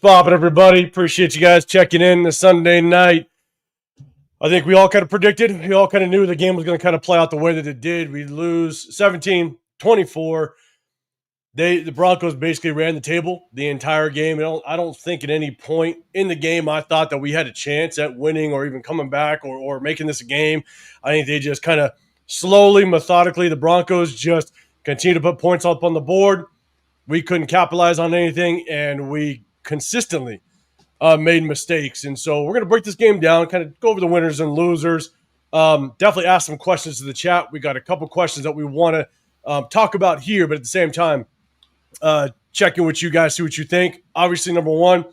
poppin', everybody? Appreciate you guys checking in this Sunday night. I think we all kind of predicted. We all kind of knew the game was going to kind of play out the way that it did. We'd lose 17-24. The Broncos basically ran the table the entire game. I don't think at any point in the game I thought that we had a chance at winning or even coming back or making this a game. I think they just kind of slowly, methodically, the Broncos just continue to put points up on the board. We couldn't capitalize on anything, and we consistently made mistakes. And so we're going to break this game down, kind of go over the winners and losers. Definitely ask some questions to the chat. We got a couple questions that we want to talk about here, but at the same time, check in with you guys, see what you think. Obviously, number one,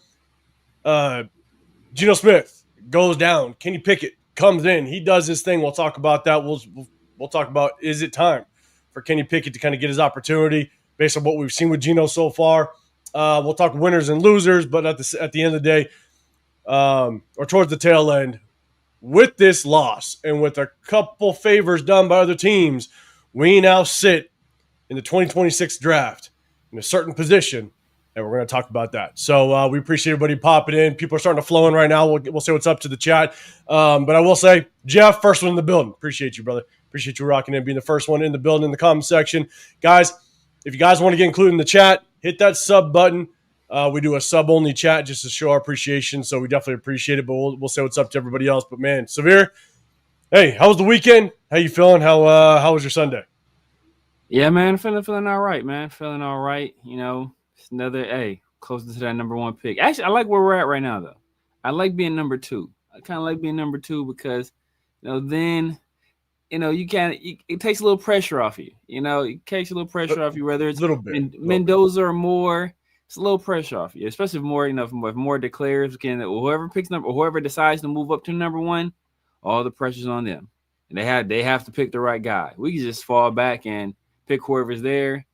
Geno Smith goes down. Kenny Pickett comes in. He does his thing. We'll talk about that. We'll talk about, is it time for Kenny Pickett to kind of get his opportunity based on what we've seen with Geno so far. We'll talk winners and losers, but at the end of the day, or towards the tail end, with this loss and with a couple favors done by other teams, we now sit in the 2026 draft in a certain position, and we're going to talk about that. So we appreciate everybody popping in. People are starting to flow in right now. We'll say what's up to the chat. But I will say, Jeff, first one in the building. Appreciate you, brother. Appreciate you rocking in, being the first one in the building in the comment section. Guys, if you guys want to get included in the chat, hit that sub button. We do a sub-only chat just to show our appreciation, so we definitely appreciate it, but we'll say what's up to everybody else. But, man, Severe, hey, how was the weekend? How you feeling? How was your Sunday? Yeah, man, feeling all right, man. Feeling all right. You know, it's another, closer to that number one pick. Actually, I like where we're at right now, though. I like being number two. I kind of like being number two because, then – it takes a little pressure off you. It takes a little pressure off you, whether it's Mendoza or Moore. It's a little pressure off you, especially if more, if Moore declares, whoever picks number, or whoever decides to move up to number one, all the pressure's on them, and they have to pick the right guy. We can just fall back and pick whoever's there. It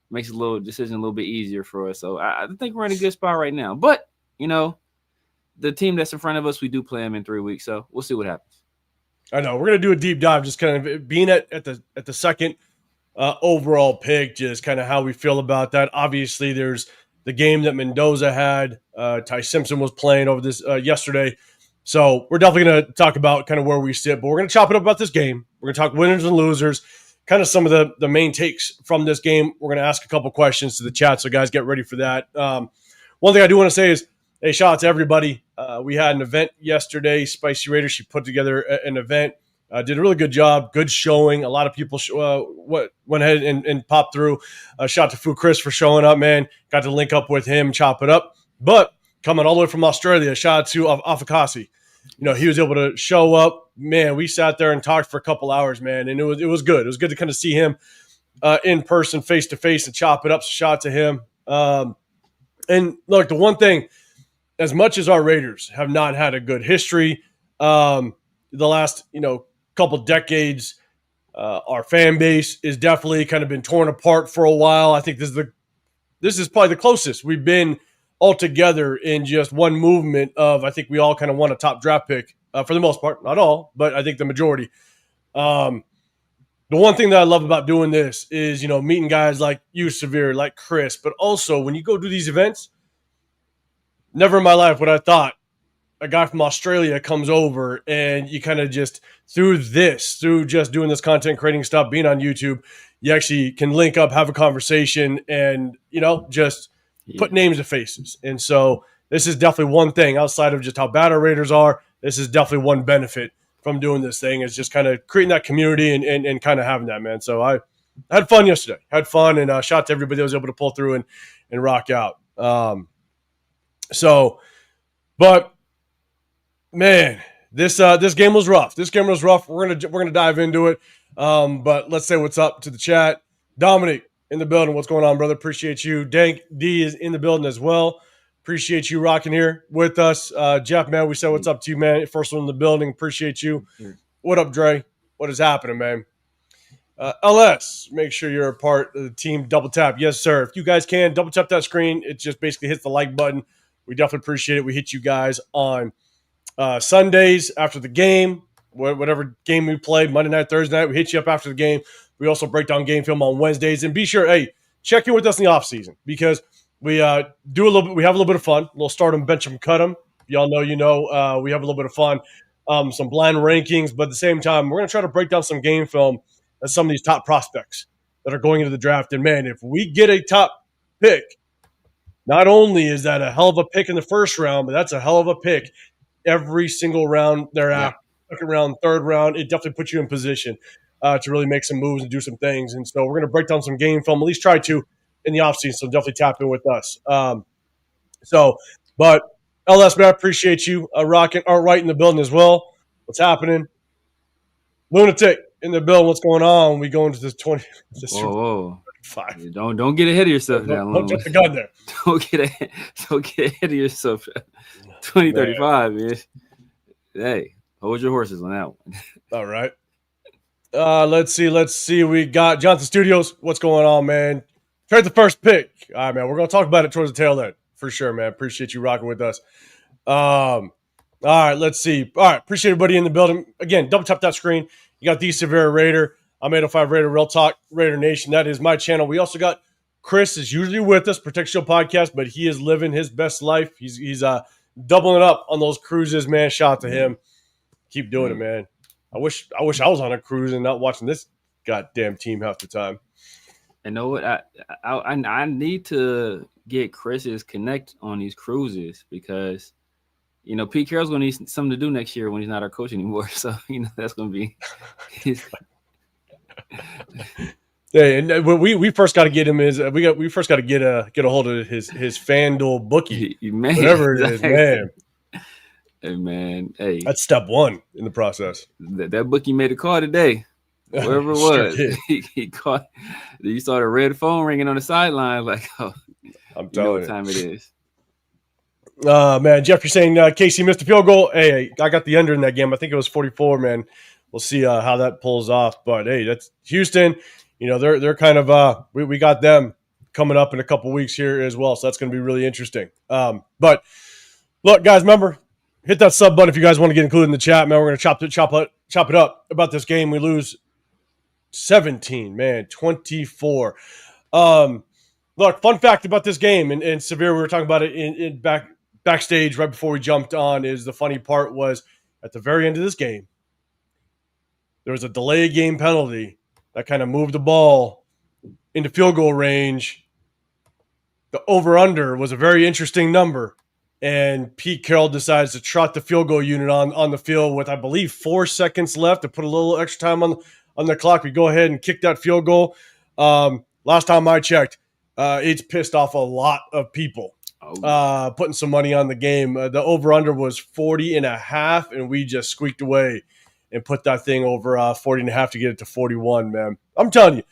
makes the decision a little bit easier for us. So I think we're in a good spot right now. But the team that's in front of us, we do play them in 3 weeks, so we'll see what happens. I know we're gonna do a deep dive, just kind of being at the second overall pick, just kind of how we feel about that. Obviously, there's the game that Mendoza had. Ty Simpson was playing over this yesterday, so we're definitely gonna talk about kind of where we sit. But we're gonna chop it up about this game. We're gonna talk winners and losers, kind of some of the main takes from this game. We're gonna ask a couple questions to the chat, so guys, get ready for that. One thing I do want to say is, hey, shout out to everybody. We had an event yesterday. Spicy Raider, she put together an event. Did a really good job. Good showing. A lot of people went ahead and popped through. Shout out to Fu Chris for showing up, man. Got to link up with him, chop it up. But coming all the way from Australia, shout out to Afakasi. He was able to show up. Man, we sat there and talked for a couple hours, man, and it was good. It was good to kind of see him in person, face-to-face, and chop it up. So shout out to him. And look, the one thing, as much as our Raiders have not had a good history, the last, couple decades, our fan base is definitely kind of been torn apart for a while. I think this is probably the closest we've been all together in just one movement of, I think we all kind of want a top draft pick for the most part, not all, but I think the majority. The one thing that I love about doing this is, meeting guys like you, Severe, like Chris, but also when you go do these events, never in my life would I thought a guy from Australia comes over and you kind of just, through just doing this content, creating stuff, being on YouTube, you actually can link up, have a conversation, and, just put names to faces. And so this is definitely one thing outside of just how bad our Raiders are. This is definitely one benefit from doing this thing, is just kind of creating that community and kind of having that, man. So I had fun yesterday. Had fun, and shout out to everybody that was able to pull through and rock out. But man, this game was rough. We're gonna dive into it. But let's say what's up to the chat. Dominic in the building. What's going on, brother? Appreciate you. Dank D is in the building as well. Appreciate you rocking here with us. Jeff, man, we said what's up to you, man. First one in the building. Appreciate you. What up, Dre? What is happening, man? LS, make sure you're a part of the team. Double tap. Yes, sir. If you guys can, double tap that screen. It just basically hits the like button. We definitely appreciate it. We hit you guys on Sundays after the game, whatever game we played, Monday night, Thursday night. We hit you up after the game. We also break down game film on Wednesdays. And be sure, check in with us in the offseason, because we do a little bit. We have a little bit of fun. We'll start them, bench them, cut them. Y'all know, we have a little bit of fun. Some blind rankings, but at the same time, we're going to try to break down some game film of some of these top prospects that are going into the draft. And man, if we get a top pick, not only is that a hell of a pick in the first round, but that's a hell of a pick every single round thereafter. Second round, third round, it definitely puts you in position to really make some moves and do some things. And so we're going to break down some game film, at least try to in the offseason. So definitely tap in with us. But LS, man, I appreciate you rocking Art in the building as well. What's happening? Lunatic in the building. What's going on? We go into this 20. This Whoa. 5. Don't get ahead of yourself now. Don't jump the gun there. Don't get ahead of yourself. 2035, man. Hey, hold your horses on that one. All right. Let's see. We got Johnson Studios. What's going on, man? Trade the first pick. All right, man. We're going to talk about it towards the tail end. For sure, man. Appreciate you rocking with us. All right, let's see. All right, appreciate everybody in the building. Again, double tap that screen. You got the Severe Raider. I'm 805 Raider Real Talk, Raider Nation. That is my channel. We also got Chris is usually with us, Protect Show Podcast, but he is living his best life. He's doubling up on those cruises, man. Shout out to him. Keep doing it, man. I wish I was on a cruise and not watching this goddamn team half the time. You know what? I need to get Chris's connect on these cruises because Pete Carroll's going to need something to do next year when he's not our coach anymore. So that's going to be. Yeah, and we first got to get him we first got to get a hold of his FanDuel bookie, man, whatever it is, man. Hey man, hey, that's step one in the process. That bookie made a call today. Whoever it was, sure he caught. You saw the red phone ringing on the sideline. Like, I'm telling you what time it is. Man, Jeff, you're saying KC missed a field goal. Hey, I got the under in that game. I think it was 44. Man, we'll see how that pulls off. But hey, that's Houston. They're kind of we got them coming up in a couple weeks here as well. So that's going to be really interesting. But look, guys, remember, hit that sub button if you guys want to get included in the chat, man. We're going to chop it up about this game. We lose 17, man, 24. Look, fun fact about this game, and Severe, we were talking about it in backstage right before we jumped on, is the funny part was at the very end of this game, there was a delay game penalty that kind of moved the ball into field goal range. The over-under was a very interesting number, and Pete Carroll decides to trot the field goal unit on the field with, I believe, 4 seconds left to put a little extra time on the clock. We go ahead and kick that field goal. Last time I checked, it's pissed off a lot of people putting some money on the game. The over-under was 40.5, and we just squeaked away and put that thing over 40.5 to get it to 41, man. I'm telling you,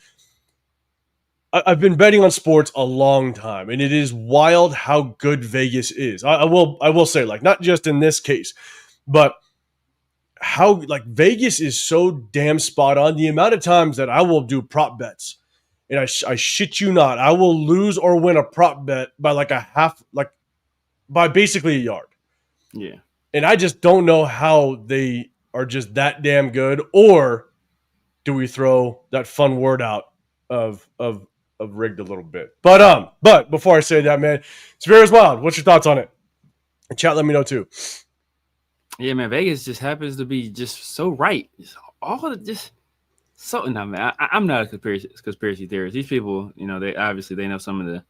I've been betting on sports a long time, and it is wild how good Vegas is. I will say, like, not just in this case, but how, like, Vegas is so damn spot on. The amount of times that I will do prop bets, and I shit you not, I will lose or win a prop bet by by basically a yard. Yeah. And I just don't know how they are just that damn good, or do we throw that fun word out of rigged a little bit? But before I say that, man, it's very wild. What's your thoughts on it? And chat, let me know too. Yeah, man, Vegas just happens to be just so right. So no, man. I'm not a conspiracy theorist. These people, they obviously know some of the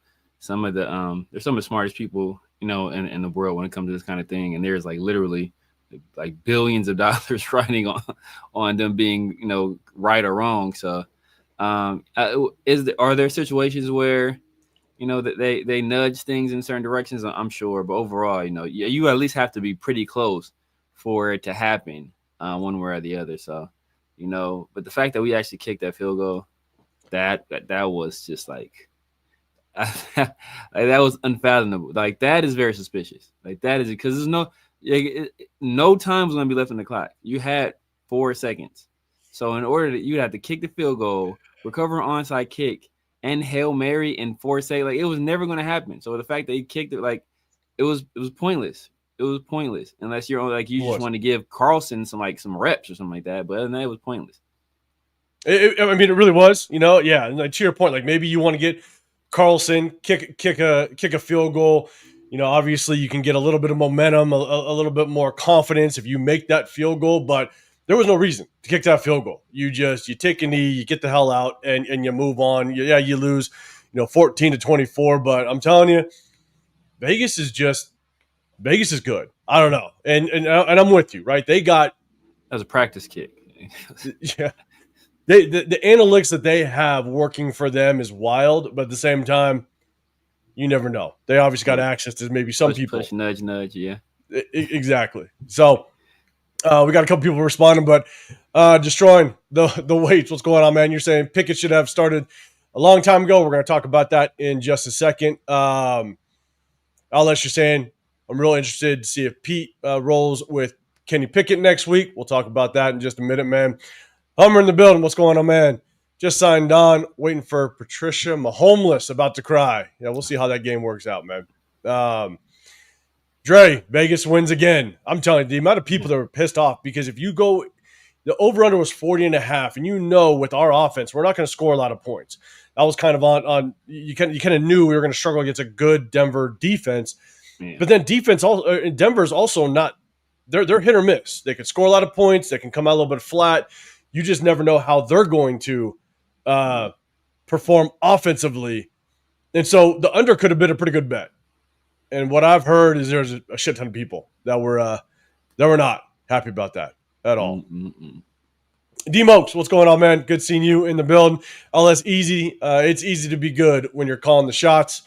they're some of the smartest people, in the world when it comes to this kind of thing. And there's like literally like billions of dollars riding on them being, right or wrong. So are there situations where, that they nudge things in certain directions? I'm sure, but overall, you at least have to be pretty close for it to happen one way or the other. So, but the fact that we actually kicked that field goal, that was just like, that was unfathomable. Like, that is very suspicious. Like, that is because there's no time's going to be left on the clock. You had 4 seconds. So in order that you'd have to kick the field goal, recover an onside kick, and Hail Mary and 4 seconds, like, it was never going to happen. So the fact that he kicked it, like, it was pointless. It was pointless unless you're like, you just want to give Carlson some reps or something like that. But other than that, it was pointless. It really was, yeah. And like, to your point, like, maybe you want to get Carlson kick a field goal. Obviously you can get a little bit of momentum, a little bit more confidence if you make that field goal, but there was no reason to kick that field goal. You take a knee, you get the hell out, and you move on. You lose, 14-24, but I'm telling you, Vegas is good. I don't know, and I'm with you, right? They got as a practice kick. yeah. The analytics that they have working for them is wild, but at the same time, you never know. They obviously got access to maybe some people. Push, nudge, yeah. Exactly. So we got a couple people responding, but destroying the weights. What's going on, man? You're saying Pickett should have started a long time ago. We're going to talk about that in just a second. Unless you're saying I'm real interested to see if Pete rolls with Kenny Pickett next week. We'll talk about that in just a minute, man. Hummer in the building. What's going on, man? Just signed on, waiting for Patricia Mahomeless, about to cry. Yeah, we'll see how that game works out, man. Dre, Vegas wins again. I'm telling you, the amount of people that were pissed off, because if you go, the over-under was 40.5, and with our offense, we're not going to score a lot of points. That was kind of on you kind of knew we were going to struggle against a good Denver defense. Yeah. But then defense, also Denver's also not, they're hit or miss. They can score a lot of points. They can come out a little bit flat. You just never know how they're going to perform offensively. And so the under could have been a pretty good bet. And what I've heard is there's a shit ton of people that were not happy about that at all. D-Mokes, what's going on, man? Good seeing you in the building. It's easy to be good when you're calling the shots.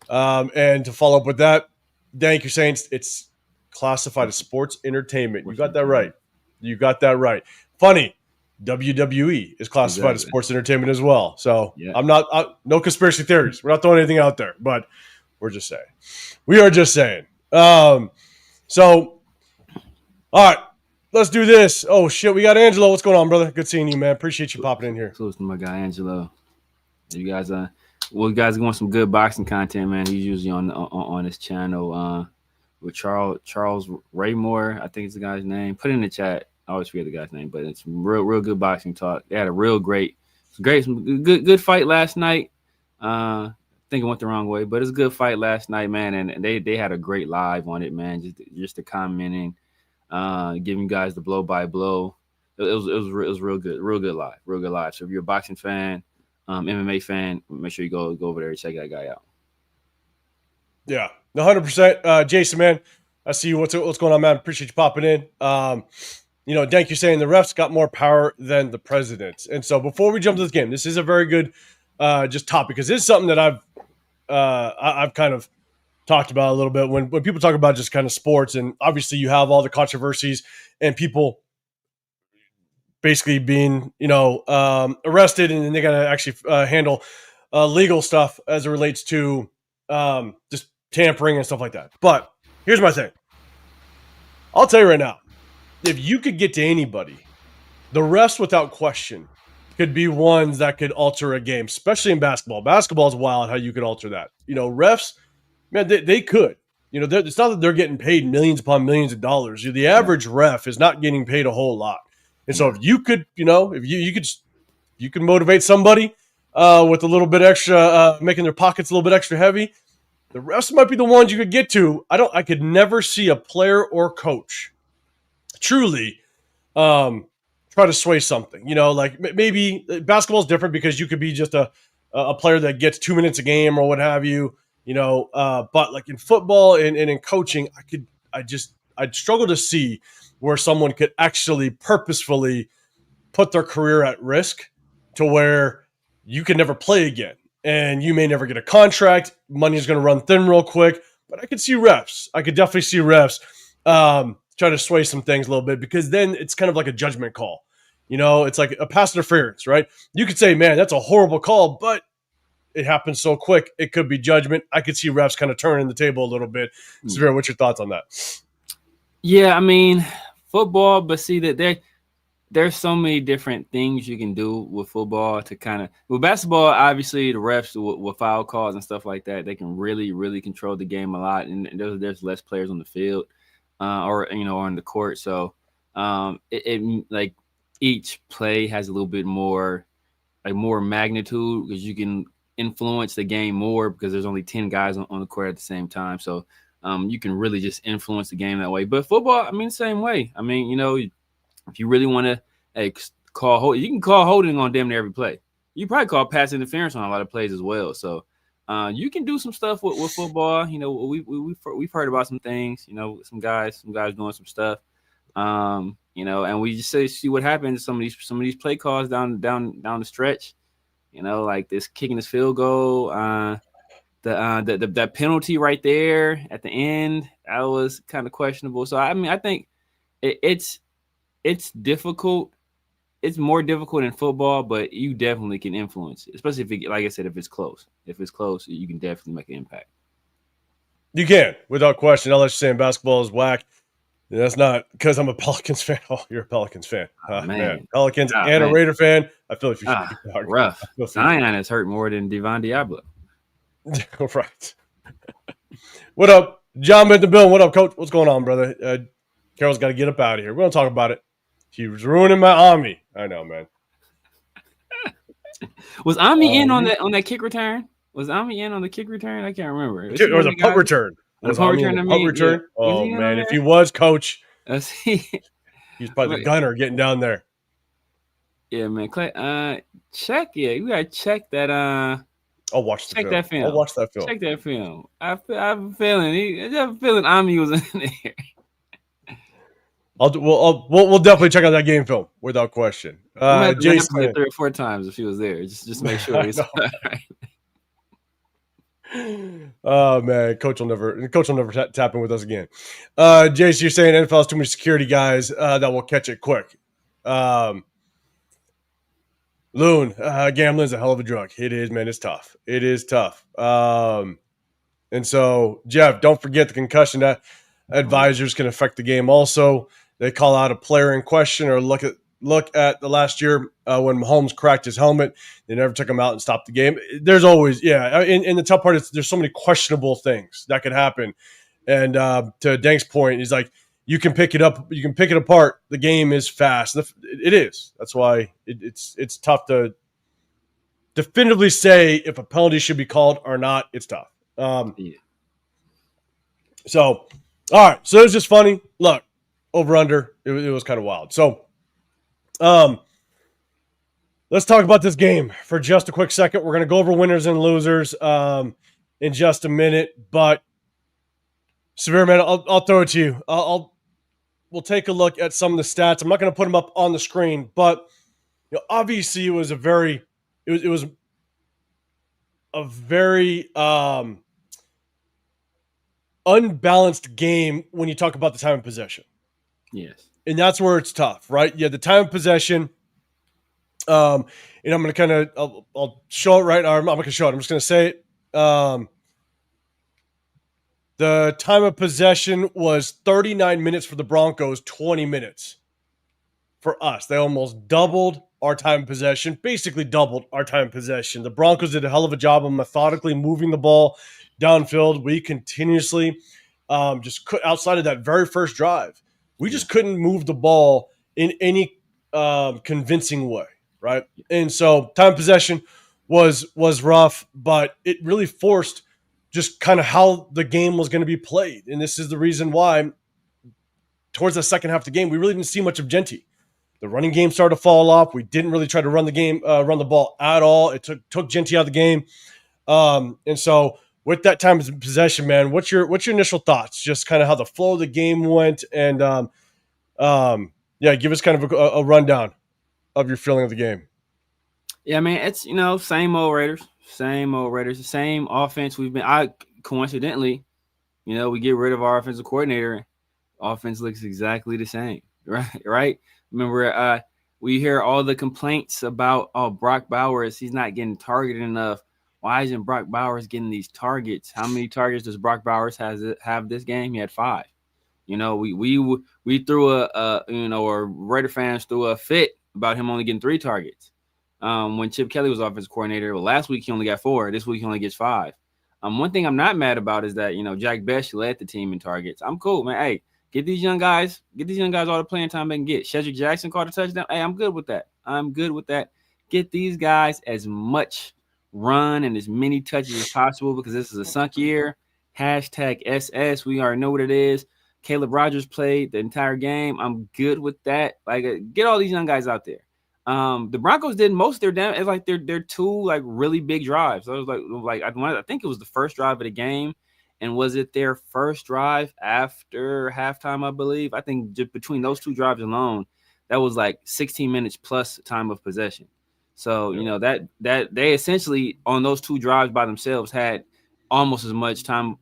And to follow up with that, Dank, you're saying it's classified as sports entertainment. You got that right. Funny. WWE is classified as sports entertainment as well. So yeah. No conspiracy theories. We're not throwing anything out there, but we are just saying. So, all right, let's do this. Oh shit, we got Angelo. What's going on, brother? Good seeing you, man. Appreciate you popping in here. Close to my guy Angelo. You guys, you guys want some good boxing content, man? He's usually on this channel with Charles Raymore, I think it's the guy's name. Put it in the chat. I always forget the guy's name, but it's real good boxing talk. They had some good fight last night. I think it went the wrong way, but it's a good fight last night, man. And they had a great live on it, man. Just the commenting, giving you guys the blow by blow. It was real good live. So if you're a boxing fan, MMA fan, make sure you go over there and check that guy out. Yeah, 100%. Jason, man, I see you. What's going on, man? Appreciate you popping in. Dank, you're saying the refs got more power than the president. And so before we jump to this game, this is a very good just topic, because this is something that I've kind of talked about a little bit when people talk about just kind of sports. And obviously you have all the controversies and people basically being, arrested, and then they got to actually handle legal stuff as it relates to just tampering and stuff like that. But here's my thing. I'll tell you right now, if you could get to anybody, the refs, without question, could be ones that could alter a game, especially in basketball. Basketball is wild how you could alter that. Refs, man, they could. It's not that they're getting paid millions upon millions of dollars. The average ref is not getting paid a whole lot. And so if you could, if you could motivate somebody with a little bit extra, making their pockets a little bit extra heavy, the refs might be the ones you could get to. I could never see a player or coach truly try to sway something. Like maybe basketball is different because you could be just a player that gets 2 minutes a game or what have you. But like in football and in coaching, I'd struggle to see where someone could actually purposefully put their career at risk to where you can never play again and you may never get a contract. Money's going to run thin real quick. But I could definitely see refs try to sway some things a little bit, because then it's kind of like a judgment call. It's like a pass interference, right? You could say, man, that's a horrible call, but it happens so quick, it could be judgment. I could see refs kind of turning the table a little bit. Severe, what's your thoughts on that? Yeah, I mean, football, but see that there's so many different things you can do with football to kind of, with basketball, obviously the refs with foul calls and stuff like that, they can really, really control the game a lot. And there's less players on the field or on the court. So it like each play has a little bit more magnitude, because you can influence the game more because there's only 10 guys on the court at the same time. So you can really just influence the game that way. But football, I mean, same way. I mean, you know, if you really want to call hold, you can call holding on damn near every play. You probably call pass interference on a lot of plays as well. So you can do some stuff with football. You know, we've heard about some things. You know, some guys doing some stuff. You know, and we just see what happens. Some of these play calls down the stretch. You know, like this kicking this field goal, that penalty right there at the end, that was kind of questionable. So I mean, I think it's difficult. It's more difficult in football, but you definitely can influence it, especially if like I said, if it's close. If it's close, you can definitely make an impact. You can, without question. I'll let you say basketball is whack. That's not because I'm a Pelicans fan. Oh, you're a Pelicans fan. Man. Pelicans and a Raider fan. I feel like you should be rough. Zion is hurt more than Devon Diablo. Right. What up? John Benton Bill. What up, Coach? What's going on, brother? Carroll's got to get up out of here. We're going to talk about it. He was ruining my Ami. I know, man. Was Ami in on that kick return? Was Ami in on the kick return? I can't remember. It was a punt return. Was punt return? Yeah. Oh, man. If he was, Coach, he's probably the gunner getting down there. Yeah, man. Clay, check. Yeah, you got to check that. I'll watch the film. That film. I'll watch that film. Check that film. I have a feeling Ami was in there. We'll definitely check out that game film without question. Jason, 3 or 4 times if he was there, just make sure he's all right. Oh man, coach will never tap in with us again. Jason, you're saying NFL has too many security guys that will catch it quick. Loon, gambling's a hell of a drug. It is, man. It's tough. It is tough. And so, Jeff, don't forget the concussion advisors can affect the game. Also, they call out a player in question or look at the last year when Mahomes cracked his helmet. They never took him out and stopped the game. There's always, in the tough part, there's so many questionable things that could happen. And to Dank's point, he's like, you can pick it up, you can pick it apart. The game is fast. It is. That's why it's tough to definitively say if a penalty should be called or not. It's tough. So, all right. So it was just funny. Look, over under. It was kind of wild. So, let's talk about this game for just a quick second. We're going to go over winners and losers in just a minute. But Severe, man, I'll throw it to you. We'll take a look at some of the stats. I'm not going to put them up on the screen, but obviously it was a very unbalanced game when you talk about the time of possession. Yes. And that's where it's tough, right? Yeah, the time of possession. And I'm going to I'll show it right now. I'm not going to show it. I'm just going to say it. The time of possession was 39 minutes for the Broncos, 20 minutes for us. They almost doubled our time of possession, basically doubled our time of possession. The Broncos did a hell of a job of methodically moving the ball downfield. We continuously outside of that very first drive, we just couldn't move the ball in any convincing way, right? And so time of possession was rough, but it really forced just kind of how the game was going to be played. And this is the reason why towards the second half of the game, we really didn't see much of Genty. The running game started to fall off. We didn't really try to run the ball at all. It took Genty out of the game. And so with that time of possession, man, what's your initial thoughts? Just kind of how the flow of the game went and give us kind of a rundown of your feeling of the game. Yeah, man, it's, same old Raiders, the same offense coincidentally, we get rid of our offensive coordinator. Offense looks exactly the same, right? Remember, we hear all the complaints about, Brock Bowers, he's not getting targeted enough. Why isn't Brock Bowers getting these targets? How many targets does Brock Bowers have this game? He had 5. We threw or Raider fans threw a fit about him only getting 3 targets. When Chip Kelly was offensive coordinator, last week he only got 4. This week he only gets 5. One thing I'm not mad about is that, Jack Best led the team in targets. I'm cool, man. Hey, get these young guys all the playing time they can get. Shedrick Jackson caught a touchdown. Hey, I'm good with that. Get these guys as much run and as many touches as possible because this is a sunk year. Hashtag SS. We already know what it is. Caleb Rogers played the entire game. I'm good with that. Like, get all these young guys out there. The Broncos did most of their damage. It's like they're two like really big drives. So it was like I think it was the first drive of the game, and was it their first drive after halftime? I believe. I think just between those two drives alone, that was like 16 minutes plus time of possession. So you know that they essentially on those two drives by themselves had almost as much time,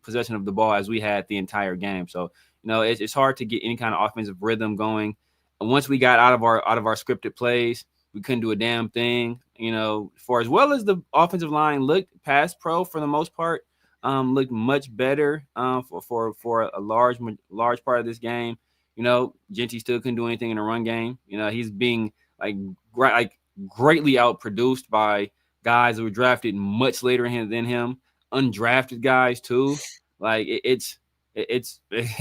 possession of the ball as we had the entire game. So you know it's hard to get any kind of offensive rhythm going. And once we got out of our scripted plays, we couldn't do a damn thing. You know, for as well as the offensive line looked, pass pro for the most part looked much better for a large part of this game. You know, Genty still couldn't do anything in the run game. You know, he's being greatly outproduced by guys that were drafted much later than him, undrafted guys too. Like it's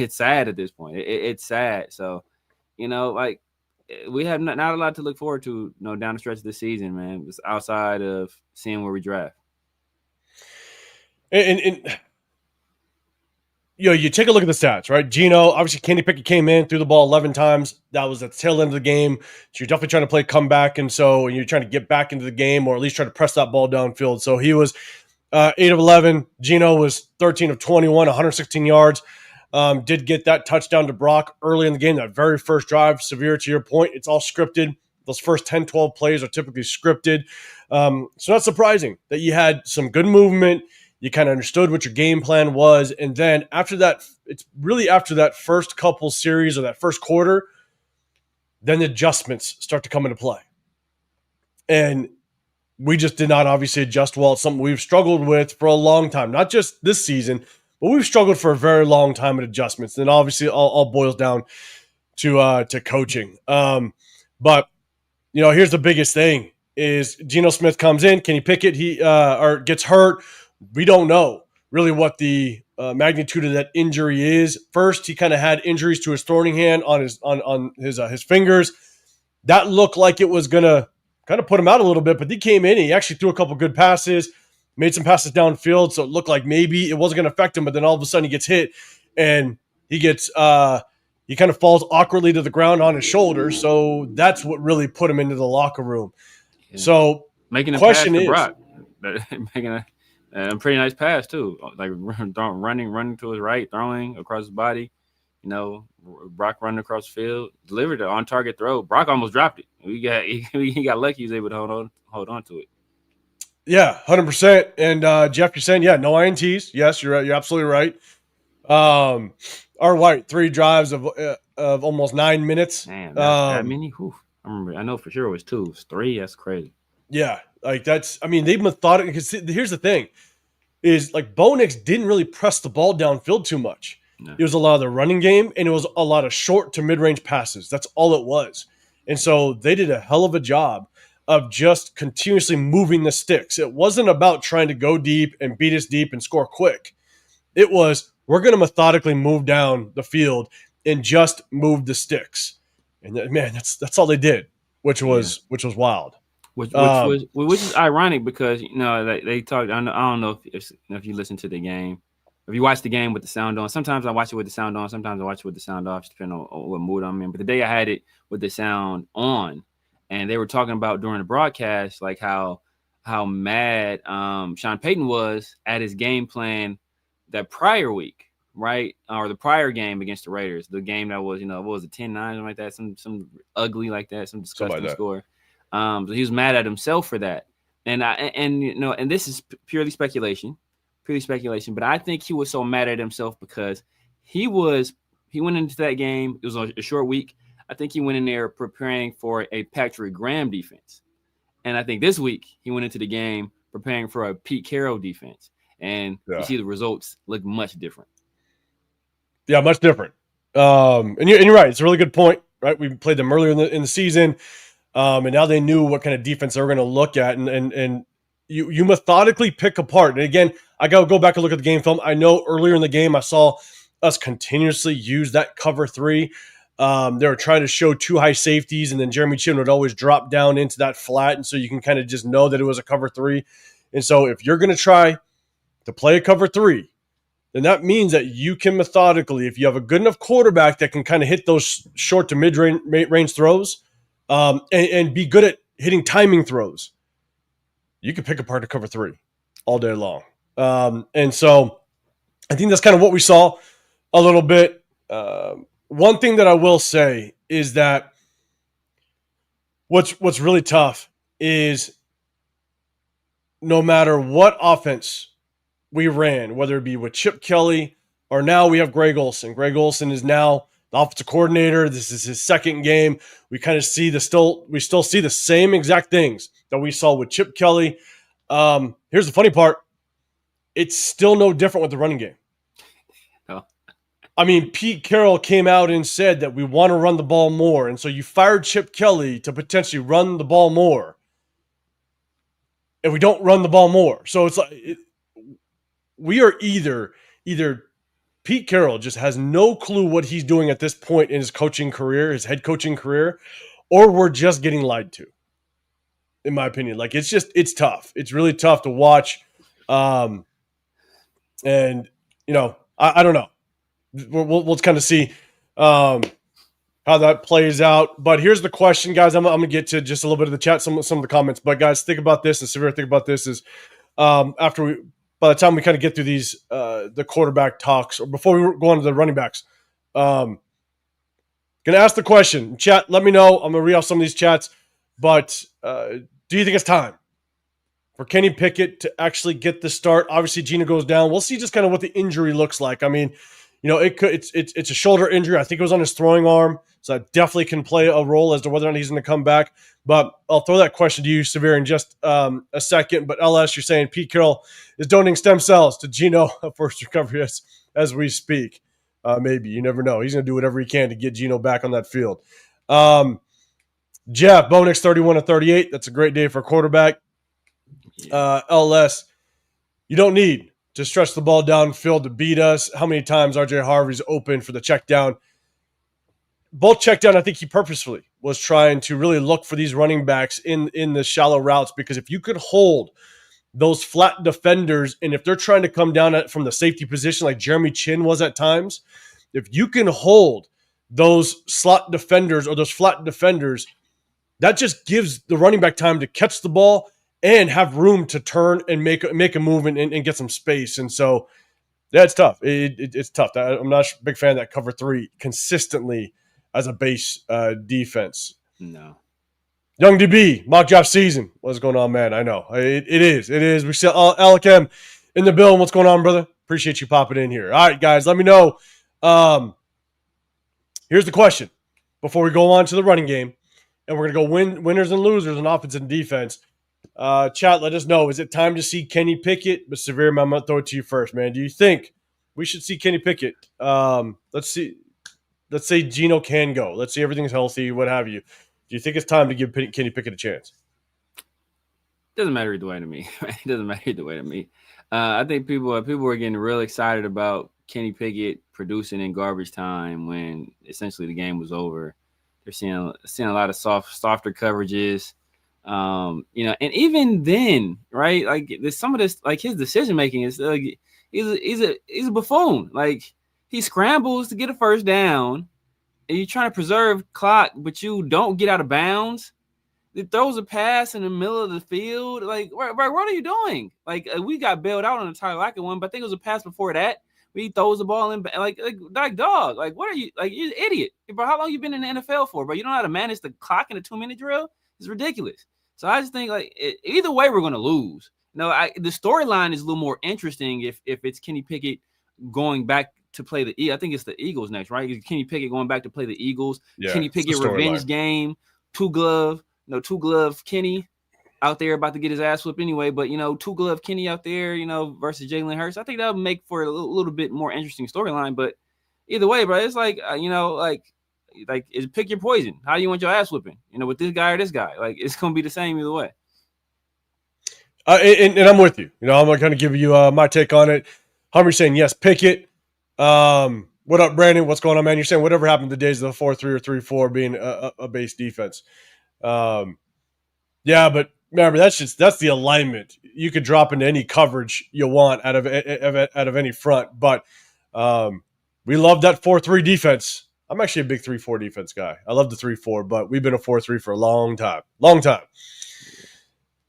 sad at this point. It's sad. So, you know, like we have not a lot to look forward to, you know, down the stretch of this season, man. It's outside of seeing where we draft. And you know, you take a look at the stats, right? Geno, obviously, Kenny Pickett came in, threw the ball 11 times. That was at the tail end of the game. So you're definitely trying to play comeback, and so you're trying to get back into the game or at least try to press that ball downfield. So he was 8 of 11. Geno was 13 of 21, 116 yards. Did get that touchdown to Brock early in the game, that very first drive. Severe, to your point, it's all scripted. Those first 10, 12 plays are typically scripted. So not surprising that you had some good movement. You kind of understood what your game plan was. And then after that, it's really after that first couple series or that first quarter, then the adjustments start to come into play. And we just did not obviously adjust well. It's something we've struggled with for a long time, not just this season, but we've struggled for a very long time at adjustments. And obviously all boils down to coaching. But, you know, here's the biggest thing is Geno Smith comes in. Kenny Pickett, he gets hurt. We don't know really what the magnitude of that injury is. First, he kind of had injuries to his throwing hand on his fingers. That looked like it was going to kind of put him out a little bit, but he came in. He actually threw a couple good passes, made some passes downfield, so it looked like maybe it wasn't going to affect him. But then all of a sudden, he gets hit, and he gets he kind of falls awkwardly to the ground on his shoulder. So that's what really put him into the locker room. Yeah. So making a question pass to Brock, making a pretty nice pass too, like running to his right, throwing across his body. You know, Brock running across the field, delivered an on-target throw. Brock almost dropped it. He got lucky. He was able to hold on to it. Yeah, 100%. And Jeff, you're saying, yeah, no INTs. Yes, you're right. You're absolutely right. Our white 3 drives of almost 9 minutes. Man, that many. Whew. I know for sure it was 2. It was 3. That's crazy. Yeah, like that's. I mean, they methodically. Because here's the thing, is like Bo Nix didn't really press the ball downfield too much. No. It was a lot of the running game, and it was a lot of short to mid-range passes. That's all it was. And so they did a hell of a job of just continuously moving the sticks. It wasn't about trying to go deep and beat us deep and score quick. It was, we're going to methodically move down the field and just move the sticks. And man, that's all they did, which was wild. Which is ironic because, you know, they talked. I don't know if you listen to the game, if you watch the game with the sound on. Sometimes I watch it with the sound on. Sometimes I watch it with the sound off, depending on what mood I'm in. But the day I had it with the sound on, and they were talking about during the broadcast, like how mad Sean Payton was at his game plan that prior week, right? Or the prior game against the Raiders, the game that was, you know, what was it, 10-9, something like that, some ugly like that, some disgusting score. So he was mad at himself for that. And you know, and this is purely speculation, but I think he was so mad at himself because he went into that game. It was a short week. I think he went in there preparing for a Patrick Graham defense. And I think this week he went into the game preparing for a Pete Carroll defense. And you see the results look much different. Yeah, much different. And you're right. It's a really good point, right? We played them earlier in the season. And now they knew what kind of defense they were going to look at. And you methodically pick apart. And again, I got to go back and look at the game film. I know earlier in the game I saw us continuously use that cover 3. They were trying to show two high safeties, and then Jeremy Chin would always drop down into that flat, and so you can kind of just know that it was a cover three. And so if you're going to try to play a cover three, then that means that you can methodically, if you have a good enough quarterback that can kind of hit those short to mid-range throws and be good at hitting timing throws, you can pick apart a cover three all day long. And so I think that's kind of what we saw a little bit. One thing that I will say is that what's really tough is no matter what offense we ran, whether it be with Chip Kelly or now we have Greg Olsen. Greg Olsen is now the offensive coordinator. This is his second game. We kind of see we still see the same exact things that we saw with Chip Kelly. Here's the funny part. It's still no different with the running game. No. I mean, Pete Carroll came out and said that we want to run the ball more. And so you fired Chip Kelly to potentially run the ball more. And we don't run the ball more. So it's like we are either Pete Carroll just has no clue what he's doing at this point in his coaching career, his head coaching career, or we're just getting lied to, in my opinion. Like, it's tough. It's really tough to watch. And, I don't know. We'll kind of see how that plays out. But here's the question, guys. I'm going to get to just a little bit of the chat, some of the comments. But, guys, think about this, and Severe, think about this is by the time we kind of get through these the quarterback talks, or before we go on to the running backs, gonna ask the question. Chat, let me know. I'm gonna read off some of these chats. But do you think it's time for Kenny Pickett to actually get the start? Obviously, Gino goes down. We'll see just kind of what the injury looks like. I mean, it's a shoulder injury. I think it was on his throwing arm, so that definitely can play a role as to whether or not he's going to come back. But I'll throw that question to you, Severe, in just a second. But LS, you're saying Pete Carroll is donating stem cells to Gino first recovery as we speak. Maybe. You never know. He's going to do whatever he can to get Gino back on that field. Jeff, Bonix 31-38. That's a great day for a quarterback. LS, you don't need to stretch the ball downfield to beat us. How many times RJ Harvey's open for the check down? Both check down, I think he purposefully was trying to really look for these running backs in the shallow routes, because if you could hold those flat defenders, and if they're trying to come down from the safety position like Jeremy Chin was at times, if you can hold those slot defenders or those flat defenders, that just gives the running back time to catch the ball and have room to turn and make a move and get some space. And so, yeah, it's tough. It's tough. I'm not a big fan of that cover three consistently as a base defense. No. Young DB, mock draft season. What's going on, man? I know. It is. We see Alec M in the building. What's going on, brother? Appreciate you popping in here. All right, guys, let me know. Here's the question before we go on to the running game, and we're going to go winners and losers on offense and defense. Chat, let us know. Is it time to see Kenny Pickett? But Severe, I'm going to throw it to you first, man. Do you think we should see Kenny Pickett? Let's see. Let's say Gino can go. Let's see everything's healthy, what have you. Do you think it's time to give Kenny Pickett a chance? Doesn't matter either way to me. It doesn't matter either way to me. I think people are getting real excited about Kenny Pickett producing in garbage time when essentially the game was over. They're seeing a lot of softer coverages. And even then, right? Like there's some of this, like his decision making is like he's a buffoon. Like he scrambles to get a first down, and you're trying to preserve clock, but you don't get out of bounds. It throws a pass in the middle of the field. Like, what are you doing? Like, we got bailed out on the Tyler Lockett one, but I think it was a pass before that. He throws the ball in, like dog. Like, what are you? Like, you're an idiot, bro. How long you been in the NFL for, bro? You don't know how to manage the clock in a 2-minute drill? It's ridiculous. So I just think either way we're gonna lose. The storyline is a little more interesting if it's Kenny Pickett going back to play the I think it's the Eagles next, right? Kenny Pickett going back to play the Eagles. Yeah, Kenny Pickett revenge game, two glove Kenny out there about to get his ass whipped anyway. But two glove Kenny out there, versus Jalen Hurts. I think that would make for a little bit more interesting storyline. But either way, bro, it's like is pick your poison. How do you want your ass whipping? With this guy or this guy? Like it's gonna be the same either way. And I'm with you. I'm gonna kind of give you my take on it. Hummer saying yes, Pickett. What up, Brandon? What's going on, man? You're saying whatever happened to the days of the 4-3 or 3-4 being a base defense. Yeah, but remember, that's the alignment. You could drop into any coverage you want out of any front, but we love that 4-3 defense. I'm actually a big 3-4 defense guy. I love the 3-4, but we've been a 4-3 for a long time. Long time.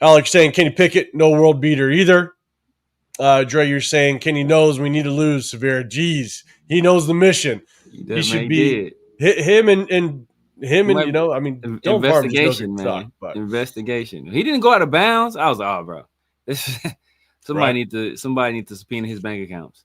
Alex saying Kenny Pickett, no world beater either. Dre, you're saying Kenny knows we need to lose Severe. Jeez, he knows the mission. He should be him and you know, I mean, Dylan Farm just knows man. suck, but investigation. He didn't go out of bounds. I was like, oh, bro, this somebody need to subpoena his bank accounts.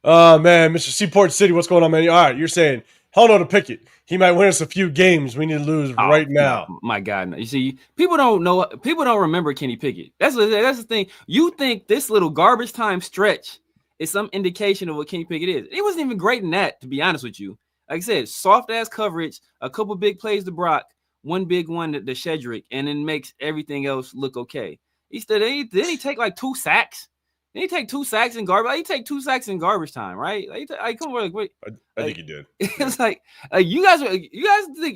Man, Mr. Seaport City, what's going on, man? All right, you're saying hell no to Pickett. He might win us a few games. We need to lose right now. No, my God, no. You see, people don't know. People don't remember Kenny Pickett. That's the thing. You think this little garbage time stretch is some indication of what Kenny Pickett is? It wasn't even great in that, to be honest with you. Like I said, soft ass coverage, a couple big plays to Brock, one big one to Shedrick, and then makes everything else look okay. Then he take like 2 sacks. Then he take 2 sacks in garbage. Like, he take 2 sacks in garbage time, right? Like come on, wait. I think he did. It's like you guys think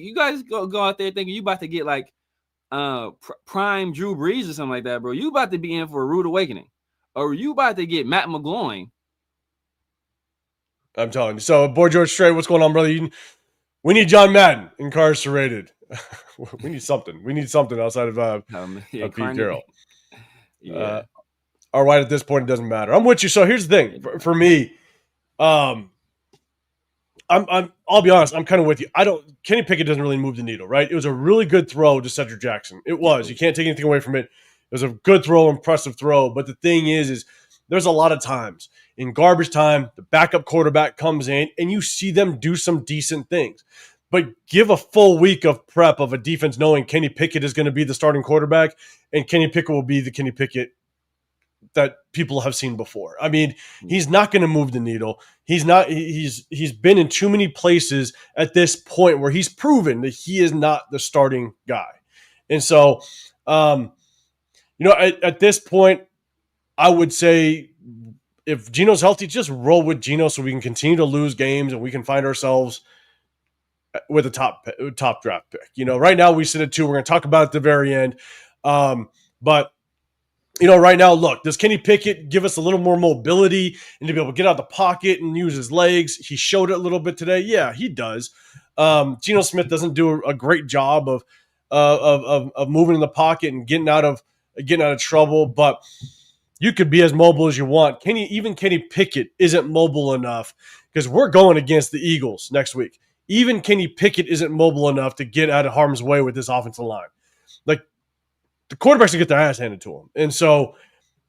you guys go out there thinking you about to get like prime Drew Brees or something like that, bro. You about to be in for a rude awakening, or you about to get Matt McGloin. I'm telling you. So, Boy George Strait, what's going on, brother? We need John Madden incarcerated. We need something. We need something outside of Pete Carroll. Yeah. All right, at this point, it doesn't matter. I'm with you. So here's the thing for me. I'll be honest. I'm kind of with you. Kenny Pickett doesn't really move the needle, right? It was a really good throw to Cedric Jackson. It was. You can't take anything away from it. It was a good throw, impressive throw. But the thing is there's a lot of times in garbage time, the backup quarterback comes in and you see them do some decent things. But give a full week of prep of a defense knowing Kenny Pickett is going to be the starting quarterback and Kenny Pickett will be the Kenny Pickett that people have seen before. I mean, he's not going to move the needle. He's been in too many places at this point where he's proven that he is not the starting guy. And so, at this point, I would say if Geno's healthy, just roll with Geno so we can continue to lose games and we can find ourselves with a top draft pick. Right now we sit at 2. We're going to talk about it at the very end. But right now, look, does Kenny Pickett give us a little more mobility and to be able to get out of the pocket and use his legs? He showed it a little bit today. Yeah, he does. Geno Smith doesn't do a great job of moving in the pocket and getting out of trouble, but you could be as mobile as you want. Even Kenny Pickett isn't mobile enough because we're going against the Eagles next week. Even Kenny Pickett isn't mobile enough to get out of harm's way with this offensive line. Like, the quarterbacks will get their ass handed to them. And so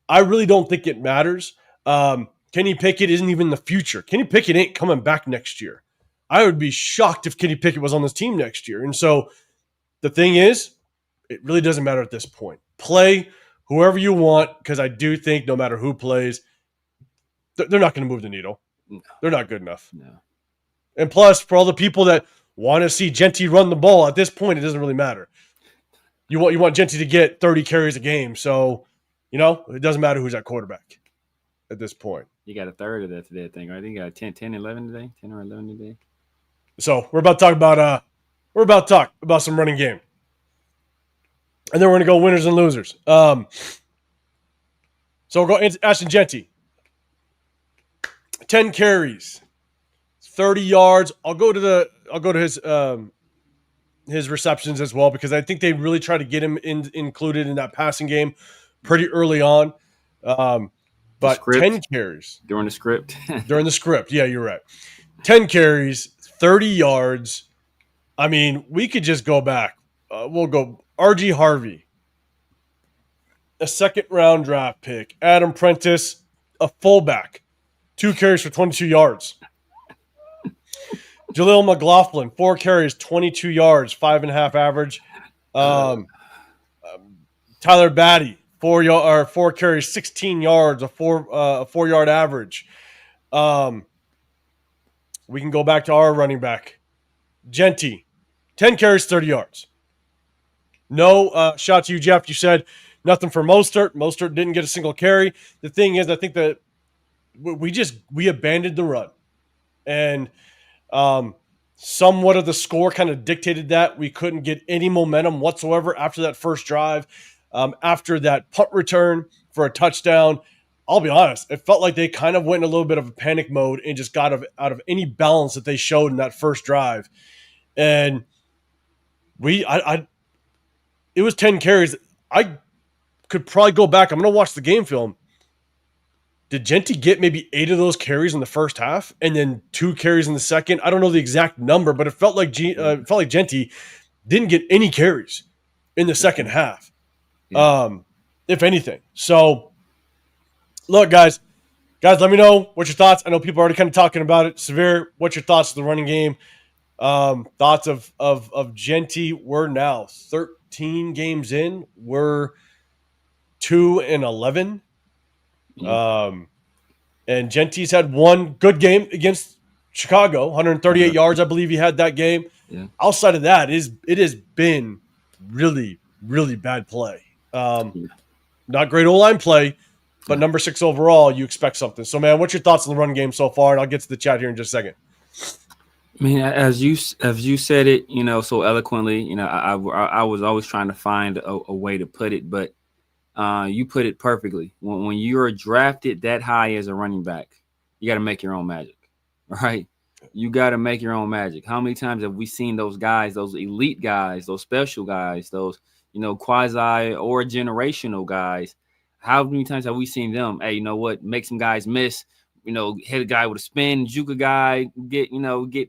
I really don't think it matters. Kenny Pickett isn't even the future. Kenny Pickett ain't coming back next year. I would be shocked if Kenny Pickett was on this team next year. And so the thing is, it really doesn't matter at this point. Play whoever you want, because I do think no matter who plays, they're not going to move the needle. No. They're not good enough. No. And plus, for all the people that want to see Genty run the ball, at this point, it doesn't really matter. You want Genty to get 30 carries a game. So, it doesn't matter who's at quarterback at this point. You got a third of that today, I think, right? I think you got 10, 11 today, 10 or 11 today. So we're about to talk about some running game. And then we're going to go winners and losers. So we'll go Ashton Genty. 10 carries, 30 yards. I'll go to his receptions as well, because I think they really try to get him included in that passing game pretty early on. But 10 carries. During the script. Yeah, you're right. 10 carries, 30 yards. I mean, we could just go back. We'll go R.G. Harvey, a second-round draft pick. Adam Prentice, a fullback, 2 carries for 22 yards. Jaleel McLaughlin, 4 carries, 22 yards, 5.5 average. Tyler Batty, 4 carries, 16 yards, a 4-yard average. We can go back to our running back, Genty, 10 carries, 30 yards. No shot to you, Jeff. You said nothing for Mostert. Mostert didn't get a single carry. The thing is, I think that we abandoned the run, and somewhat of the score kind of dictated that. We couldn't get any momentum whatsoever after that first drive. After that punt return for a touchdown, I'll be honest, it felt like they kind of went in a little bit of a panic mode and just got out of any balance that they showed in that first drive. And it was 10 carries. I could probably go back. I'm going to watch the game film. Did Genty get maybe 8 of those carries in the first half and then 2 carries in the second? I don't know the exact number, but it felt like Genty didn't get any carries in the second half, if anything. So, look, guys, let me know what your thoughts. I know people are already kind of talking about it. Severe, what's your thoughts of the running game? Thoughts of Genty? We're now 13 games in. We're 2-11. And Genty's had one good game against Chicago, 138 yards, I believe he had that game. Yeah. Outside of that, it has been really, really bad play. Not great O-line play, but number 6 overall, you expect something. So, man, what's your thoughts on the run game so far? And I'll get to the chat here in just a second. I mean, as you said it, so eloquently, I was always trying to find a way to put it, but you put it perfectly. When you're drafted that high as a running back, you got to make your own magic, right? You got to make your own magic. How many times have we seen those guys, those elite guys, those special guys, those, quasi or generational guys? How many times have we seen them? Hey, you know what? Make some guys miss, hit a guy with a spin, juke a guy, get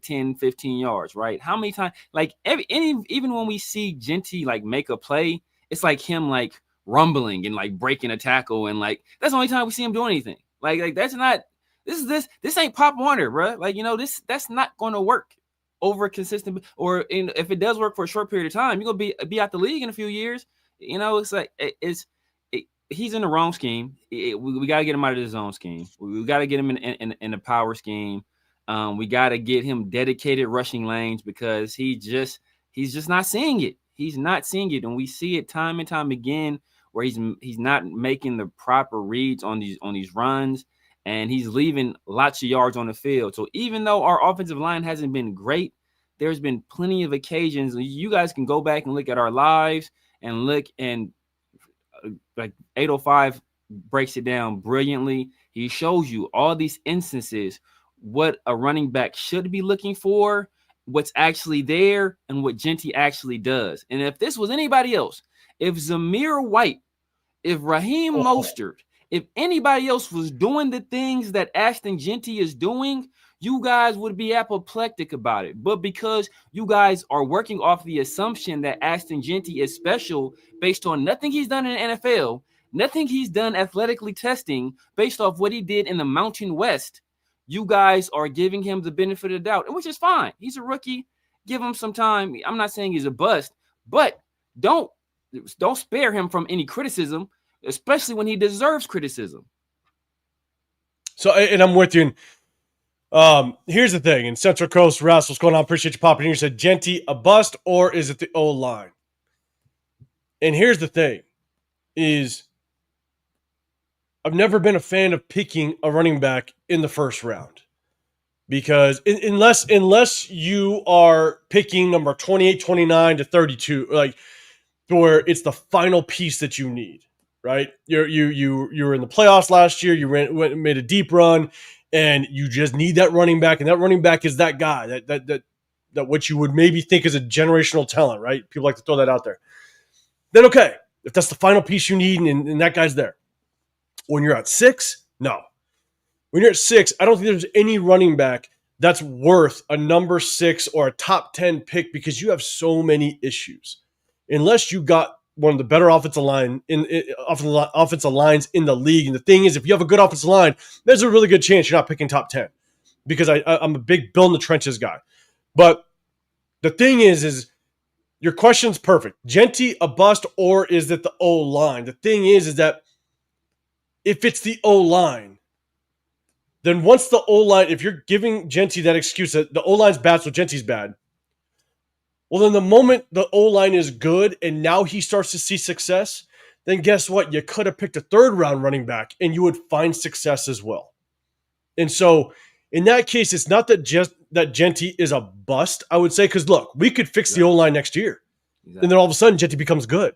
10, 15 yards, right? How many times, like even when we see Genty like make a play, it's like him like rumbling and like breaking a tackle, and like that's the only time we see him do anything. Like that's not this ain't Pop Warner, bro. Like that's not going to work over consistent, or if it does work for a short period of time, you're gonna be out the league in a few years. It's like he's in the wrong scheme. We got to get him out of the zone scheme. We got to get him in the power scheme. We got to get him dedicated rushing lanes, because he's just not seeing it. He's not seeing it, and we see it time and time again where he's not making the proper reads on these runs, and he's leaving lots of yards on the field. So even though our offensive line hasn't been great, there's been plenty of occasions. You guys can go back and look at our lives and look, and like 805 breaks it down brilliantly. He shows you all these instances, what a running back should be looking for, what's actually there, and what Genty actually does. And if this was anybody else, if Zamir White, if Raheem Mostert, if anybody else was doing the things that Ashton Genty is doing, you guys would be apoplectic about it. But because you guys are working off the assumption that Ashton Genty is special based on nothing he's done in the NFL, nothing he's done athletically testing, based off what he did in the Mountain West, you guys are giving him the benefit of the doubt, which is fine. He's a rookie. Give him some time. I'm not saying he's a bust, but don't spare him from any criticism, especially when he deserves criticism. So, and I'm with you. Here's the thing. In Central Coast, Russ, what's going on? Appreciate you popping in. You said Genty a bust, or is it the O-line? And here's the thing is, I've never been a fan of picking a running back in the first round, because unless you are picking number 28, 29 to 32, like where it's the final piece that you need, right? You were in the playoffs last year. You made a deep run, and you just need that running back, and that running back is that guy that what you would maybe think is a generational talent, right? People like to throw that out there. Then okay, if that's the final piece you need, and that guy's there. When you're at 6, no. When you're at 6, I don't think there's any running back that's worth a number 6 or a top 10 pick, because you have so many issues. Unless you got one of the better offensive lines in the league. And the thing is, if you have a good offensive line, there's a really good chance you're not picking top 10, because I'm a big Bill in the trenches guy. But the thing is your question's perfect. Genty a bust, or is it the O-line? The thing is that if it's the O-line, then once the O-line, if you're giving Genty that excuse that the O-line's bad, so Genty's bad, well, then the moment the O-line is good and now he starts to see success, then guess what? You could have picked a third-round running back and you would find success as well. And so in that case, it's not that just that Genty is a bust, I would say, because look, we could fix the O-line next year. Exactly. And then all of a sudden, Genty becomes good.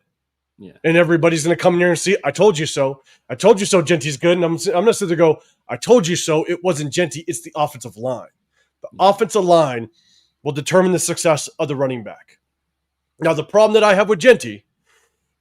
Yeah. And everybody's going to come in here and see, I told you so. I told you so, Genty's good. And I'm going to sit there and go, I told you so. It wasn't Genty. It's the offensive line. The offensive line will determine the success of the running back. Now, the problem that I have with Genty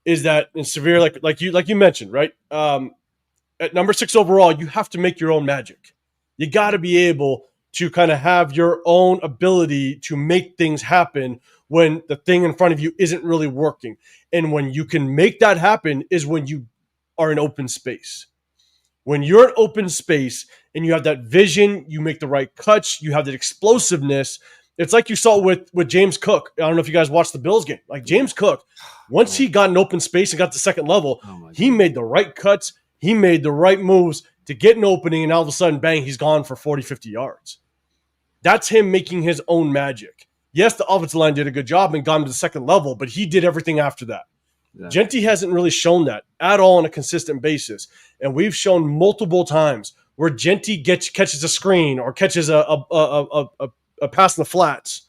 is that in severe, like you mentioned, right? At number 6 overall, you have to make your own magic. You got to be able to kind of have your own ability to make things happen when the thing in front of you isn't really working. And when you can make that happen is when you are in open space. When you're in open space and you have that vision, you make the right cuts, you have that explosiveness. It's like you saw with James Cook. I don't know if you guys watched the Bills game. Like James Cook, once he got in open space and got to second level, he made the right cuts. He made the right moves to get an opening, and all of a sudden, bang, he's gone for 40, 50 yards. That's him making his own magic. Yes, the offensive line did a good job and got him to the second level, but he did everything after that. Exactly. Genty hasn't really shown that at all on a consistent basis. And we've shown multiple times where Genty catches a screen or catches a pass in the flats.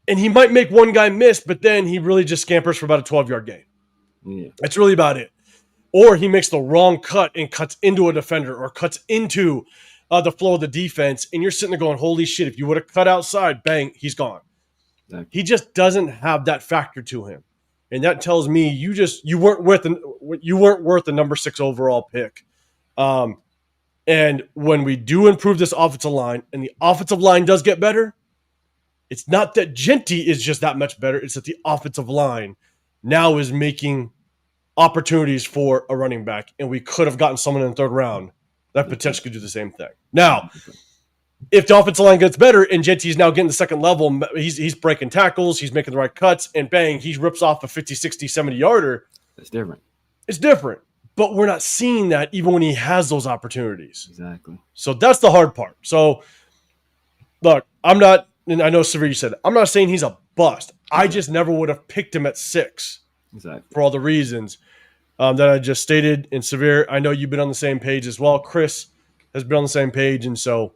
And he might make one guy miss, but then he really just scampers for about a 12-yard gain. Yeah. That's really about it. Or he makes the wrong cut and cuts into a defender or cuts into the flow of the defense. And you're sitting there going, holy shit, if you would have cut outside, bang, he's gone. Exactly. He just doesn't have that factor to him. And that tells me you weren't worth the number 6 overall pick. And when we do improve this offensive line and the offensive line does get better, it's not that Genty is just that much better. It's that the offensive line now is making opportunities for a running back, and we could have gotten someone in the 3rd round that potentially could do the same thing. Now, if the offensive line gets better and Genty's now getting the second level, he's breaking tackles, he's making the right cuts, and bang, he rips off a 50, 60, 70-yarder. That's different. It's different, but we're not seeing that even when he has those opportunities. Exactly. So that's the hard part. So, look, I'm not, and I know, Severe, you said it, I'm not saying he's a bust. I just never would have picked him at 6. Exactly. For all the reasons that I just stated. And Severe, I know you've been on the same page as well. Chris has been on the same page. And so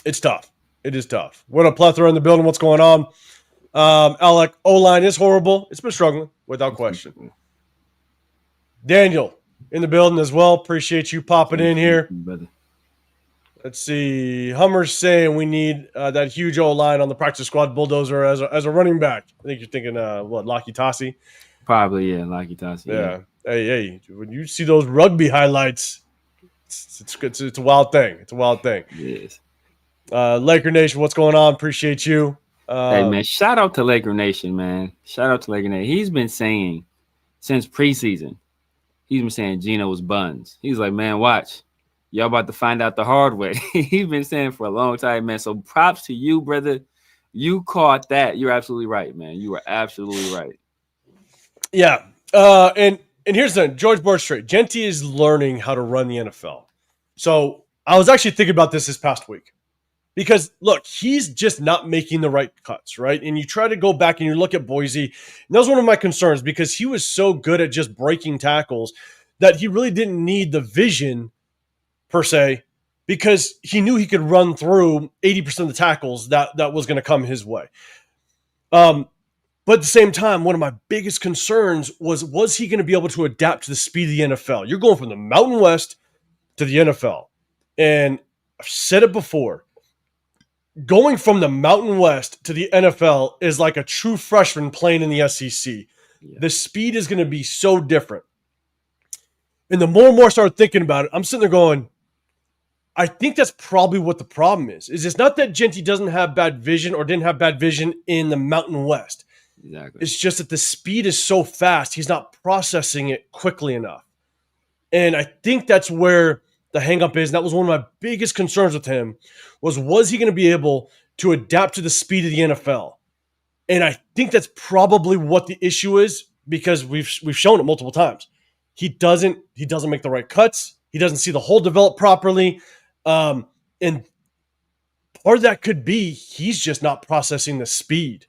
it's tough. It is tough. What a plethora in the building. What's going on? Alec, O-line is horrible. It's been struggling without question. Daniel in the building as well. Appreciate you popping in here. Let's see. Hummer's saying we need that huge O-line on the practice squad bulldozer as a running back. I think you're thinking, Laki Tassi? Probably, yeah, Laki Tassi. Yeah. Hey, when you see those rugby highlights, it's a wild thing. It's a wild thing. Yes. Laker Nation, what's going on? Appreciate you. Hey, man, shout out to Laker Nation, man. Shout out to Laker Nation. He's been saying since preseason, he's been saying Geno's buns. He's like, man, watch. Y'all about to find out the hard way. He's been saying for a long time, man. So props to you, brother. You caught that. You're absolutely right, man. You were absolutely right. Yeah. And here's the thing. George Board straight. Genty is learning how to run the NFL. So I was actually thinking about this past week. Because, look, he's just not making the right cuts, right? And you try to go back and you look at Boise. And that was one of my concerns because he was so good at just breaking tackles that he really didn't need the vision per se, because he knew he could run through 80% of the tackles that was going to come his way. But at the same time, one of my biggest concerns was he going to be able to adapt to the speed of the NFL? You're going from the Mountain West to the NFL. And I've said it before. Going from the Mountain West to the NFL is like a true freshman playing in the SEC. Yeah. The speed is going to be so different. And the more and more I started thinking about it, I'm sitting there going, I think that's probably what the problem is. It's not that Genty doesn't have bad vision or didn't have bad vision in the Mountain West. Exactly. It's just that the speed is so fast, he's not processing it quickly enough. And I think that's where the hang-up is. And that was one of my biggest concerns with him was he going to be able to adapt to the speed of the NFL? And I think that's probably what the issue is, because we've shown it multiple times. He doesn't make the right cuts. He doesn't see the hole develop properly. And part of that could be he's just not processing the speed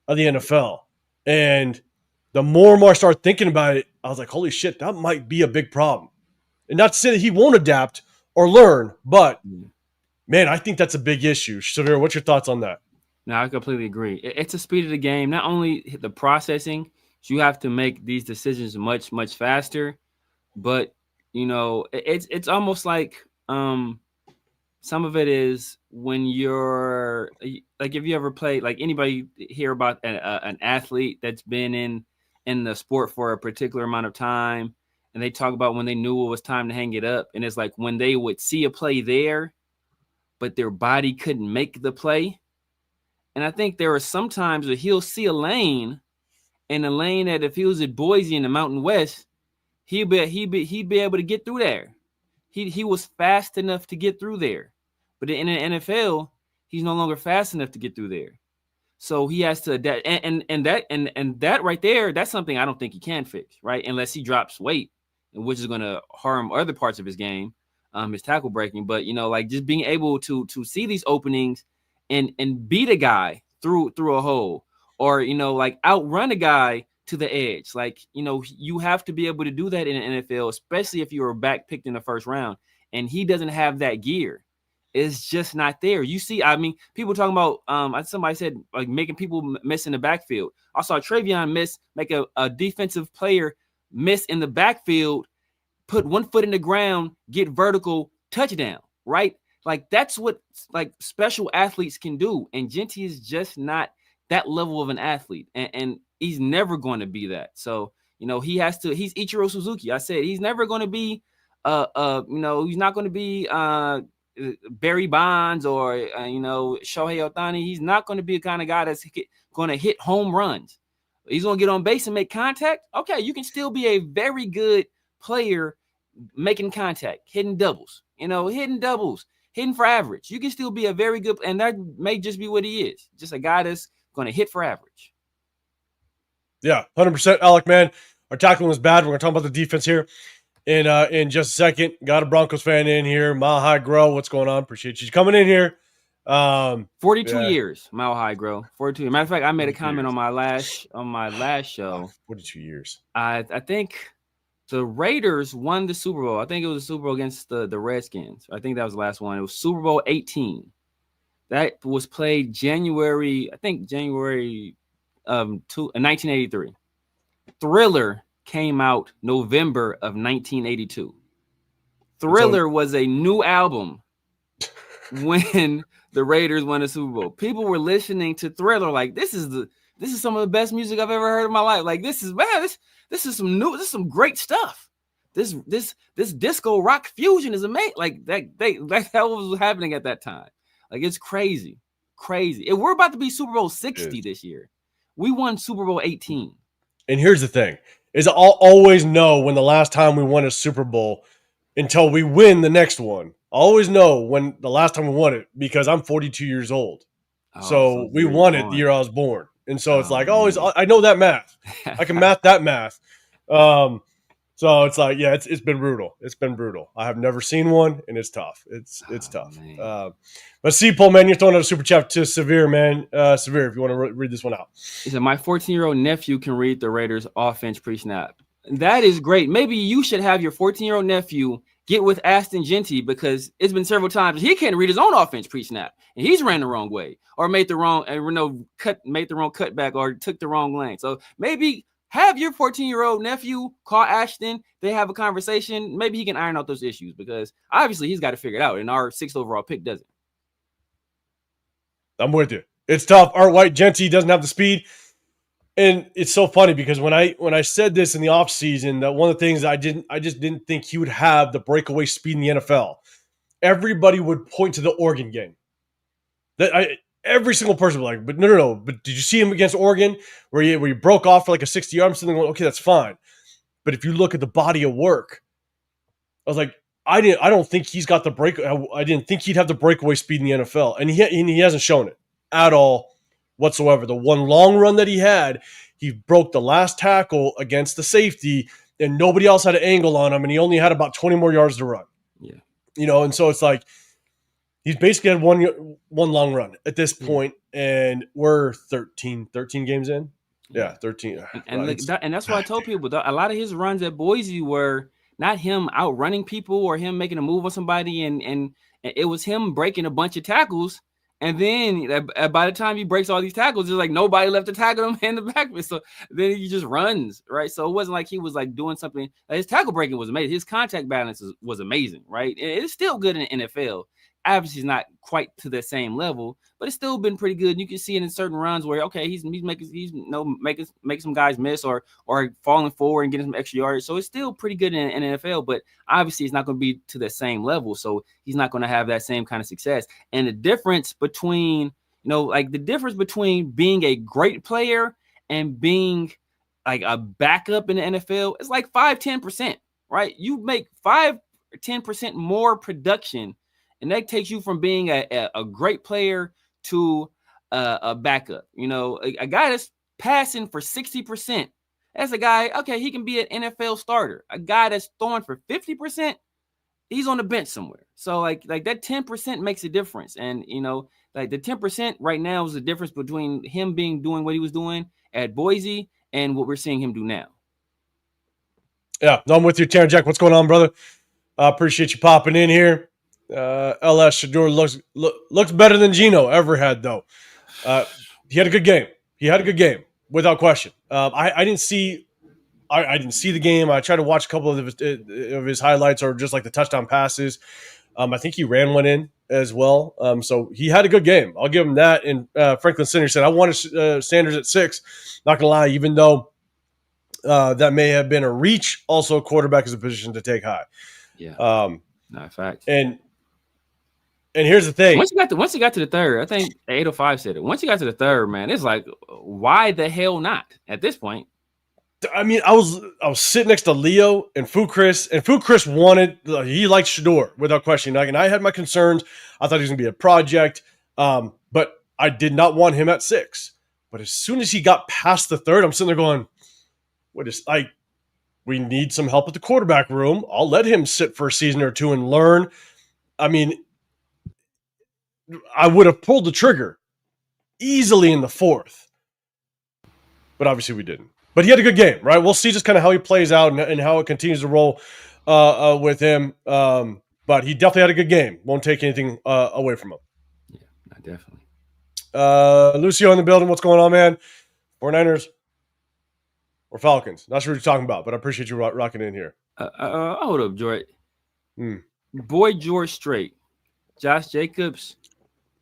of the NFL. And the more and more I start thinking about it, I was like, holy shit, that might be a big problem. And not to say that he won't adapt, or learn. But Mm. man, I think that's a big issue. Severe, what's your thoughts on that? No, I completely agree. It's a speed of the game. Not only the processing, so you have to make these decisions much, much faster, but it's almost like some of it is when you're like, if you ever played, like, anybody hear about an athlete that's been in the sport for a particular amount of time, and they talk about when they knew it was time to hang it up, and it's like when they would see a play there, but their body couldn't make the play. And I think there are some times where he'll see a lane, and a lane that if he was at Boise in the Mountain West, he'd be able to get through there. He was fast enough to get through there. But in the NFL, he's no longer fast enough to get through there. So he has to adapt. And that right there, that's something I don't think he can fix, right? Unless he drops weight, which is going to harm other parts of his game, his tackle breaking. But like, just being able to see these openings and beat a guy through a hole, or like outrun a guy to the edge. Like, you have to be able to do that in the NFL, especially if you were back picked in the first round. And he doesn't have that gear. It's just not there. You see, I mean, people talking about, somebody said, like, making people miss in the backfield. I saw Travion make a defensive player miss in the backfield, put 1 foot in the ground, get vertical, touchdown, right? Like, that's what, like, special athletes can do. And Genty is just not that level of an athlete. And he's never going to be that. So, he has to, he's Ichiro Suzuki. I said, he's never going to be, he's not going to be, Barry Bonds or Shohei Ohtani. He's not going to be a kind of guy that's going to hit home runs. He's going to get on base and make contact. Okay, you can still be a very good player making contact, hitting doubles, hitting for average. You can still be a very good, and that may just be what he is, just a guy that's going to hit for average. Yeah, 100%, Alec, man. Our tackling was bad. We're going to talk about the defense here in just a second. Got a Broncos fan in here. Mile High Grow, what's going on? Appreciate you coming in here. 42 years, Mile High Grow. 42 years. Matter of fact, I made a comment on my last show. 42 years. I think the Raiders won the Super Bowl. I think it was a Super Bowl against the Redskins. I think that was the last one. It was Super Bowl 18. That was played January of 1983. Thriller came out November of 1982. Thriller was a new album when the Raiders won the Super Bowl. People were listening to Thriller like, this is some of the best music I've ever heard in my life. Like, this is some great stuff. This disco rock fusion is amazing. Like, that was happening at that time. Like, it's crazy. And we're about to be Super Bowl 60 this year. We won Super Bowl 18. And here's the thing, is I'll always know when the last time we won a Super Bowl until we win the next one. I always know when the last time we won it because I'm 42 years old. So we won it the year I was born. And so it's like, always, I know that math. I can math that math. So it's like, yeah, it's been brutal. It's been brutal. I have never seen one, and it's tough. It's tough. But C-Pole, man, you're throwing out a super chat to Severe, man. Severe, if you want to read this one out. He said, my 14-year-old nephew can read the Raiders offense pre-snap. That is great. Maybe you should have your 14-year-old nephew get with Aston Genty, because it's been several times he can't read his own offense pre-snap, and he's ran the wrong way or made the wrong cutback or took the wrong lane. So maybe have your 14-year-old nephew call Ashton. They have a conversation. Maybe he can iron out those issues, because obviously he's got to figure it out, and our 6th overall pick doesn't. I'm with you. It's tough. Art White Genty doesn't have the speed. And it's so funny because when I said this in the offseason, that one of the things I just didn't think he would have the breakaway speed in the NFL. Everybody would point to the Oregon game. Every single person was like, but no. But did you see him against Oregon where he broke off for like a 60-yard? I'm sitting there going, okay, that's fine. But if you look at the body of work, I was like, I don't think he's got the break. I didn't think he'd have the breakaway speed in the NFL, and he hasn't shown it at all whatsoever. The one long run that he had, he broke the last tackle against the safety, and nobody else had an angle on him, and he only had about 20 more yards to run. Yeah, and so it's like he's basically had one long run at this point, and we're 13 games in. Yeah, 13. And that's why I told people a lot of his runs at Boise were not him outrunning people or him making a move on somebody, and it was him breaking a bunch of tackles. And then by the time he breaks all these tackles, there's like nobody left to tackle him in the backfield. So then he just runs, right? So it wasn't like he was like doing something. His tackle breaking was amazing. His contact balance was amazing, right? It's still good in the NFL. Obviously, it's not quite to the same level, but it's still been pretty good. You can see it in certain runs where he's making some guys miss or falling forward and getting some extra yards. So it's still pretty good in NFL, but obviously it's not going to be to the same level. So he's not going to have that same kind of success. And the difference between being a great player and being like a backup in the NFL is like 5-10%, right? You make 5-10% more production. And that takes you from being a great player to a backup. A guy that's passing for 60%. That's a guy, okay, he can be an NFL starter. A guy that's throwing for 50%, he's on the bench somewhere. So like that 10% makes a difference. And, like the 10% right now is the difference between him doing what he was doing at Boise and what we're seeing him do now. Yeah, no, I'm with you, Terran Jack. What's going on, brother? Appreciate you popping in here. LS Shador looks better than Geno ever had, though. He had a good game. Without question. I didn't see the game. I tried to watch a couple of his highlights or just like the touchdown passes. I think he ran one in as well. So he had a good game. I'll give him that. And Franklin Sinner said, I wanted Sanders at 6. Not going to lie, even though that may have been a reach, also quarterback is a position to take high. Yeah. Not a fact. And here's the thing. Once he got to the third, I think 805 said it. Once he got to the third, man, it's like, why the hell not at this point? I mean, I was sitting next to Leo and Fu Chris he liked Shador without question. And I had my concerns. I thought he was going to be a project, but I did not want him at 6. But as soon as he got past the third, I'm sitting there going, we need some help at the quarterback room. I'll let him sit for a season or two and learn. I mean, I would have pulled the trigger easily in the 4th, but obviously we didn't. But he had a good game, right? We'll see just kind of how he plays out and how it continues to roll with him. But he definitely had a good game. Won't take anything away from him. Yeah, definitely. Lucio in the building. What's going on, man? 49ers or Falcons? Not sure what you're talking about, but I appreciate you rocking in here. Hold up, George. Boy, George Strait. Josh Jacobs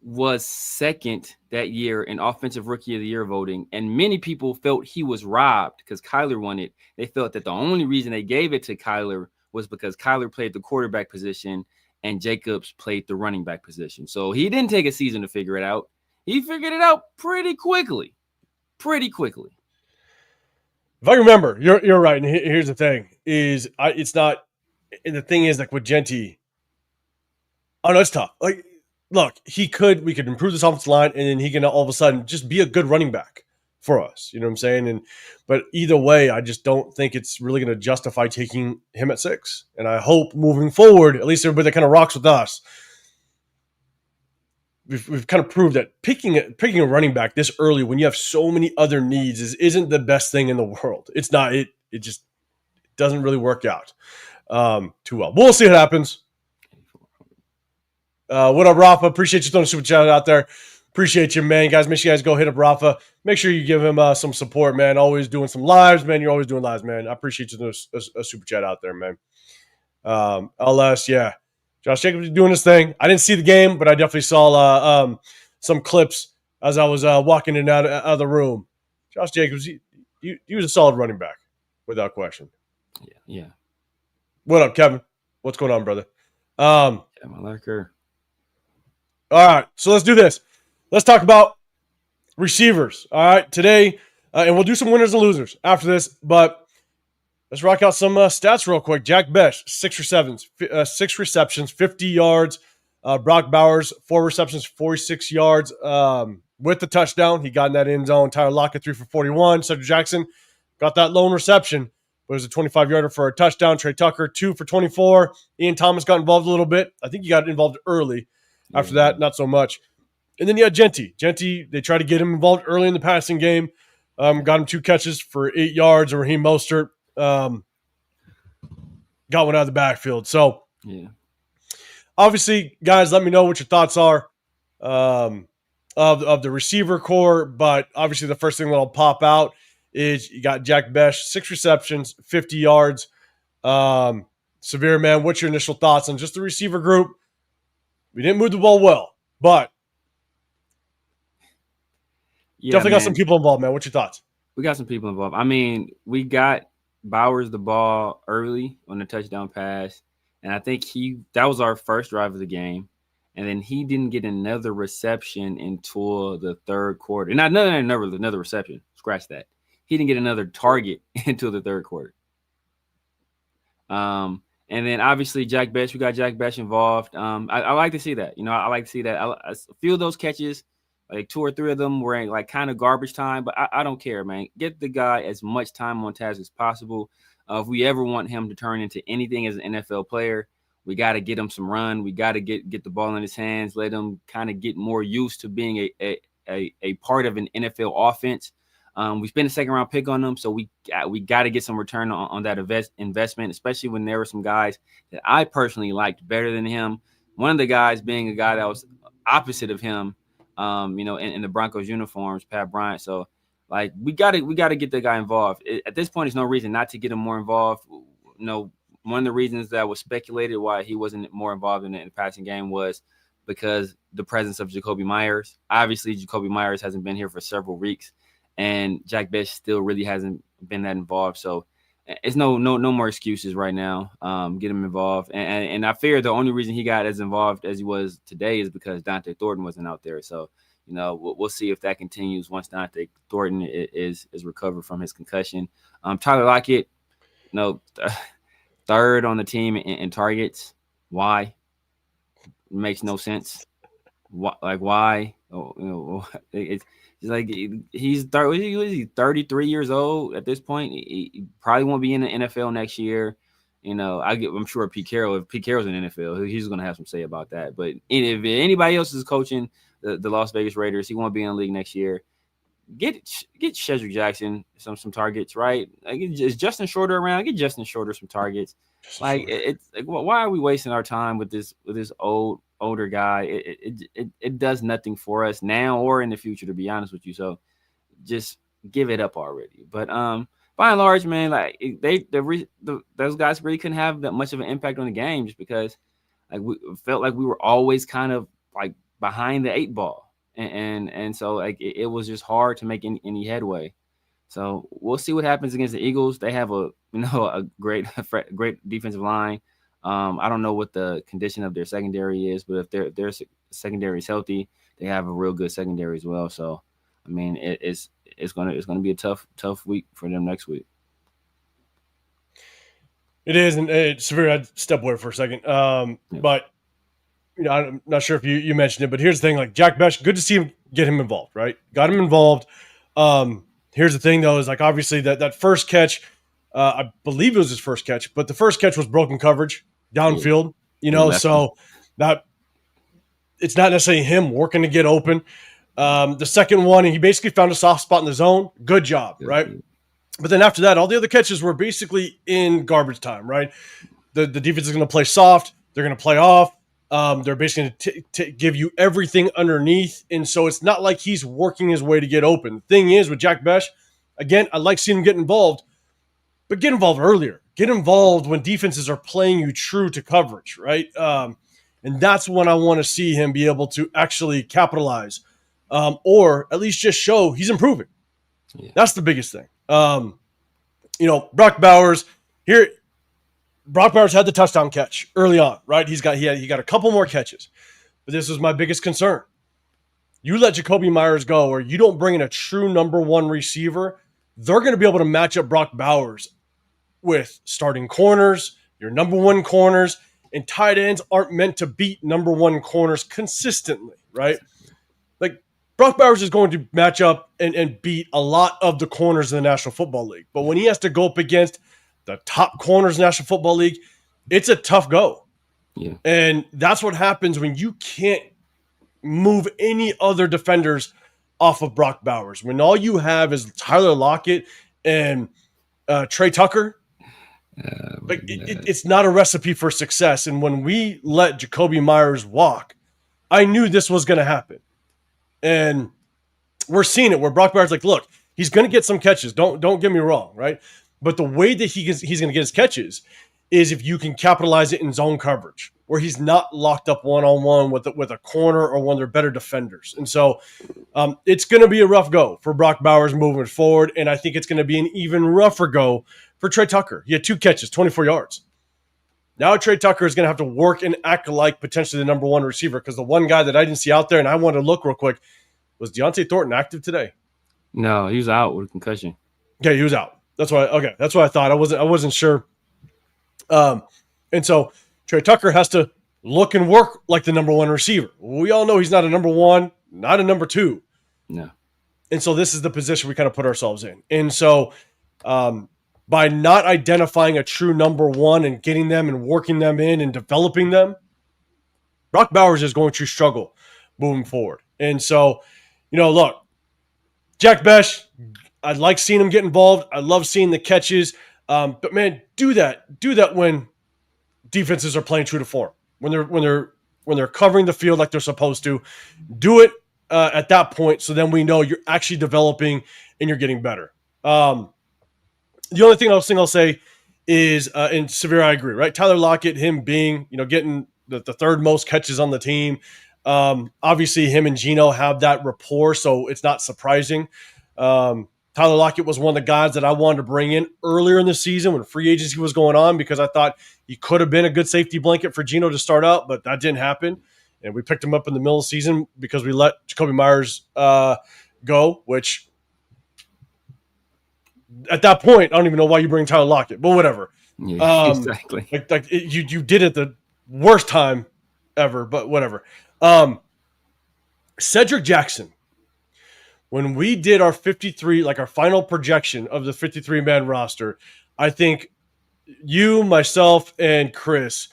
was second that year in Offensive Rookie of the Year voting, and many people felt he was robbed because Kyler won it. They felt that the only reason they gave it to Kyler was because Kyler played the quarterback position and Jacobs played the running back position. So he didn't take a season to figure it out. He figured it out pretty quickly. If I remember, you're right. And here's the thing: it's not. And the thing is, like with Genty, oh no, it's tough. Like, look, we could improve this offensive line, and then he can all of a sudden just be a good running back for us. You know what I'm saying? But either way, I just don't think it's really going to justify taking him at 6. And I hope moving forward, at least everybody that kind of rocks with us, we've kind of proved that picking a running back this early when you have so many other needs isn't the best thing in the world. It's not. It just doesn't really work out too well. We'll see what happens. What up, Rafa? Appreciate you throwing a super chat out there. Appreciate you, man. Guys, make sure you guys go hit up Rafa. Make sure you give him some support, man. Always doing some lives, man. You're always doing lives, man. I appreciate you throwing a super chat out there, man. LS, yeah. Josh Jacobs is doing his thing. I didn't see the game, but I definitely saw some clips as I was walking in and out of the room. Josh Jacobs, he was a solid running back, without question. Yeah. What up, Kevin? What's going on, brother? Yeah, my lurker. All right, so let's do this. Let's talk about receivers. All right, today, and we'll do some winners and losers after this, but let's rock out some stats real quick. Jack Besh, 6 receptions, 50 yards. Brock Bowers, 4 receptions, 46 yards with the touchdown. He got in that end zone. Tyler Lockett, 3 for 41. Cedric Jackson got that lone reception, but it was a 25-yarder for a touchdown. Trey Tucker, 2 for 24. Ian Thomas got involved a little bit. I think he got involved early. After that, not so much. And then you had Genty. Genty, they tried to get him involved early in the passing game. Got him 2 catches for 8 yards. Raheem Mostert. got one out of the backfield. So Yeah. obviously, guys, let me know what your thoughts are of the receiver core. But obviously, the first thing that'll pop out is you got Jack Besh, 6 receptions, 50 yards. Severe, man, what's your initial thoughts on just the receiver group? We didn't move the ball well, but definitely got some people involved, man. What's your thoughts? We got some people involved. I mean, we got Bowers the ball early on the touchdown pass, and I think that was our first drive of the game. And then he didn't get another reception until the third quarter. Not another reception. Scratch that. He didn't get another target until the third quarter. And then obviously Jack Besh, we got Jack Besh involved. I like to see that. I like to see that. A few of those catches, like 2 or 3 of them were like kind of garbage time, but I don't care, man. Get the guy as much time on task as possible. If we ever want him to turn into anything as an NFL player, we got to get him some run. We got to get the ball in his hands, let him kind of get more used to being a part of an NFL offense. We spent a second-round pick on them, so we got to get some return on that investment, especially when there were some guys that I personally liked better than him. One of the guys being a guy that was opposite of him, in the Broncos uniforms, Pat Bryant. So, like, we got to get the guy involved. At this point, there's no reason not to get him more involved. One of the reasons that was speculated why he wasn't more involved in the passing game was because the presence of Jacoby Myers. Obviously, Jacoby Myers hasn't been here for several weeks, and Jack Besh still really hasn't been that involved. So it's no more excuses right now. Get him involved. And I fear the only reason he got as involved as he was today is because Dante Thornton wasn't out there. So, we'll see if that continues once Dante Thornton is recovered from his concussion. Tyler Lockett, third on the team in targets. Why? It makes no sense. Why? It's like he's 33 years old at this point. He probably won't be in the NFL next year. I'm sure Pete Carroll, if Pete Carroll's in the NFL, he's going to have some say about that. But if anybody else is coaching the Las Vegas Raiders, he won't be in the league next year. Get Shedrick Jackson some targets, right? Is Justin Shorter around? Get Justin Shorter some targets. It's like, why are we wasting our time with this older guy? It does nothing for us now or in the future, to be honest with you. So just give it up already. But by and large, man, like those guys really couldn't have that much of an impact on the game just because like we felt like we were always kind of like behind the 8 ball. And so like it was just hard to make any headway. So we'll see what happens against the Eagles. They have a great defensive line. I don't know what the condition of their secondary is, but if their secondary is healthy, they have a real good secondary as well. So I mean, it's gonna be a tough week for them next week. It is, and it's severe. I'd step away for a second, but. I'm not sure if you mentioned it, but here's the thing: like Jack Besh, good to see him get him involved, right? Got him involved. Here's the thing, though, is like obviously that first catch, I believe it was his first catch, but the first catch was broken coverage downfield. So that it's not necessarily him working to get open. The second one, he basically found a soft spot in the zone. Good job, right? But then after that, all the other catches were basically in garbage time, right? The defense is going to play soft. They're going to play off. They're basically going to give you everything underneath. And so it's not like he's working his way to get open. The thing is, with Jack Besh, again, I like seeing him get involved, but get involved earlier. Get involved when defenses are playing you true to coverage, right? And that's when I want to see him be able to actually capitalize or at least just show he's improving. Yeah. That's the biggest thing. Brock Bowers here. Brock Bowers had the touchdown catch early on, right? He got a couple more catches, but this was my biggest concern. You let Jacoby Myers go, or you don't bring in a true number 1 receiver, they're going to be able to match up Brock Bowers with starting corners, your number 1 corners, and tight ends aren't meant to beat number 1 corners consistently, right? Like Brock Bowers is going to match up and beat a lot of the corners in the National Football League, but when he has to go up against the top corners in the National Football League, it's a tough go. Yeah. And that's what happens when you can't move any other defenders off of Brock Bowers. When all you have is Tyler Lockett and Trey Tucker, Like it's not a recipe for success. And when we let Jacoby Myers walk, I knew this was going to happen. And we're seeing it where Brock Bowers like, look, he's going to get some catches. Don't get me wrong, right? But the way that he's going to get his catches is if you can capitalize it in zone coverage, where he's not locked up one-on-one with a corner or one of their better defenders. And so it's going to be a rough go for Brock Bowers moving forward, and I think it's going to be an even rougher go for Trey Tucker. He had 2 catches, 24 yards. Now Trey Tucker is going to have to work and act like potentially the number 1 receiver, because the one guy that I didn't see out there, and I wanted to look real quick, was Deontay Thornton active today? No, he was out with a concussion. Okay, he was out. That's what I thought. I wasn't sure. And so Trey Tucker has to look and work like the number 1 receiver. We all know he's not a number 1, not a number 2. No. And so this is the position we kind of put ourselves in. And so by not identifying a true number 1 and getting them and working them in and developing them, Brock Bowers is going to struggle moving forward. And so, look, Jack Besh, I'd like seeing him get involved. I love seeing the catches. But man, do that when defenses are playing true to form. When they're covering the field like they're supposed to. Do it at that point, so then we know you're actually developing and you're getting better. The only thing I'll say is, and Severe, I agree, right? Tyler Lockett, him being, getting the 3rd most catches on the team. Obviously, him and Geno have that rapport, so it's not surprising. Tyler Lockett was one of the guys that I wanted to bring in earlier in the season when free agency was going on, because I thought he could have been a good safety blanket for Geno to start out, but that didn't happen. And we picked him up in the middle of the season because we let Jacoby Myers go, which at that point, I don't even know why you bring Tyler Lockett, but whatever. Yeah, exactly. You did it the worst time ever, but whatever. Cedric Jackson, when we did our 53, like our final projection of the 53-man roster, I think you, myself, and Chris,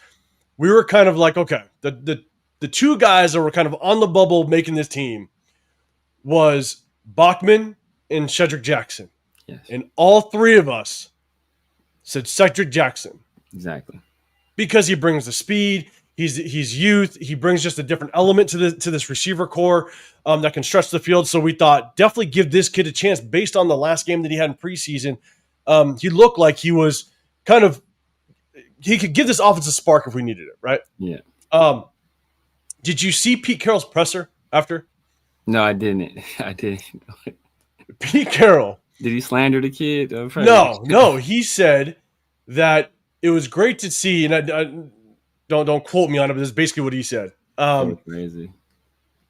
we were kind of like, okay, the 2 guys that were kind of on the bubble making this team was Bachman and Cedric Jackson. Yes. And all 3 of us said Cedric Jackson. Exactly. Because he brings the speed, he's youth, he brings just a different element to this receiver core that can stretch the field. So we thought, definitely give this kid a chance based on the last game that he had in preseason. He looked like he was he could give this offense a spark if we needed it, right? Yeah. Did you see Pete Carroll's presser after? No, I didn't. Pete Carroll. Did he slander the kid? No. He said that it was great to see, and I don't quote me on it, but this is basically what he said. Crazy.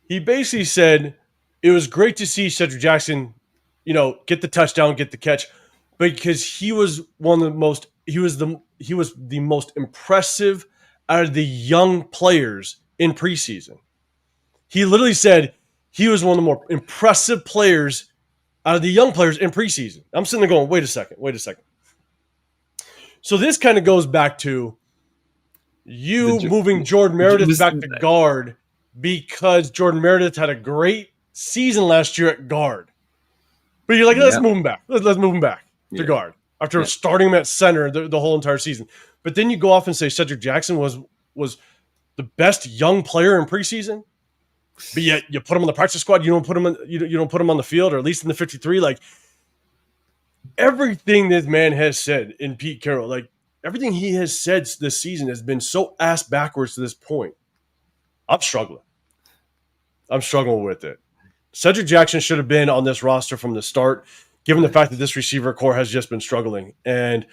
He basically said it was great to see Cedric Jackson, get the touchdown, get the catch, because he was the most impressive out of the young players in preseason. He literally said he was one of the more impressive players out of the young players in preseason. I'm sitting there going, wait a second. So this kind of goes back to you moving Jordan Meredith back to guard, because Jordan Meredith had a great season last year at guard. But you're like, let's move him back. Let's move him back to guard after starting him at center the whole entire season. But then you go off and say Cedric Jackson was the best young player in preseason, but yet you put him on the practice squad. You don't put him on the field, or at least in the 53. Like, everything this man has said in Pete Carroll, like everything he has said this season has been so ass backwards to this point. I'm struggling with it. Cedric Jackson should have been on this roster from the start, given the fact that this receiver core has just been struggling. And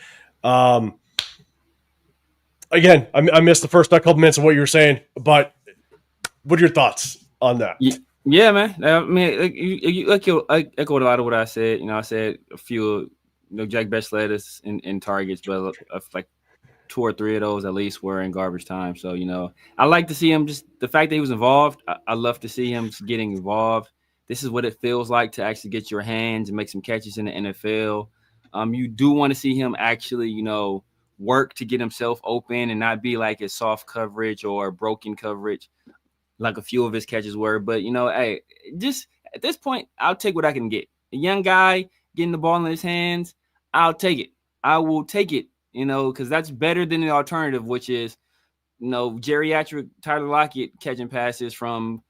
again, I missed the first couple minutes of what you were saying, but what are your thoughts on that? Yeah, man. I mean, you echoed a lot of what I said. I said a few, Jack Besh led us in targets, but like 2 or 3 of those at least were in garbage time. So, I like to see him, just the fact that he was involved. I love to see him getting involved. This is what it feels like to actually get your hands and make some catches in the NFL. You do want to see him actually, work to get himself open and not be like a soft coverage or broken coverage like a few of his catches were. But, hey, just at this point, I'll take what I can get. A young guy getting the ball in his hands, I'll take it. I will take it. because that's better than the alternative, which is, geriatric Tyler Lockett catching passes from,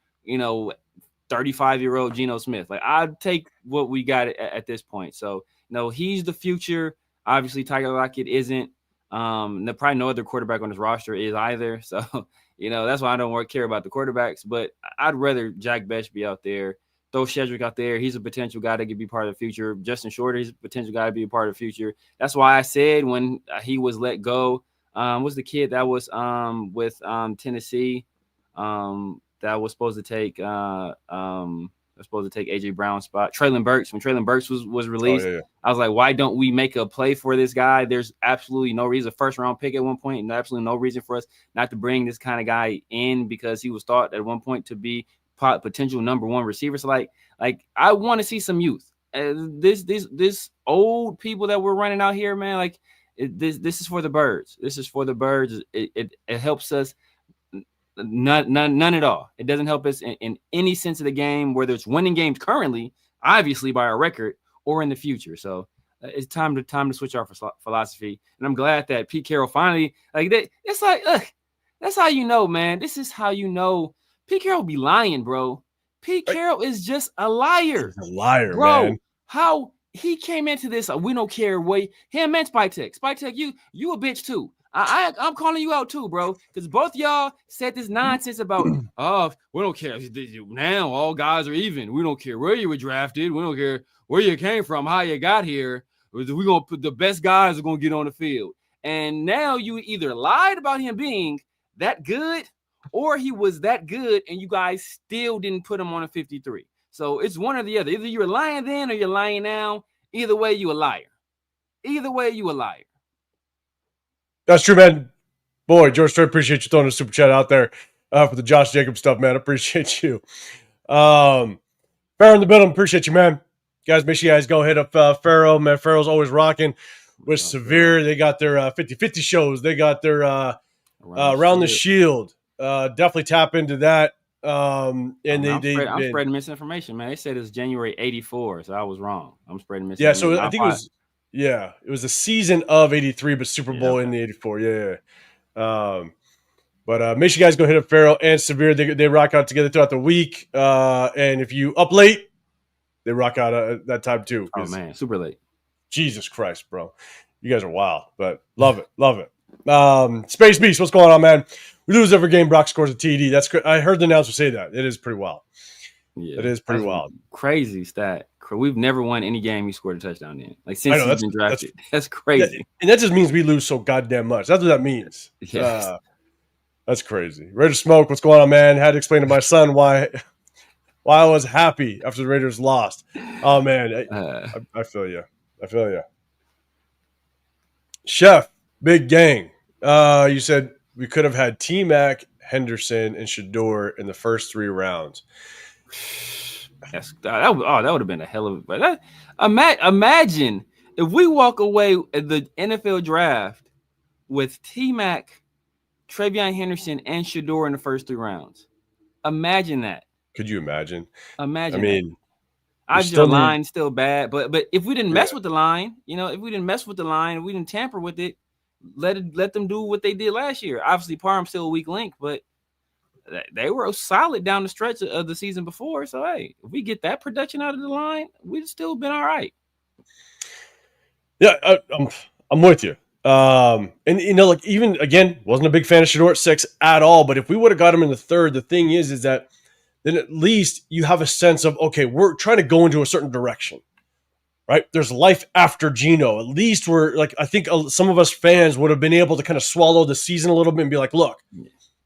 35-year-old Geno Smith. Like, I'd take what we got at this point. So, he's the future. Obviously, Tyler Lockett isn't. Probably no other quarterback on his roster is either. So, that's why I don't care about the quarterbacks. But I'd rather Jack Bech be out there. Throw Shedrick out there. He's a potential guy that could be part of the future. Justin Shorter, he's a potential guy to be a part of the future. That's why I said when he was let go, was the kid that was with Tennessee that was supposed to take AJ Brown's spot. Traylon Burks. When Traylon Burks was released, I was like, why don't we make a play for this guy? There's absolutely no reason. First round pick at one point, and absolutely no reason for us not to bring this kind of guy in, because he was thought at one point to be potential number one receiver. So like I want to see some youth. This old people that we're running out here, man. Like this is for the birds. This is for the birds. It helps us. None at all. It doesn't help us in any sense of the game, whether it's winning games currently, obviously by our record, or in the future. So it's time to switch our philosophy. And I'm glad that Pete Carroll finally it's like, that's how man. This is how Pete Carroll be lying, bro. Pete Carroll is just a liar. He's a liar, bro. Man. How he came into this, we don't care. Him and SpyTek. SpyTek, you a bitch too. I'm calling you out too, bro, because both y'all said this nonsense about, we don't care. Now all guys are even. We don't care where you were drafted. We don't care where you came from, how you got here. We're going to put the best guys are going to get on the field. And now you either lied about him being that good, or he was that good and you guys still didn't put him on a 53. So it's one or the other. Either you were lying then or you're lying now. Either way, you a liar. That's true, man. Boy, George Strait, appreciate you throwing a super chat out there for the Josh Jacobs stuff, man. Appreciate you. Farrah in the building, appreciate you, man. Guys, make sure you guys go hit up Farrah, man. Farrah's always rocking with Severe. They got their 50-50 shows. They got their Around the Shield. Definitely tap into that. I'm spreading misinformation, man. They said it's January 84, so I was wrong. I'm spreading misinformation. Yeah, so I think it was the season of 83, but Super Bowl in the 84. Yeah. But make sure you guys go hit up Farrell and Severe. They rock out together throughout the week. And if you up late, they rock out at that time too. Oh, man, super late. Jesus Christ, bro. You guys are wild, but love it. Love it. Space Beast, what's going on, man? We lose every game. Brock scores a TD. That's I heard the announcer say that. It is pretty wild. Yeah, it is pretty wild. Crazy stat. We've never won any game he scored a touchdown in. Like since he's been drafted. That's crazy. And that just means we lose so goddamn much. That's what that means. Yes. That's crazy. Raider Smoke, what's going on, man? Had to explain to my son why I was happy after the Raiders lost. Oh man, I feel you. Chef, big gang. You said we could have had T-Mac, Henderson, and Shador in the first 3 rounds. That would have been a hell of a. Imagine if we walk away at the NFL draft with T-Mac, Travion Henderson, and Shador in the first 3 rounds. Imagine that. Could you imagine? I mean, the line's still bad, but if we didn't mess with the line, if we didn't tamper with it, let them do what they did last year. Obviously, Parham's still a weak link, but they were solid down the stretch of the season before. So, hey, if we get that production out of the line, we'd still been all right. Yeah, I'm with you. And even again, wasn't a big fan of Shador at 6 at all. But if we would have got him in the 3rd, the thing is that then at least you have a sense of, okay, we're trying to go into a certain direction, right? There's life after Geno. At least I think some of us fans would have been able to kind of swallow the season a little bit and be like, look,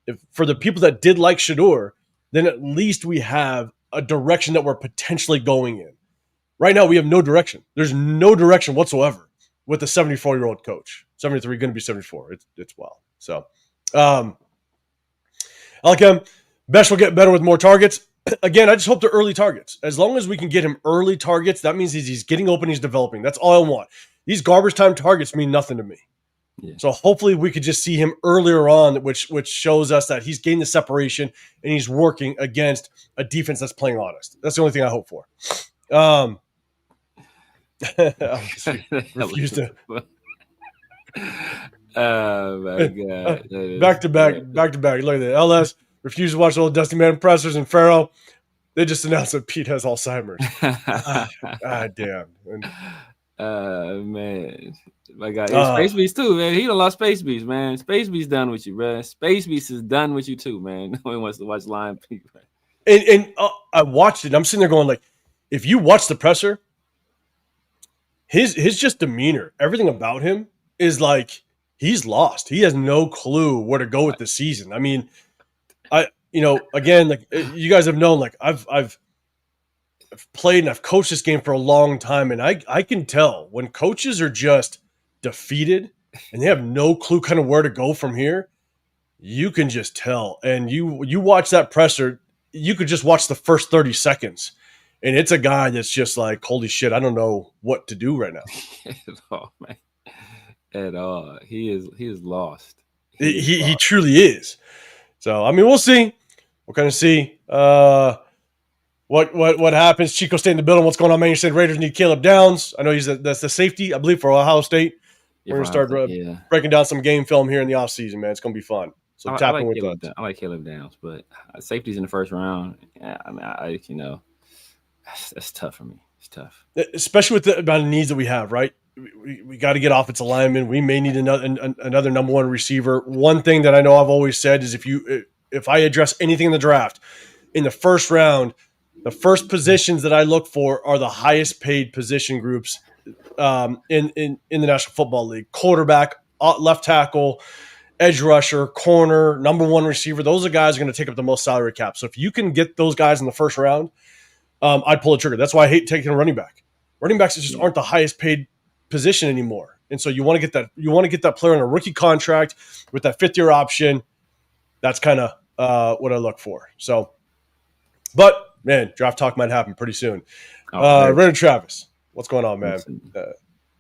if for the people that did like Shador, then at least we have a direction that we're potentially going in. Right now, we have no direction. There's no direction whatsoever with a 74-year-old coach. 73, going to be 74. It's wild. So, I like him. Best will get better with more targets. Again, I just hope they're early targets. As long as we can get him early targets, that means he's getting open, he's developing. That's all I want. These garbage time targets mean nothing to me. Yeah. So hopefully we could just see him earlier on, which shows us that he's getting the separation and he's working against a defense that's playing honest. That's the only thing I hope for. I refuse to. Oh my god. Back to back. Look at that. LS refused to watch all the Dusty Man pressers, and Pharaoh, they just announced that Pete has Alzheimer's. Damn. And, man. My God. It's Space Beast too, man. He done lost Space Beast, man. Space Beast done with you, bro. Space Beast is done with you too, man. No one wants to watch Lion Pete. And I watched it. And I'm sitting there going, like, if you watch the presser, his just demeanor, everything about him is like he's lost. He has no clue where to go with the season. I mean, again, like you guys have known, like I've played and I've coached this game for a long time, and I can tell when coaches are just defeated and they have no clue kind of where to go from here. You can just tell. And you watch that presser, you could just watch the first 30 seconds. And it's a guy that's just like, holy shit, I don't know what to do right now. At all, man. At all. He is lost. He truly is. So, I mean, we'll see. We'll kind of see what happens. Chico stay in the building. What's going on, man? You said Raiders need Caleb Downs. I know that's the safety, I believe, for Ohio State. We're going to start breaking down some game film here in the offseason, man. It's going to be fun. So tap in with us. I like Caleb Downs, but safety's in the first round. Yeah, I mean, that's tough for me. It's tough. Especially with the amount of needs that we have, right? We got to get offensive linemen. We may need another number one receiver. One thing that I know I've always said is if I address anything in the draft in the first round, the first positions that I look for are the highest paid position groups in the National Football League: quarterback, left tackle, edge rusher, corner, number one receiver. Those are guys who are going to take up the most salary cap. So if you can get those guys in the first round, I'd pull a trigger. That's why I hate taking a running back. Running backs just aren't the highest paid position anymore. And so you want to get that. You want to get that player on a rookie contract with that 5th year option. That's kind of what I look for. So, but man, draft talk might happen pretty soon. Renner Travis, what's going on, man?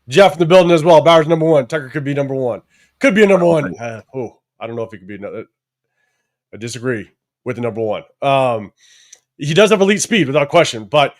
Jeff in the building as well. Bowers number 1. Tucker could be number 1. Could be a number 1. I don't know if he could be another. I disagree with the number 1. He does have elite speed without question, but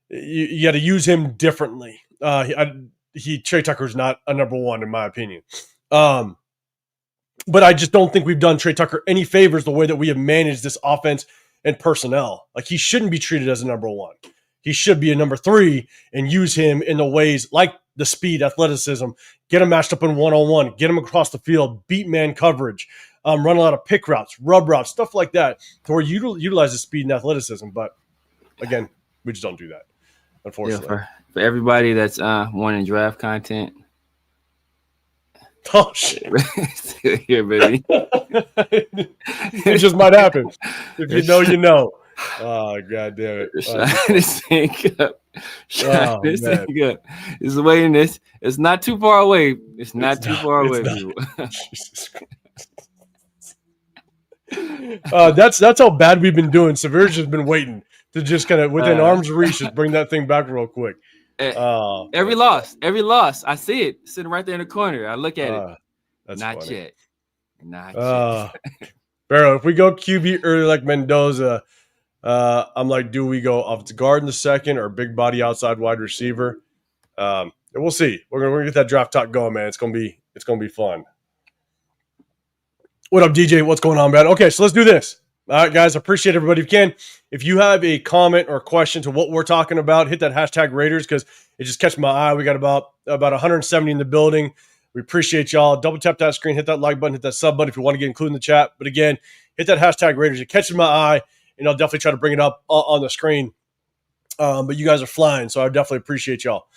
you got to use him differently. Trey Tucker's not a number 1 in my opinion. But I just don't think we've done Trey Tucker any favors the way that we have managed this offense and personnel. Like, he shouldn't be treated as a number 1. He should be a number 3 and use him in the ways like the speed, athleticism, get him matched up in one-on-one, get him across the field, beat man coverage, run a lot of pick routes, rub routes, stuff like that, to where you utilize the speed and athleticism. But again, we just don't do that, unfortunately. Yeah, for everybody that's wanting draft content. Oh shit! Still here, baby. It just might happen. If you know, you know. Oh god damn it! Shine this thing up. Shine this thing up. It's waiting. This. It's not too far away. It's not too far away, people. Jesus Christ. That's how bad we've been doing. Severe's just been waiting to just kind of within arm's reach, just bring that thing back real quick. Every loss, I see it sitting right there in the corner. I look at it. That's not funny. yet. Not yet. Barrow, if we go QB early like Mendoza, I'm like, do we go offensive guard in the second or big body outside wide receiver? We'll see. We're gonna get that draft talk going, man. It's gonna be fun. What up, DJ? What's going on, man? Okay, so let's do this. All right, guys, appreciate everybody. If you have a comment or question to what we're talking about, hit that hashtag Raiders because it just catches my eye. We got about 170 in the building. We appreciate y'all. Double tap that screen, hit that like button, hit that sub button if you want to get included in the chat. But again, hit that hashtag Raiders. It catches my eye, and I'll definitely try to bring it up on the screen. But you guys are flying, so I definitely appreciate y'all.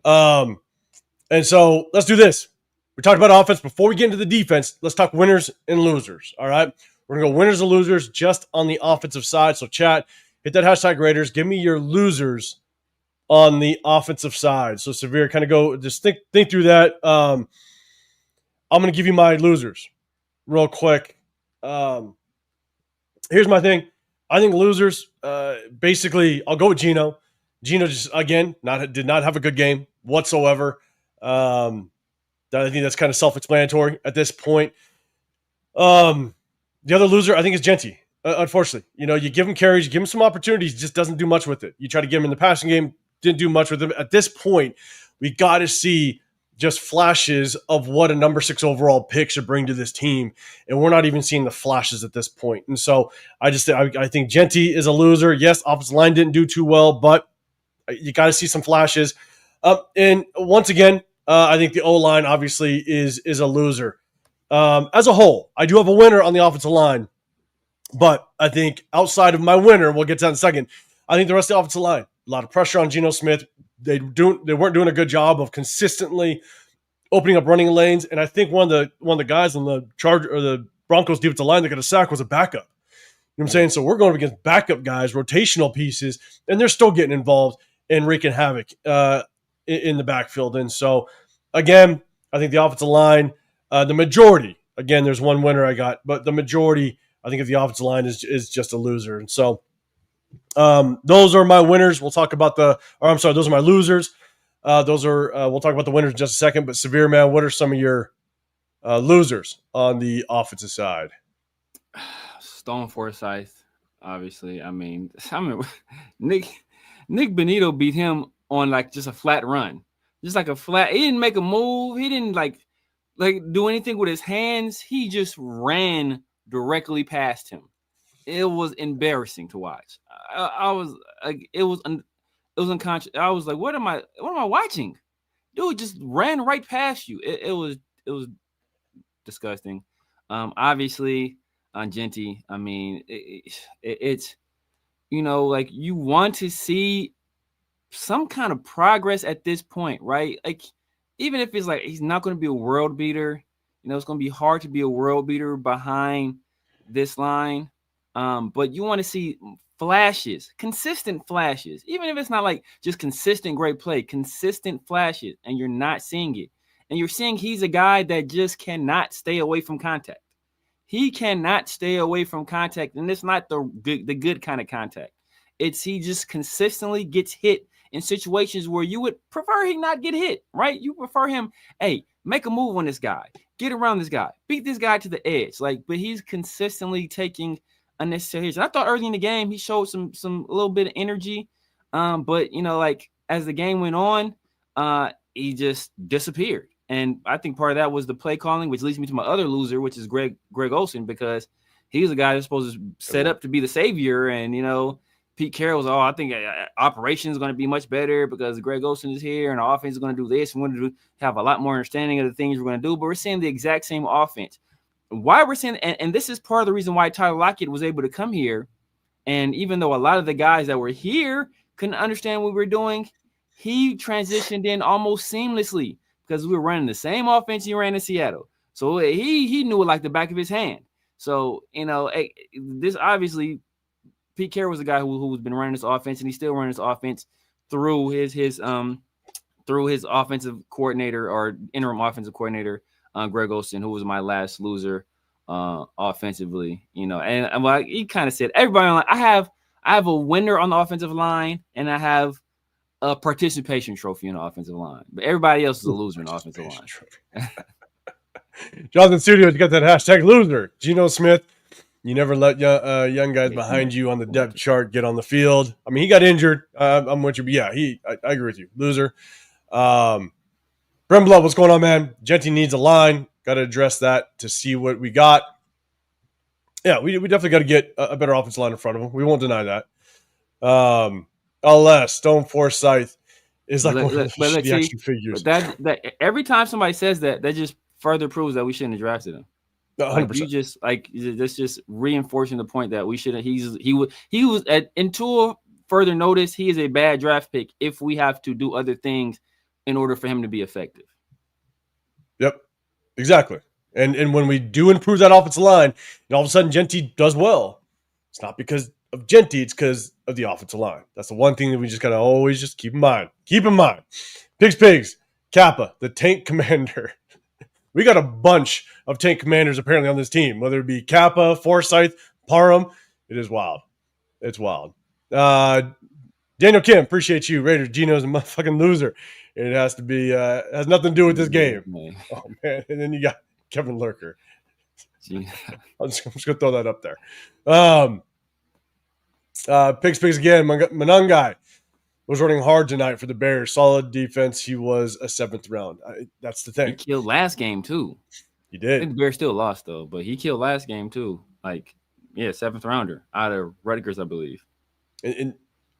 And so let's do this. We talked about offense. Before we get into the defense, let's talk winners and losers. All right? We're going to go winners and losers just on the offensive side. So chat, hit that hashtag Raiders. Give me your losers on the offensive side. So Severe, kind of go, just think through that. I'm going to give you my losers real quick. Here's my thing. I think losers, basically, I'll go with Gino. Gino just, again, did not have a good game whatsoever. I think that's kind of self-explanatory at this point. The other loser, I think, is Genty. Unfortunately, you give him carries, you give him some opportunities, just doesn't do much with it. You try to get him in the passing game, didn't do much with him. At this point, we got to see just flashes of what a number 6 overall pick should bring to this team, and we're not even seeing the flashes at this point. And so I think Genty is a loser. Yes, offensive line didn't do too well, but you got to see some flashes. And once again, I think the O-line obviously is a loser. As a whole, I do have a winner on the offensive line, but I think outside of my winner, we'll get to that in a second, I think the rest of the offensive line, a lot of pressure on Geno Smith. They weren't doing a good job of consistently opening up running lanes. And I think one of the guys on the Charger or the Broncos defensive line that got a sack was a backup. You know what I'm saying? So we're going against backup guys, rotational pieces, and they're still getting involved and wreaking havoc in the backfield. And so, again, I think the offensive line, the majority, again, there's one winner I got, but the majority, I think, of the offensive line is just a loser. And so those are my winners. We'll talk about those are my losers. We'll talk about the winners in just a second. But Severe Man, what are some of your losers on the offensive side? Stone Forsyth, obviously. I mean, Nick Benito beat him on like just a flat run, just like a flat. He didn't make a move. He didn't like do anything with his hands. He just ran directly past him. It was embarrassing to watch. I was like, it was unconscious. I was like, what am I watching? Dude just ran right past you. It was disgusting. Obviously on Genty, I mean, it's, like you want to see some kind of progress at this point, right? Like, even if it's like he's not going to be a world beater, it's going to be hard to be a world beater behind this line. But you want to see flashes, consistent flashes, even if it's not like just consistent great play, consistent flashes, and you're not seeing it. And you're seeing he's a guy that just cannot stay away from contact. He cannot stay away from contact, and it's not the good kind of contact. He just consistently gets hit in situations where you would prefer he not get hit, right? You prefer him, hey, make a move on this guy, get around this guy, beat this guy to the edge. But he's consistently taking unnecessary hits. And I thought early in the game he showed some little bit of energy, but as the game went on, he just disappeared. And I think part of that was the play calling, which leads me to my other loser, which is Greg Olsen, because he's a guy that's supposed to set up to be the savior. And, Pete Carroll was, I think operation is going to be much better because Greg Olsen is here and our offense is going to do this. And we're going to have a lot more understanding of the things we're going to do. But we're seeing the exact same offense. Why we're seeing, and this is part of the reason why Tyler Lockett was able to come here. And even though a lot of the guys that were here couldn't understand what we were doing, he transitioned in almost seamlessly, because we were running the same offense he ran in Seattle. So he knew it like the back of his hand. So, this obviously, Pete Carroll was a guy who's been running this offense, and he's still running this offense through his offensive coordinator or interim offensive coordinator, Greg Olsen, who was my last loser offensively. And like he kind of said, everybody on, I have a winner on the offensive line, and I have a participation trophy in the offensive line, but everybody else is a loser in the offensive line. Jonathan Studios, you got that hashtag loser. Geno Smith, you never let young guys behind you on the depth chart get on the field. I mean, he got injured. I'm with you, but yeah, I agree with you. Loser. Bremblood, what's going on, man? Genty needs a line. Got to address that to see what we got. Yeah, we definitely got to get a better offensive line in front of him. We won't deny that. Unless Stone Forsyth is like one of the action figures. But that every time somebody says that just further proves that we shouldn't have drafted him. 100%. That's just reinforcing the point that we shouldn't. He was until further notice, he is a bad draft pick if we have to do other things in order for him to be effective. Yep, exactly. And when we do improve that offensive line, and all of a sudden Genty does well, it's not because of Genty, it's because of the offensive line. That's the one thing that we just gotta always just keep in mind. Keep in mind. Pigs, Kappa, the tank commander. We got a bunch of tank commanders apparently on this team, whether it be Kappa, Forsyth, Parham. It is wild. It's wild. Daniel Kim, appreciate you. Raiders, Geno's a motherfucking loser. And it has to be has nothing to do with this game. Man. Oh man. And then you got Kevin Lurker. I'm just gonna throw that up there. Pigs again, Manungai. was running hard tonight for the Bears. Solid defense. He was a 7th round. That's the He thing. killed last game too. He I did. think the Bears still lost though, but he killed last game too. Like, yeah, 7th rounder out of Rutgers, I believe. And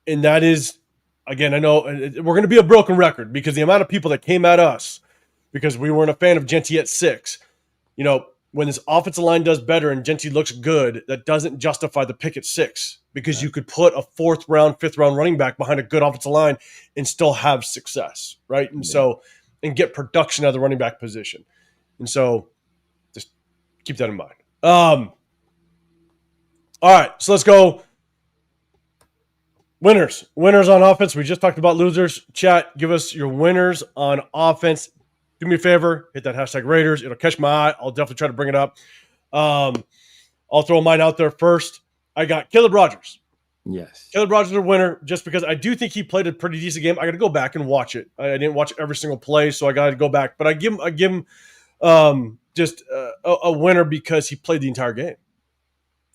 that is, again, I know we're going to be a broken record because the amount of people that came at us because we weren't a fan of Genty at 6, when this offensive line does better and Genty looks good, that doesn't justify the pick at 6 because you could put a 4th round, 5th round running back behind a good offensive line and still have success, right? And and get production out of the running back position. And so just keep that in mind. All right, so let's go. Winners on offense. We just talked about losers. Chat, give us your winners on offense. Do me a favor, hit that hashtag Raiders. It'll catch my eye. I'll definitely try to bring it up. I'll throw mine out there first. I got Caleb Rogers. Yes. Caleb Rogers is a winner just because I do think he played a pretty decent game. I got to go back and watch it. I didn't watch every single play, so I got to go back. But I give him just a winner because he played the entire game.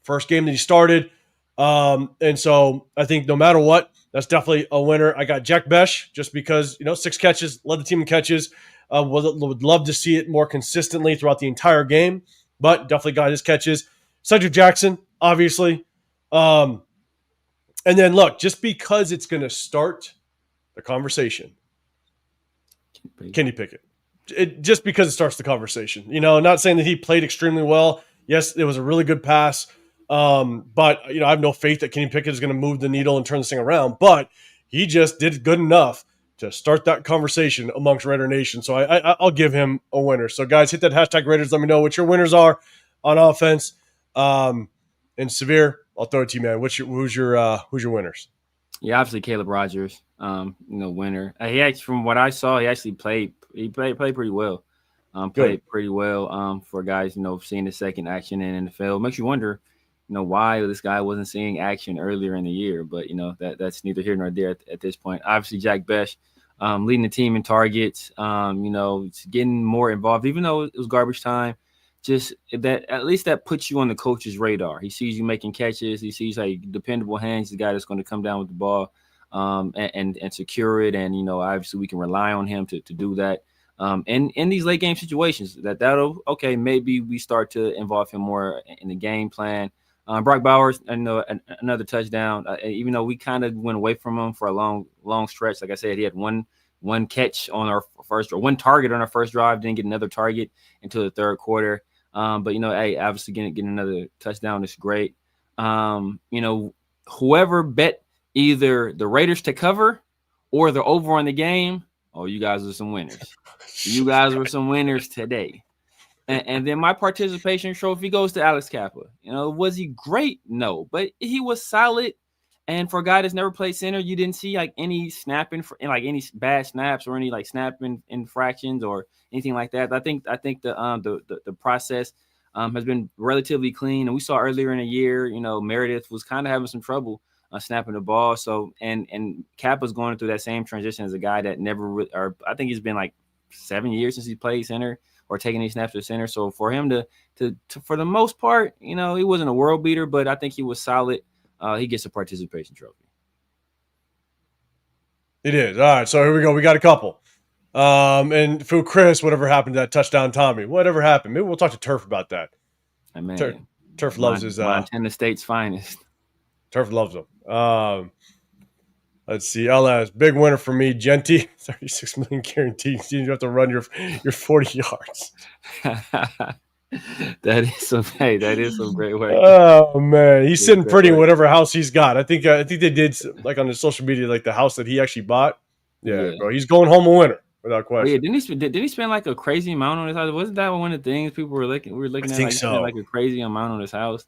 First game that he started. And so I think no matter what, that's definitely a winner. I got Jack Besh just because, 6 catches, led the team in catches. Would love to see it more consistently throughout the entire game, but definitely got his catches. Cedric Jackson, obviously. And then look, just because it's going to start the conversation, Kenny Pickett. Just because it starts the conversation. Not saying that he played extremely well. Yes, it was a really good pass. But I have no faith that Kenny Pickett is going to move the needle and turn this thing around. But he just did good enough to start that conversation amongst Raider Nation. So I'll give him a winner. So guys, hit that hashtag Raiders. Let me know what your winners are on offense. And Severe, I'll throw it to you, man. Who's your winners? Yeah, obviously Caleb Rogers, winner. He actually, from what I saw, he actually played. He played pretty well. Played pretty well. For guys, seeing the second action in the field makes you wonder, why this guy wasn't seeing action earlier in the year. But that's neither here nor there at this point. Obviously, Jack Besh, leading the team in targets. It's getting more involved, even though it was garbage time. Just that, at least that puts you on the coach's radar. He sees you making catches. He sees dependable hands, the guy that's going to come down with the ball and secure it. And, obviously we can rely on him to do that. And in these late game situations, maybe we start to involve him more in the game plan. Brock Bowers, another touchdown, even though we kind of went away from him for a long stretch. Like I said, he had one catch on our first, or one target on our first drive, didn't get another target until the third quarter. But obviously getting another touchdown is great. Whoever bet either the Raiders to cover or the over on the game, you guys are some winners. You guys were some winners today. And then my participation trophy goes to Alex Kappa. Was he great? No, but he was solid. And for a guy that's never played center, you didn't see any snapping any bad snaps or any snapping infractions or anything like that. I think the process has been relatively clean. And we saw earlier in the year, Meredith was kind of having some trouble snapping the ball. So and Kappa's going through that same transition as a guy that never, I think he's been 7 years since he played center or taking these snaps to center. So for him to for the most part, he wasn't a world beater, but I think he was solid. He gets a participation trophy. It is. All right, so here we go. We got a couple. And for Chris, whatever happened to that touchdown Tommy? Whatever happened? Maybe we'll talk to Turf about that. Turf loves his Montana State's finest. Turf loves him. Let's see. LS, big winner for me. Genty, 36 million guaranteed. You have to run your 40 yards. That is some great work. Oh man, he's sitting pretty in whatever house he's got. I think they did on the social media, the house that he actually bought. Yeah, bro, he's going home a winner without question. Did he spend a crazy amount on his house? Wasn't that one of the things people were looking? We were looking at a crazy amount on his house.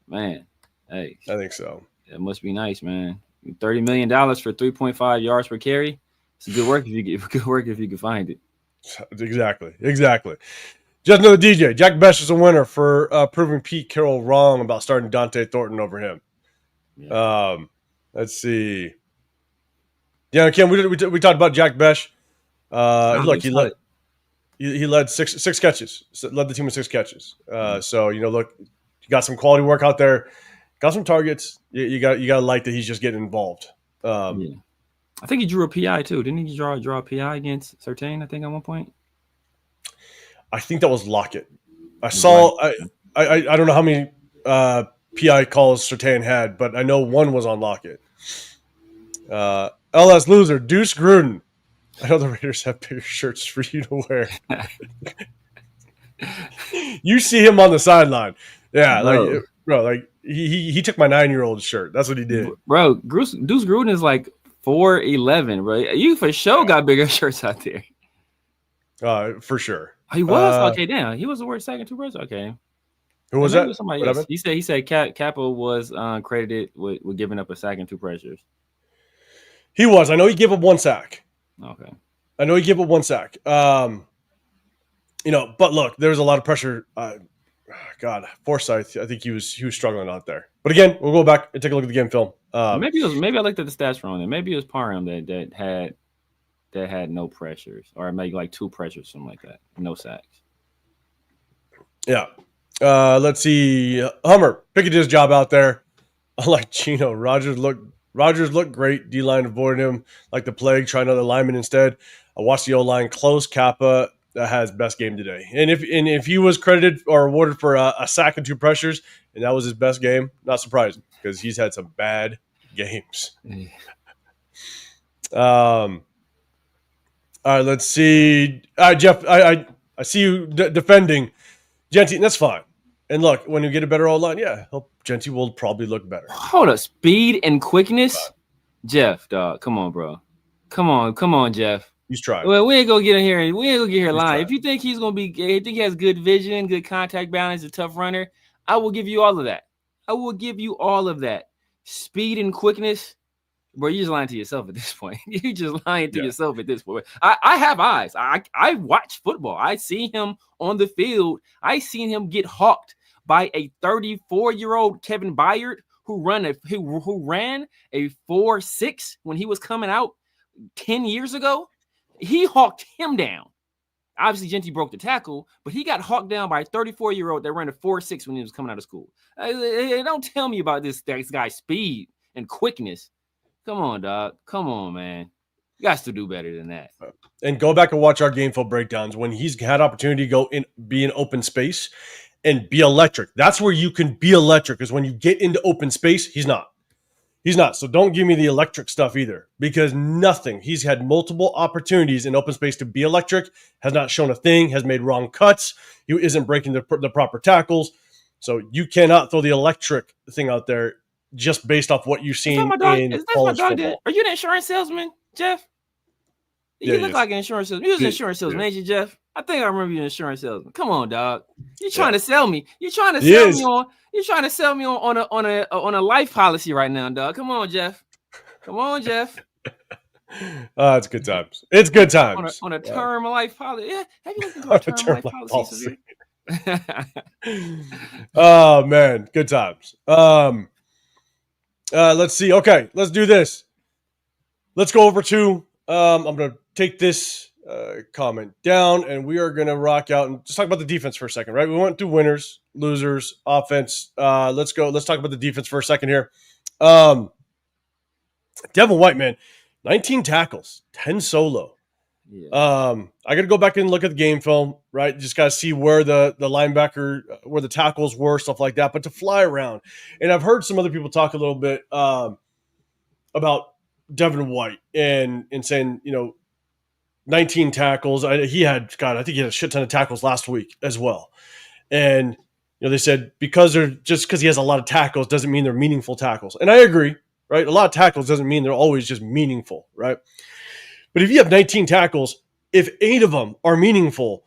Man, hey, I think so. It must be nice, man. $30 million for 3.5 yards per carry. It's good work if you can find it. Exactly. Just another DJ. Jack Besh is a winner for proving Pete Carroll wrong about starting Dante Thornton over him. Yeah. Let's see. Yeah, Kim, we talked about Jack Besh. Look, he led six catches. Led the team with 6 catches. So look, you got some quality work out there. Got some targets. You got to like that he's just getting involved. I think he drew a PI too. Didn't he draw a PI against Certain? I think at one point. I think that was Lockett. I Right. saw. I don't know how many PI calls Sertan had, but I know one was on Lockett. LS loser Deuce Gruden. I know the Raiders have bigger shirts for you to wear. You see him on the sideline, yeah, Bro, like he took my 9-year-old shirt. That's what he did, bro. Deuce Gruden is like 4'11", bro. You for sure got bigger shirts out there. for sure. Oh, he was okay. Damn, he was the worst second two person. Okay, Who and was maybe it that? was somebody What else. happened? He said Kappa was credited with giving up a sack and two pressures. He was. I know he gave up one sack. Okay. I know he gave up one sack. But look, there was a lot of pressure. God, Forsyth, I think he was struggling out there. But again, we'll go back and take a look at the game film. Maybe I looked at the stats wrong. There, maybe it was Parham that had no pressures, or maybe like two pressures, something like that, no sacks. Yeah. Let's see. Hummer picking his job out there. Unlike Chino, Rogers looked great. D-line avoided him like the plague. Try another lineman instead. I watched the O-line close. Kappa has best game today. And if he was credited or awarded for a sack and two pressures, and that was his best game, not surprising because he's had some bad games. All right, let's see. All right, Jeff, I see you defending Genty. That's fine. And look, when you get a better O-line, yeah, Genty will probably look better. Hold up, speed and quickness, Jeff, dog. Come on, bro. Come on, Jeff. He's trying. Well, we ain't gonna get in here. We ain't gonna get here lying. Trying. If you think he's gonna be, I think he has good vision, good contact balance, a tough runner, I will give you all of that. I will give you all of that. Speed and quickness, bro. You're just lying to yourself at this point. You're just lying to yourself at this point. I have eyes. I watch football. I see him on the field. I seen him get hawked by a 34-year-old Kevin Byard who ran a 4.6 when he was coming out 10 years ago. He hawked him down. Obviously, Genty broke the tackle, but he got hawked down by a 34-year-old that ran a 4.6 when he was coming out of school. Don't tell me about this guy's speed and quickness. Come on, dog. Come on, man. You guys to do better than that. And go back and watch our game film breakdowns when he's had opportunity to go in, be in open space and be electric. That's where you can be electric, is when you get into open space. He's not. So don't give me the electric stuff either, because nothing. He's had multiple opportunities in open space to be electric, has not shown a thing, has made wrong cuts. He isn't breaking the proper tackles. So you cannot throw the electric thing out there just based off what you've seen in college football. Are you an insurance salesman, Jeff? You look like an insurance salesman. You was an insurance salesman, ain't you, Jeff? I think I remember you an insurance salesman. Come on, dog. You're trying to sell me. You're trying to sell me on a life policy right now, dog. Come on, Jeff. It's good times. It's good times. On a term life policy. Yeah, have you looked into a term life policy? Oh man, good times. Let's see. Okay, let's do this. Let's go over to. I'm gonna take this comment down, and we are gonna rock out and just talk about the defense for a second. Right? We went through winners, losers, offense. Let's go. Let's talk about the defense for a second here. Devin White, man, 19 tackles, 10 solo. Yeah. I got to go back and look at the game film, right? Just got to see where the linebacker, where the tackles were, stuff like that. But to fly around, and I've heard some other people talk a little bit about Devin White and saying, 19 tackles. I think he had a shit ton of tackles last week as well. And they said because he has a lot of tackles doesn't mean they're meaningful tackles. And I agree, right? A lot of tackles doesn't mean they're always just meaningful, right? But if you have 19 tackles, if 8 of them are meaningful,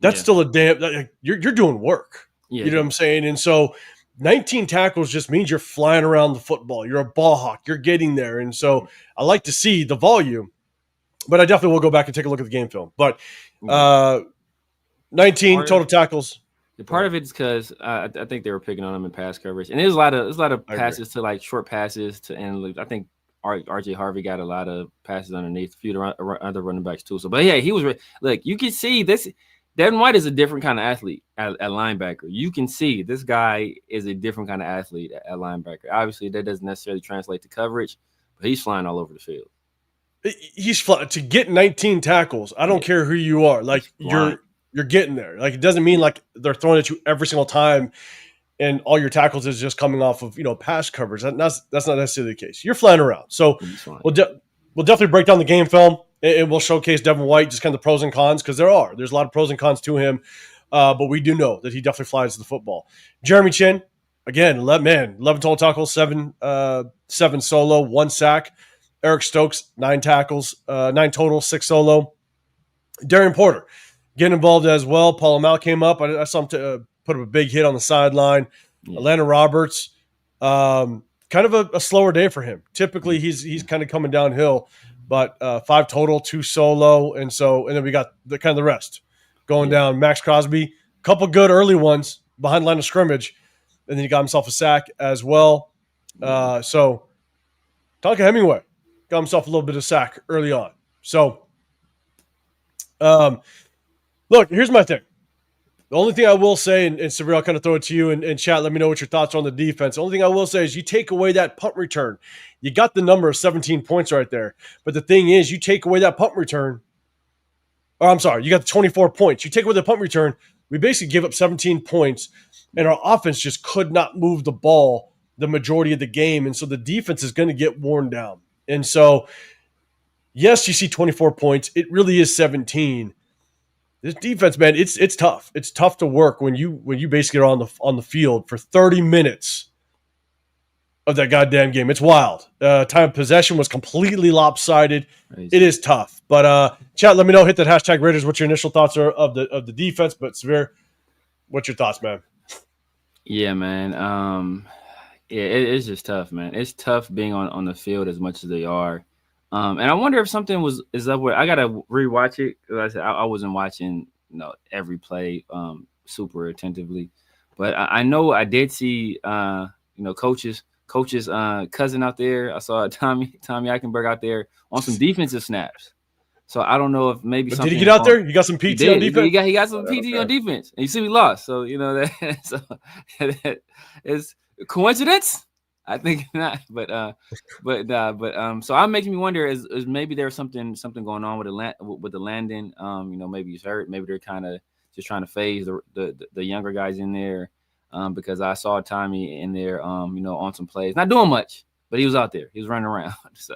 that's still a damn. You're doing work. Yeah, you know what I'm saying? And so 19 tackles just means you're flying around the football. You're a ball hawk. You're getting there. And so I like to see the volume, but I definitely will go back and take a look at the game film. But 19 total tackles. The part of it is because I think they were picking on him in pass coverage, and there's a lot of passes to like short passes to, and I think RJ Harvey got a lot of passes underneath, a few other running backs too. So, but yeah, he was like, you can see this. Devin White is a different kind of athlete at linebacker. You can see this guy is a different kind of athlete at linebacker. Obviously, that doesn't necessarily translate to coverage, but he's flying all over the field. He's flying to get 19 tackles. I don't care who you are. Like you're getting there. Like it doesn't mean like they're throwing at you every single time, and all your tackles is just coming off of pass coverage. That's not necessarily the case. You're flying around. So we'll definitely break down the game film, and we'll showcase Devin White, just kind of the pros and cons, because there's a lot of pros and cons to him. But we do know that he definitely flies the football. Jeremy Chin, again, 11 total tackles, 7 solo, 1 sack. Eric Stokes, 9 tackles, 9 total, 6 solo. Darian Porter getting involved as well. Paul Amal came up. I saw him put up a big hit on the sideline. Yeah. Atlanta Roberts, kind of a slower day for him. Typically, he's kind of coming downhill, but 5 total, 2 solo, and then we got the rest going down. maxxcrosby, a couple good early ones behind line of scrimmage, and then he got himself a sack as well. So Tonka Hemingway got himself a little bit of sack early on. So, look, here's my thing. The only thing I will say, and Severe, I'll kind of throw it to you and chat, let me know what your thoughts are on the defense. The only thing I will say is you take away that punt return. You got the number of 17 points right there. But the thing is, you take away that punt return. Or I'm sorry, you got the 24 points. You take away the punt return, we basically give up 17 points, and our offense just could not move the ball the majority of the game. And so the defense is going to get worn down. And so, yes, you see 24 points. It really is 17. This defense, man, it's tough. It's tough to work when you basically are on the field for 30 minutes of that goddamn game. It's wild. Time of possession was completely lopsided. Crazy. It is tough. But chat, let me know. Hit that hashtag Raiders. What your initial thoughts are of the defense? But Severe, what's your thoughts, man? Yeah, man. It's just tough, man. It's tough being on the field as much as they are. And I wonder if something is up with. I gotta rewatch it because I said I wasn't watching every play super attentively, but I know I did see coach's cousin out there. I saw Tommy Eichenberg out there on some defensive snaps. So I don't know if maybe something. Did he get out there? You got some PT on defense. He got some PT on defense, and you see we lost. So that is coincidence. I think not, but so I'm making me wonder is maybe there's something going on with the landing. Maybe he's hurt. Maybe they're kind of just trying to phase the younger guys in there. Because I saw Tommy in there, on some plays, not doing much, but he was out there. He was running around. So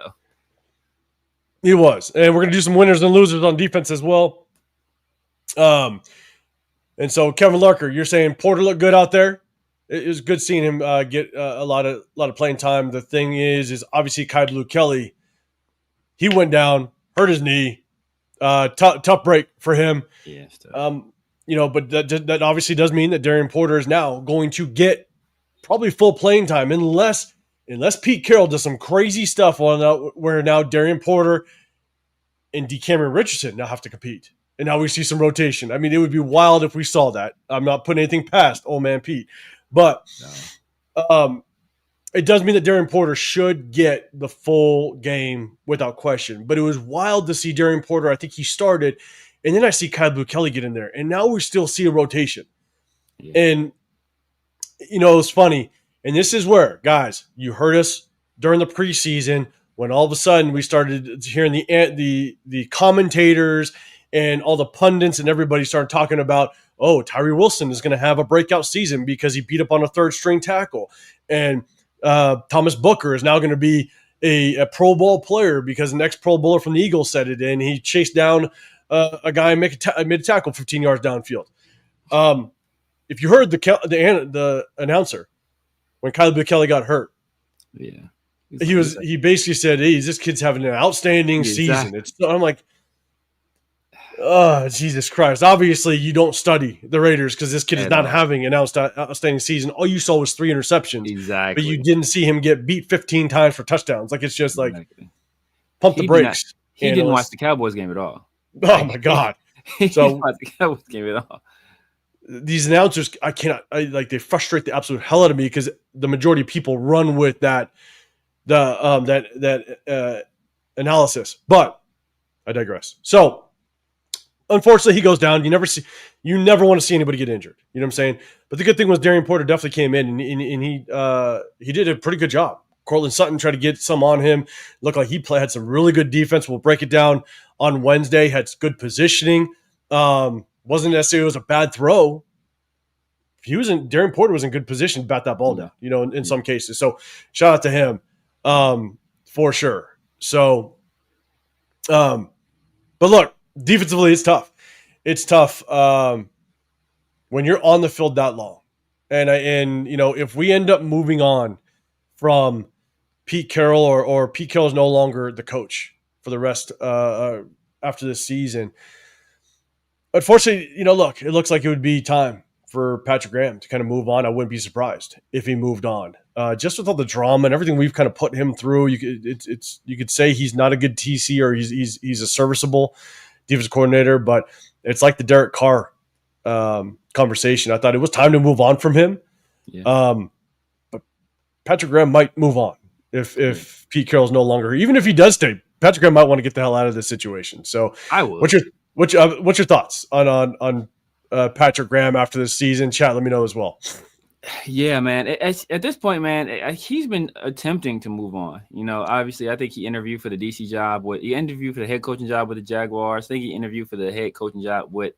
he was, and we're gonna do some winners and losers on defense as well. And so Kevin Larker, you're saying Porter looked good out there. It was good seeing him get a lot of playing time. The thing is obviously Kai Blue Kelly. He went down, hurt his knee. Tough break for him. Yes. But that obviously does mean that Darian Porter is now going to get probably full playing time unless Pete Carroll does some crazy stuff where now Darian Porter and Cameron Richardson now have to compete. And now we see some rotation. I mean, it would be wild if we saw that. I'm not putting anything past old man Pete. But it does mean that Darian Porter should get the full game without question. But it was wild to see Darian Porter. I think he started, and then I see Kai Blue Kelly get in there. And now we still see a rotation. Yeah. And, it's funny. And this is where, guys, you heard us during the preseason when all of a sudden we started hearing the commentators and all the pundits and everybody started talking about, Tyree Wilson is going to have a breakout season because he beat up on a third-string tackle. And Thomas Booker is now going to be a Pro Bowl player because an ex-Pro Bowler from the Eagles said it, and he chased down a guy and made a tackle 15 yards downfield. If you heard the announcer when Kyle Kelly got hurt, he basically said, "Hey, this kid's having an outstanding season." I'm like, oh, Jesus Christ. Obviously, you don't study the Raiders because this kid is not having an outstanding season. All you saw was 3 interceptions. Exactly. But you didn't see him get beat 15 times for touchdowns. Like, it's just like, pump the brakes. He didn't watch the Cowboys game at all. Oh, my God. He didn't watch the Cowboys game at all. These announcers, they frustrate the absolute hell out of me because the majority of people run with that analysis. But I digress. So, unfortunately, he goes down. You never want to see anybody get injured. You know what I'm saying? But the good thing was Darian Porter definitely came in and he did a pretty good job Cortland Sutton tried to get some on him. Looked like he had some really good defense. We'll break it down on Wednesday. Had good positioning. Wasn't necessarily it was a bad throw. Darren Porter was in good position to bat that ball down, in some cases. So shout out to him for sure. So, but look, defensively, it's tough. It's tough when you're on the field that long. And if we end up moving on from Pete Carroll or Pete Carroll is no longer the coach for the rest after this season, unfortunately, look, it looks like it would be time for Patrick Graham to kind of move on. I wouldn't be surprised if he moved on. Just with all the drama and everything we've kind of put him through, you could say he's not a good TC or he's a serviceable defensive coordinator, but it's like the Derek Carr conversation. I thought it was time to move on from him. Yeah. But Patrick Graham might move on if Pete Carroll's no longer, even if he does stay, Patrick Graham might want to get the hell out of this situation. So I will. What's your thoughts on Patrick Graham after this season? Chat, let me know as well. Yeah, man. At this point, man, he's been attempting to move on. Obviously, I think he interviewed for the DC job. He interviewed for the head coaching job with the Jaguars. I think he interviewed for the head coaching job with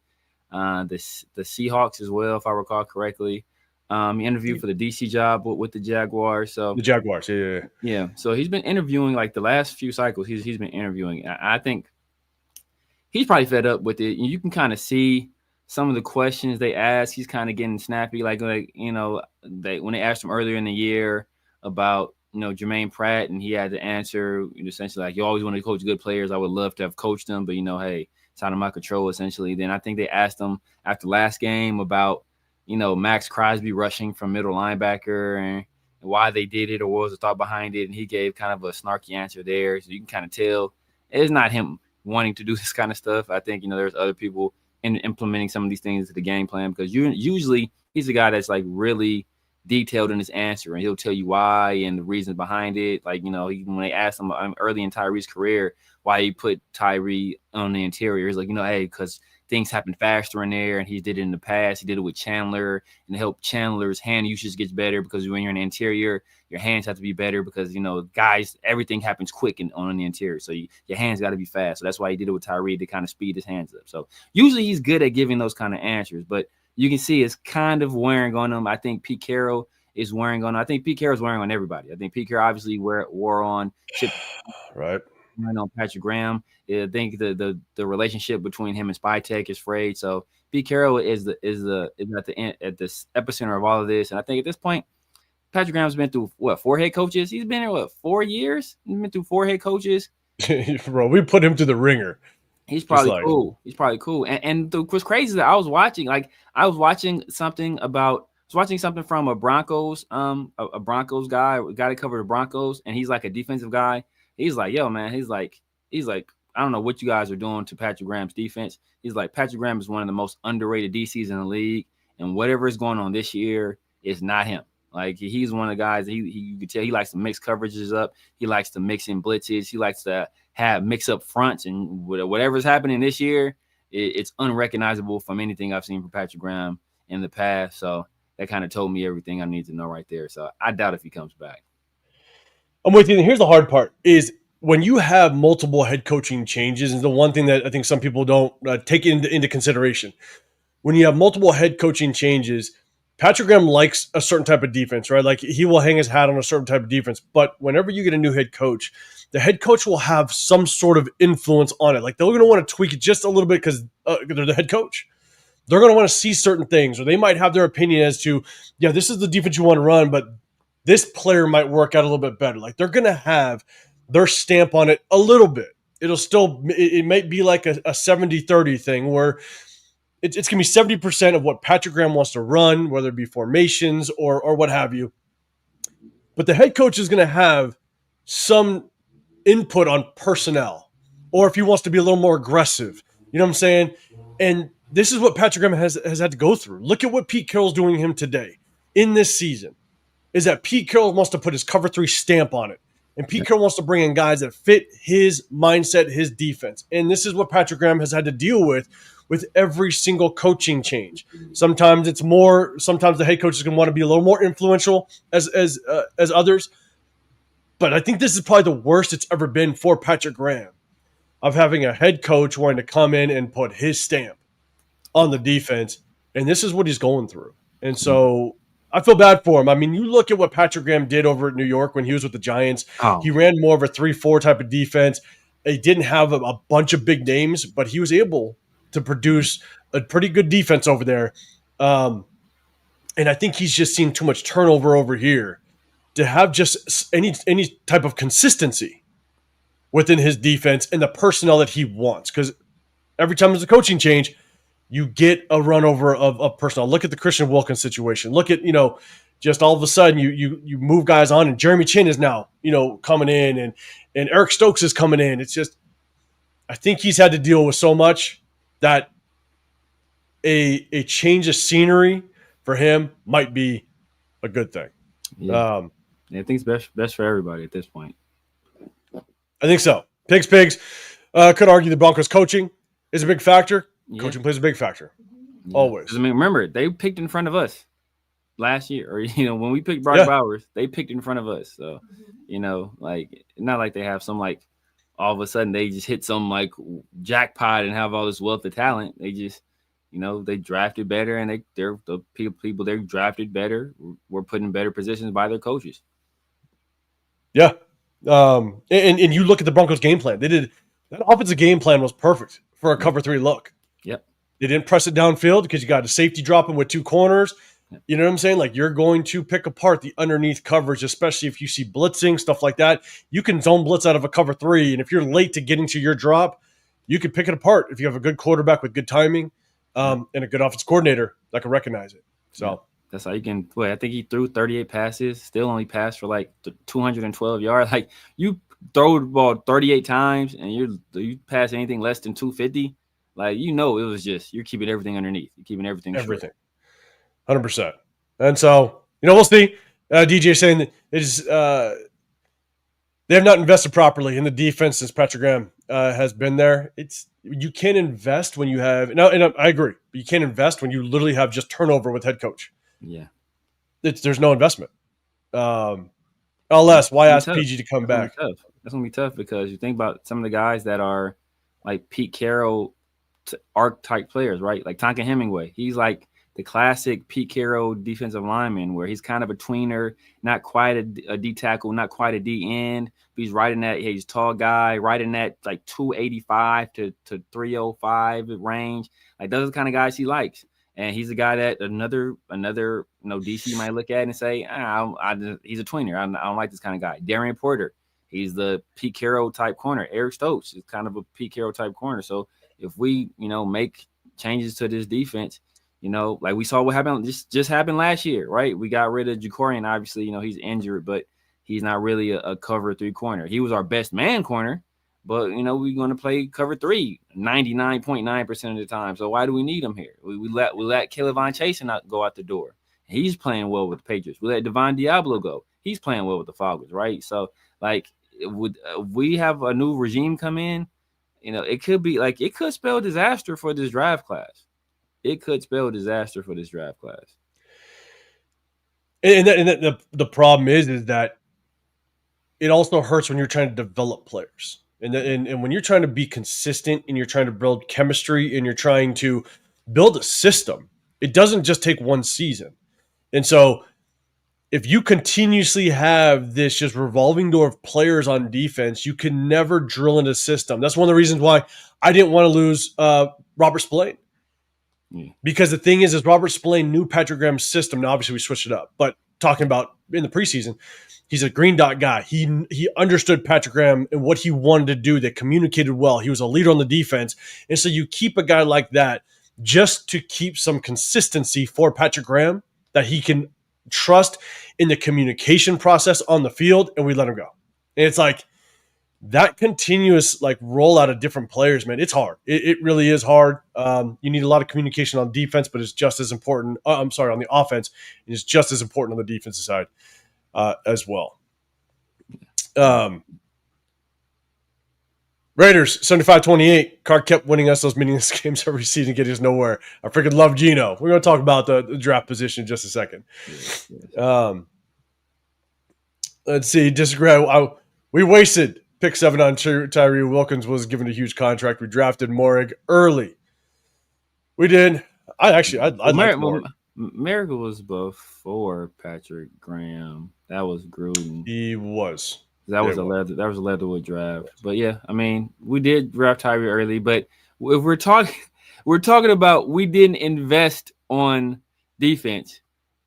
the Seahawks as well, if I recall correctly. He interviewed for the DC job with the Jaguars. So the Jaguars, yeah. So he's been interviewing like the last few cycles. He's been interviewing. I think he's probably fed up with it. You can kind of see some of the questions they ask. He's kind of getting snappy. Like when they asked him earlier in the year about Jermaine Pratt, and he had to answer essentially like, you always want to coach good players. I would love to have coached them, but hey, it's out of my control essentially. Then I think they asked him after last game about maxxcrosby rushing from middle linebacker and why they did it or what was the thought behind it, and he gave kind of a snarky answer there. So you can kind of tell it's not him wanting to do this kind of stuff. I think there's other people in implementing some of these things to the game plan, because usually he's a guy that's like really detailed in his answer, and he'll tell you why and the reasons behind it. Like when they asked him early in Tyree's career why he put Tyree on the interior, he's like, hey, because things happen faster in there, and he did it in the past. He did it with Chandler, and to help Chandler's hand usage gets better, because when you're in the interior, your hands have to be better because, guys, everything happens quick on the interior. So your hands got to be fast. So that's why he did it with Tyree, to kind of speed his hands up. So usually he's good at giving those kind of answers, but you can see it's kind of wearing on him. I think Pete Carroll is wearing on. I think Pete Carroll's wearing on everybody. I think Pete Carroll obviously wore on Chip. Right. On Patrick Graham. I think the relationship between him and Spytek is frayed. So Pete Carroll is at the epicenter of all of this. And I think at this point, Patrick Graham's been through 4 head coaches. He's been here 4 years. He's been through 4 head coaches. Bro, we put him to the ringer. He's probably cool. He's probably cool. And what's crazy is that I was watching something from a Broncos guy, a guy that covered the Broncos, and he's like a defensive guy. He's like, yo, man, he's like, I don't know what you guys are doing to Patrick Graham's defense. He's like, Patrick Graham is one of the most underrated DCs in the league, and whatever is going on this year is not him. Like, he's one of the guys, you could tell he likes to mix coverages up. He likes to mix in blitzes. He likes to have mix up fronts, and whatever's happening this year, it's unrecognizable from anything I've seen from Patrick Graham in the past. So that kind of told me everything I need to know right there. So I doubt if he comes back. I'm with you. And here's the hard part is when you have multiple head coaching changes, and the one thing that I think some people don't take into consideration, when you have multiple head coaching changes, Patrick Graham likes a certain type of defense, right? Like, he will hang his hat on a certain type of defense. But whenever you get a new head coach, the head coach will have some sort of influence on it. Like, they're going to want to tweak it just a little bit because they're the head coach. They're going to want to see certain things, or they might have their opinion as to, yeah, this is the defense you want to run, but this player might work out a little bit better. Like, they're going to have their stamp on it a little bit. It might be like a 70-30 thing where it's going to be 70% of what Patrick Graham wants to run, whether it be formations or what have you. But the head coach is going to have some input on personnel, or if he wants to be a little more aggressive. You know what I'm saying? And this is what Patrick Graham has had to go through. Look at what Pete Carroll's doing to him today in this season, is that Pete Carroll wants to put his cover 3 stamp on it. And Pete Carroll wants to bring in guys that fit his mindset, his defense. And this is what Patrick Graham has had to deal with every single coaching change. Sometimes it's more, sometimes the head coach is going to want to be a little more influential as others. But I think this is probably the worst it's ever been for Patrick Graham, of having a head coach wanting to come in and put his stamp on the defense. And this is what he's going through. And so I feel bad for him. I mean, you look at what Patrick Graham did over at New York when he was with the Giants. He ran more of a 3-4 type of defense. He didn't have a bunch of big names, but he was able to produce a pretty good defense over there. And I think he's just seen too much turnover over here to have just any type of consistency within his defense and the personnel that he wants. Because every time there's a coaching change, you get a run over of personnel. Look at the Christian Wilkins situation. Look at, just all of a sudden you move guys on, and Jeremy Chin is now, coming in, and Eric Stokes is coming in. It's just, I think he's had to deal with so much that a change of scenery for him might be a good thing. Yeah. I think it's best for everybody at this point. I think so. Pigs. Could argue the Broncos coaching is a big factor. Yeah. Coaching plays a big factor. Yeah. Always. I mean, remember, they picked in front of us last year, or, when we picked Brock Bowers, they picked in front of us. So, like, not like they have some, like, all of a sudden they just hit some, like, jackpot and have all this wealth of talent. They just, they drafted better, and they're the people they drafted better were put in better positions by their coaches. Yeah. And you look at the Broncos game plan. That offensive game plan was perfect for a cover 3 look. Yep. They didn't press it downfield because you got a safety dropping with 2 corners. Yep. You know what I'm saying? Like, you're going to pick apart the underneath coverage, especially if you see blitzing, stuff like that. You can zone blitz out of a cover 3, and if you're late to getting to your drop, you can pick it apart if you have a good quarterback with good timing and a good offense coordinator that can recognize it. So. Yep. That's how you can. I think he threw 38 passes, still only passed for like 212 yards. Like, you throw the ball 38 times and you pass anything less than 250, like, it was just, you're keeping everything underneath. You're keeping everything. 100%. And so, we'll see. DJ saying that they have not invested properly in the defense since Patrick Graham has been there. You can't invest when you have – and I agree. But you can't invest when you literally have just turnover with head coach. Yeah. There's no investment. LS, why ask PG to come back? That's going to be tough because you think about some of the guys that are like Pete Carroll archetype players, right? Like Tonka Hemingway. He's like the classic Pete Carroll defensive lineman where he's kind of a tweener, not quite a D tackle, not quite a D end. But he's right in that, he's a tall guy, right in that like 285 to 305 range. Like, those are the kind of guys he likes. And he's a guy that another DC might look at and say, he's a tweener. I don't like this kind of guy. Darian Porter, he's the Pete Carroll type corner. Eric Stokes is kind of a Pete Carroll type corner. So if we, make changes to this defense, like we saw what happened, just happened last year, right? We got rid of Jacorian. Obviously, he's injured, but he's not really a cover 3 corner. He was our best man corner. But, we're going to play cover 3 99.9% of the time. So why do we need him here? We let Caleb Chase go out the door. He's playing well with the Patriots. We let Devon Diablo go. He's playing well with the Falcons, right? So, like, we have a new regime come in, it could be like, it could spell disaster for this draft class. It could spell disaster for this draft class. And the problem is that it also hurts when you're trying to develop players. And when you're trying to be consistent and you're trying to build chemistry and you're trying to build a system, it doesn't just take one season. And so if you continuously have this just revolving door of players on defense, you can never drill into a system. That's one of the reasons why I didn't want to lose Robert Spillane. Yeah. Because the thing is Robert Spillane knew Patrick Graham's system. Now, obviously, we switched it up. But talking about in the preseason, he's a green dot guy. He understood Patrick Graham and what he wanted to do. They communicated well. He was a leader on the defense. And so you keep a guy like that just to keep some consistency for Patrick Graham that he can trust in the communication process on the field, and we let him go. And it's like that continuous like rollout of different players, man, it's hard. It really is hard. You need a lot of communication on defense, but it's just as important. On the offense, and it's just as important on the defensive side as well. Raiders 75-28. Carr kept winning us those meaningless games every season, getting us nowhere. I freaking love Geno. We're going to talk about the draft position in just a second. Let's see. Disagree. We wasted pick 7 on Tyree Wilkins. Was given a huge contract. We drafted Morig early. We did. I liked Morig. Miracle was before Patrick Graham. That was Gruden. He was. That was a Leatherwood draft. But yeah, I mean, we did draft Tyree early. But if we're talking about we didn't invest on defense.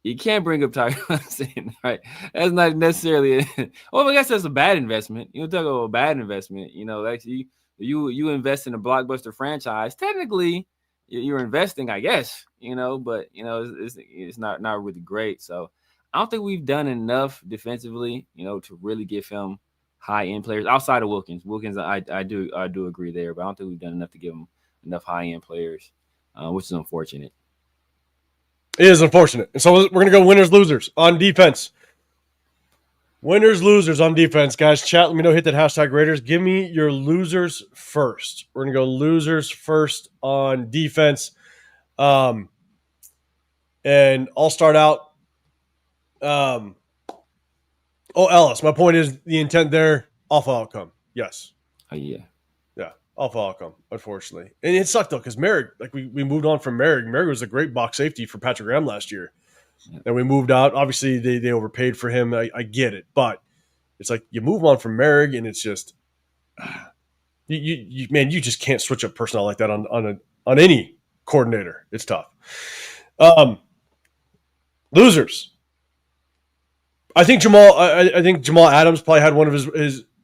You can't bring up Tyree Wilson, right? That's not necessarily. Well, I guess that's a bad investment. You talk about a bad investment. Like you invest in a blockbuster franchise. Technically, you're investing, I guess. But it's not really great. So I don't think we've done enough defensively, to really give him high end players outside of Wilkins. Wilkins, I do agree there, but I don't think we've done enough to give him enough high end players, which is unfortunate. It is unfortunate. And so we're going to go winners, losers on defense. Winners, losers on defense. Guys, chat, let me know. Hit that hashtag Raiders. Give me your losers first. We're going to go losers first on defense. And I'll start out. Ellis. My point is the intent there, awful outcome. Yes. Oh, yeah. Yeah, awful outcome, unfortunately. And it sucked, though, because Merrick, we moved on from Merrick. Merrick was a great box safety for Patrick Graham last year. Yeah. And we moved out. Obviously, they overpaid for him. I get it. But it's like you move on from Merrick, and it's just you just can't switch up personnel like that on any coordinator. It's tough. Losers. I think Jamal Adams probably had one of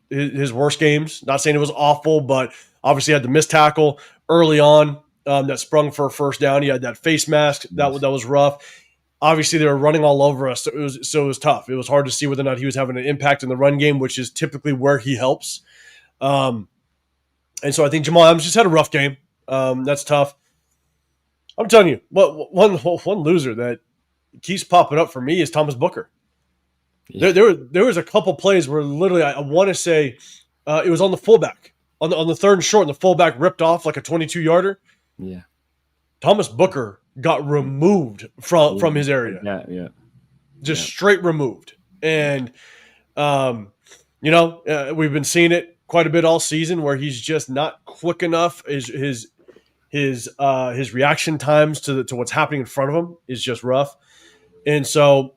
his worst games. Not saying it was awful, but obviously had the missed tackle early on that sprung for a first down. He had that face mask that was rough. Obviously, they were running all over us, so it was tough. It was hard to see whether or not he was having an impact in the run game, which is typically where he helps. And so I think Jamal Adams just had a rough game. That's tough. I'm telling you, one loser that keeps popping up for me is Thomas Booker. Yeah. There was a couple plays where literally I want to say it was on the fullback on the third and short, and the fullback ripped off like a 22-yarder. Yeah, Thomas Booker got removed from his area. Yeah. Just straight removed, and we've been seeing it quite a bit all season where he's just not quick enough. His reaction times to what's happening in front of him is just rough, and so.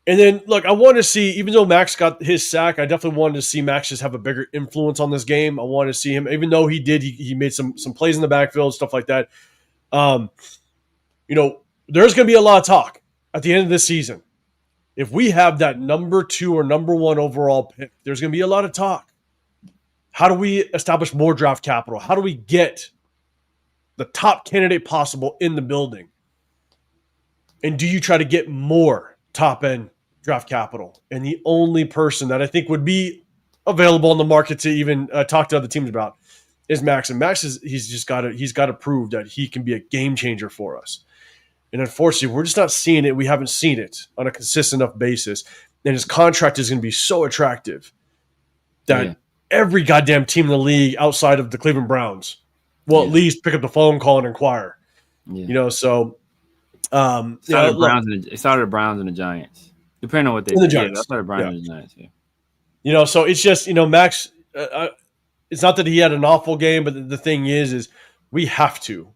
And then, look, I want to see, even though Max got his sack, I definitely wanted to see Max just have a bigger influence on this game. I want to see him, even though he did, he made some plays in the backfield, stuff like that. There's going to be a lot of talk at the end of this season. If we have that number 2 or number 1 overall pick, there's going to be a lot of talk. How do we establish more draft capital? How do we get the top candidate possible in the building? And do you try to get more top-end draft capital? And the only person that I think would be available on the market to even talk to other teams about is Max. And Max he's got to prove that he can be a game changer for us. And unfortunately, we're just not seeing it. We haven't seen it on a consistent enough basis. And his contract is going to be so attractive that every goddamn team in the league outside of the Cleveland Browns will at least pick up the phone call and inquire. Yeah. So it started the Browns and the Giants. Depending on what they do. It started Browns and the Giants, yeah. So it's just, Max, it's not that he had an awful game, but the thing is we have to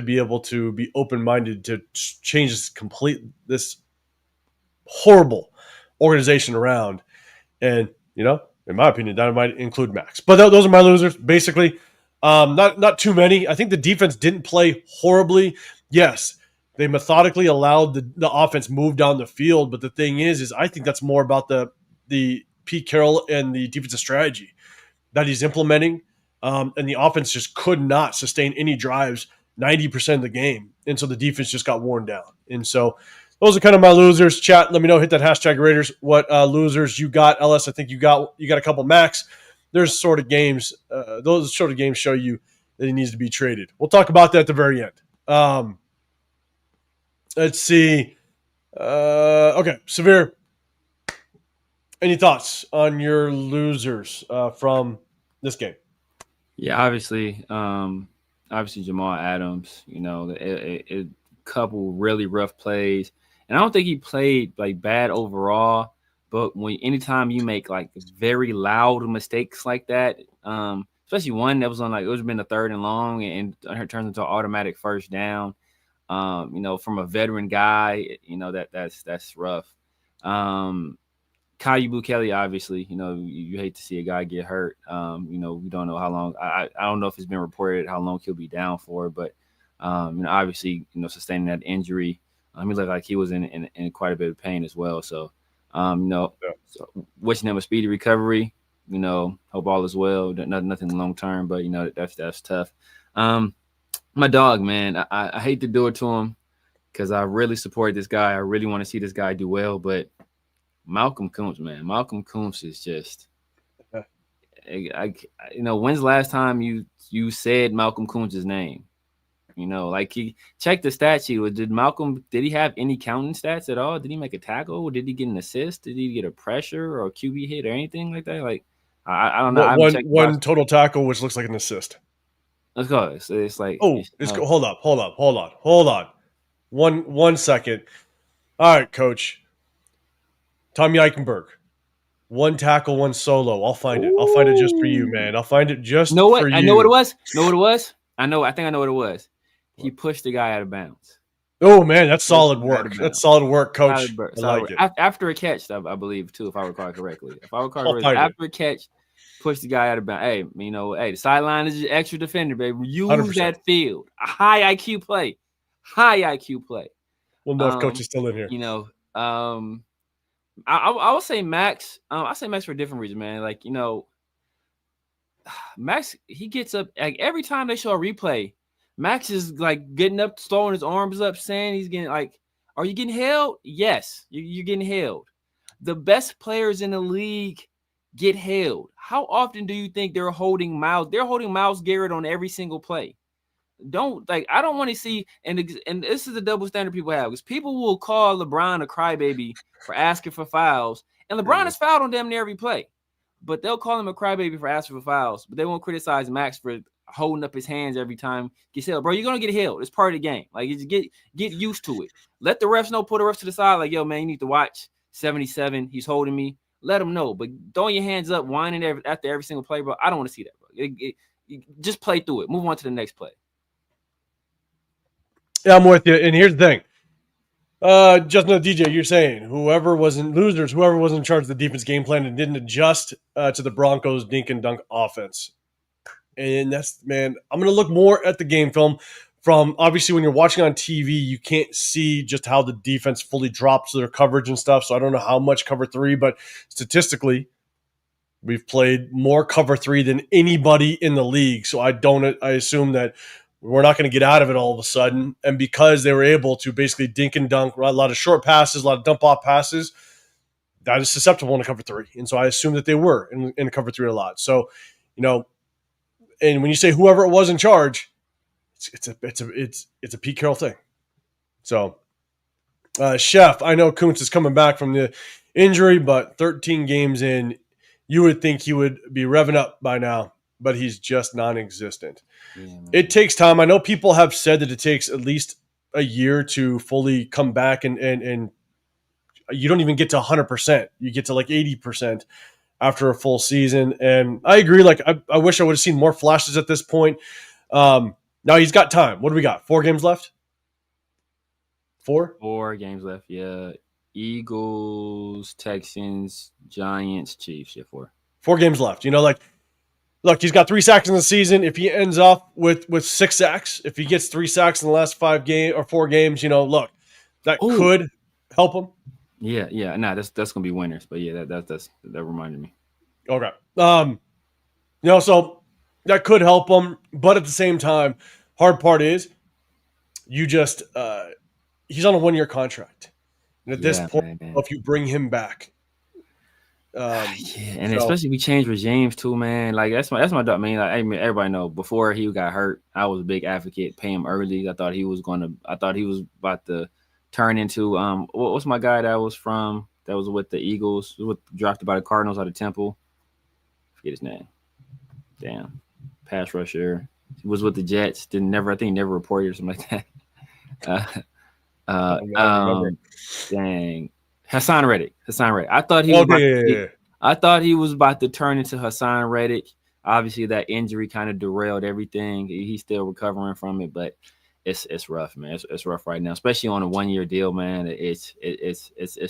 be able to be open-minded to change this horrible organization around. And, in my opinion, that might include Max. But those are my losers, basically. Not too many. I think the defense didn't play horribly. Yes, they methodically allowed the offense move down the field. But the thing is I think that's more about the Pete Carroll and the defensive strategy that he's implementing. And the offense just could not sustain any drives 90% of the game. And so the defense just got worn down. And so those are kind of my losers. Chat, let me know. Hit that hashtag Raiders. What losers you got, Ellis? I think you got a couple. Max. There's sort of games. Those sort of games show you that he needs to be traded. We'll talk about that at the very end. Let's see. Okay, Severe. Any thoughts on your losers from this game? Yeah, obviously Jamal Adams. A couple really rough plays. And and I don't think he played like bad overall. But anytime you make like very loud mistakes like that, especially one that was on like it was been a 3rd and long and it turns into an automatic first down. From a veteran guy, that's rough. Kyle Bukele, obviously, you hate to see a guy get hurt. We don't know how long. I don't know if it's been reported how long he'll be down for, but obviously, sustaining that injury, he looked like he was in quite a bit of pain as well. So, so wishing him a speedy recovery. Hope all is well. Nothing long term, but that's tough. My dog, man, I hate to do it to him because I really support this guy. I really want to see this guy do well, but Malcolm Koonce, man. Malcolm Koonce is just when's the last time you said Malcolm Koonce's name? Like he checked the stat sheet. Did he have any counting stats at all? Did he make a tackle? Did he get an assist? Did he get a pressure or a QB hit or anything like that? Like I don't know. One total tackle, which looks like an assist. Let's go. It's like hold on. 1 second. All right, Coach. Tommy Eichenberg. 1 tackle, 1 solo. I'll find it. I'll find it just for you, man. I'll find it just for you. I know what it was. I think I know what it was. He pushed the guy out of bounds. Oh, man, that's solid work. That's solid work, Coach. I like it. After a catch, I believe, too, if I recall correctly. After a catch, push the guy out of bounds. Hey, the sideline is your extra defender, baby. Use 100%. That field. A high IQ play. We'll know if Coach is still in here. I would say Max. I say Max for a different reason, man. Like, Max, he gets up like every time they show a replay. Max is like getting up, throwing his arms up, saying he's getting like, "Are you getting held?" Yes, you're getting held. The best players in the league get held. How often do you think they're holding Miles? They're holding Myles Garrett on every single play. I don't want to see, and this is the double standard people have, because people will call LeBron a crybaby for asking for fouls, and LeBron is fouled on damn near every play, but they'll call him a crybaby for asking for fouls, but they won't criticize Max for holding up his hands every time he gets held. Bro, you're gonna get held. It's part of the game. Like, get used to it. Let the refs know. Put the refs to the side. Like, yo, man, you need to watch 77. He's holding me. Let him know. But throwing your hands up, whining after every single play, bro. I don't want to see that, bro. Just play through it. Move on to the next play. Yeah, I'm with you. And here's the thing. Just no DJ, you're saying whoever was in charge of the defense game plan and didn't adjust to the Broncos dink and dunk offense. And that's, man, I'm going to look more at the game film. From obviously when you're watching on TV, you can't see just how the defense fully drops their coverage and stuff. So I don't know how much cover 3, but statistically, we've played more cover 3 than anybody in the league. So I assume that we're not going to get out of it all of a sudden. And because they were able to basically dink and dunk, a lot of short passes, a lot of dump off passes, that is susceptible in cover 3. And so I assume that they were in cover 3 a lot. So, and when you say whoever it was in charge, it's a Pete Carroll thing. So, Chef, I know Koonce is coming back from the injury, but 13 games in, you would think he would be revving up by now, but he's just non-existent. Yeah, it takes time. I know people have said that it takes at least a year to fully come back, and you don't even get to 100%. You get to like 80% after a full season. And I agree. Like, I wish I would have seen more flashes at this point. Now he's got time. What do we got? 4 games left? 4? 4 games left, yeah. Eagles, Texans, Giants, Chiefs. Yeah, 4. 4 games left. Look, he's got 3 sacks in the season. If he ends up with 6 sacks, if he gets 3 sacks in the last 5 games or 4 games, look, that could help him. Yeah. Nah, that's gonna be winners. But yeah, that reminded me. Okay. So that could help him, but at the same time, hard part is you just he's on a 1-year contract. And at this point, if you bring him back. Especially we change regimes too, man. Like that's my dog. I mean, like, everybody know before he got hurt, I was a big advocate, pay him early. I thought he was about to turn into what's my guy that was with the Eagles, drafted by the Cardinals out of Temple. Forget his name. Damn. Pass rusher. He was with the Jets. I think never reported or something like that. Uh, I don't remember. um, dang, Hassan Reddick. Hassan Reddick. I thought he was about Okay, to. yeah. I thought he was about to turn into Hassan Reddick. Obviously, that injury kind of derailed everything. He's still recovering from it, but it's rough, man. It's rough right now, especially on a 1 year deal, man. It's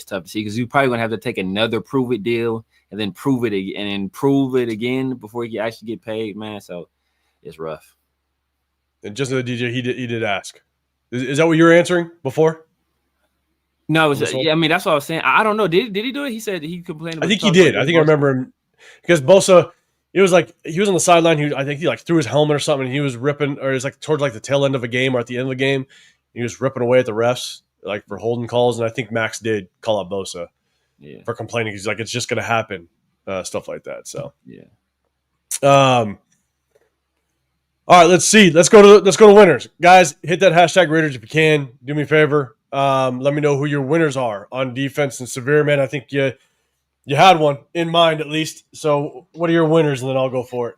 tough to see because you're probably gonna have to take another prove it deal and then prove it again and then prove it again before you actually get paid, man. So it's rough. And just the DJ, he did ask. Is that what you were answering before No, it on was, this one? yeah, I mean that's what I was saying. I don't know. Did he do it? He said he complained I about think he talked about did. I Joey think I Bosa. remember him because Bosa. It was like he was on the sideline. I think he like threw his helmet or something. And he was ripping, or it was like towards like the tail end of a game or at the end of the game. He was ripping away at the refs like for holding calls. And I think Max did call out Bosa Yeah, for complaining. He's like, it's just going to happen, stuff like that. So, yeah. all right, let's see. Let's go to winners, guys. Hit that hashtag Raiders if you can. Do me a favor. Let me know who your winners are on defense and severe, man. I think you had one in mind at least. So, what are your winners, and then I'll go for it.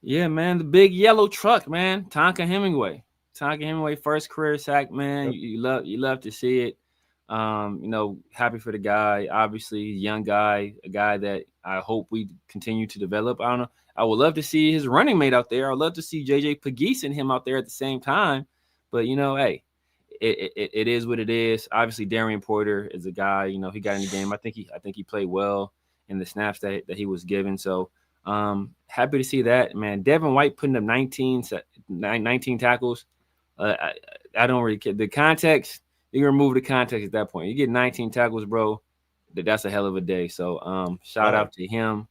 Yeah, man, the big yellow truck, man. Tonka Hemingway. Tonka Hemingway, first career sack, man. Yep. You love to see it. Happy for the guy. Obviously, young guy, a guy that I hope we continue to develop. I don't know. I would love to see his running mate out there. I'd love to see JJ Pegues and him out there at the same time. But hey, it is what it is. Obviously, Darian Porter is a guy. He got in the game. I think he played well in the snaps that he was given. So happy to see that, man. Devin White putting up 19 tackles. I don't really care. The context, you can remove the context at that point. You get 19 tackles, bro. That's a hell of a day. So shout out to him.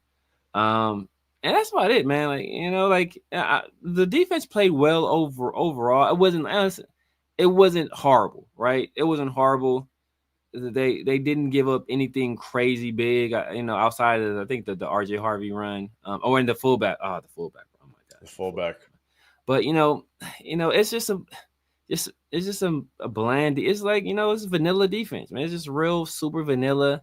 And that's about it, man. The defense played well overall. It wasn't horrible, right? It wasn't horrible. They didn't give up anything crazy big, outside of I think the RJ Harvey run, in the fullback. Oh, the fullback. Oh my god, The fullback. But it's just a bland. It's like it's vanilla defense, man. It's just real super vanilla.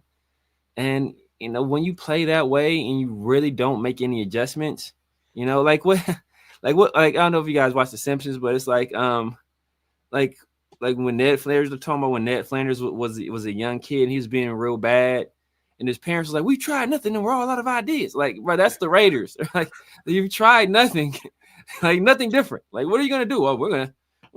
And when you play that way and you really don't make any adjustments, like what, like I don't know if you guys watch The Simpsons, but it's like when Ned Flanders was talking about when Ned Flanders was a young kid and he was being real bad, and his parents was like, "We tried nothing and we're all out of ideas." Like, bro, that's the Raiders. Like, you've tried nothing, like nothing different. Like, what are you gonna do? Oh, we're gonna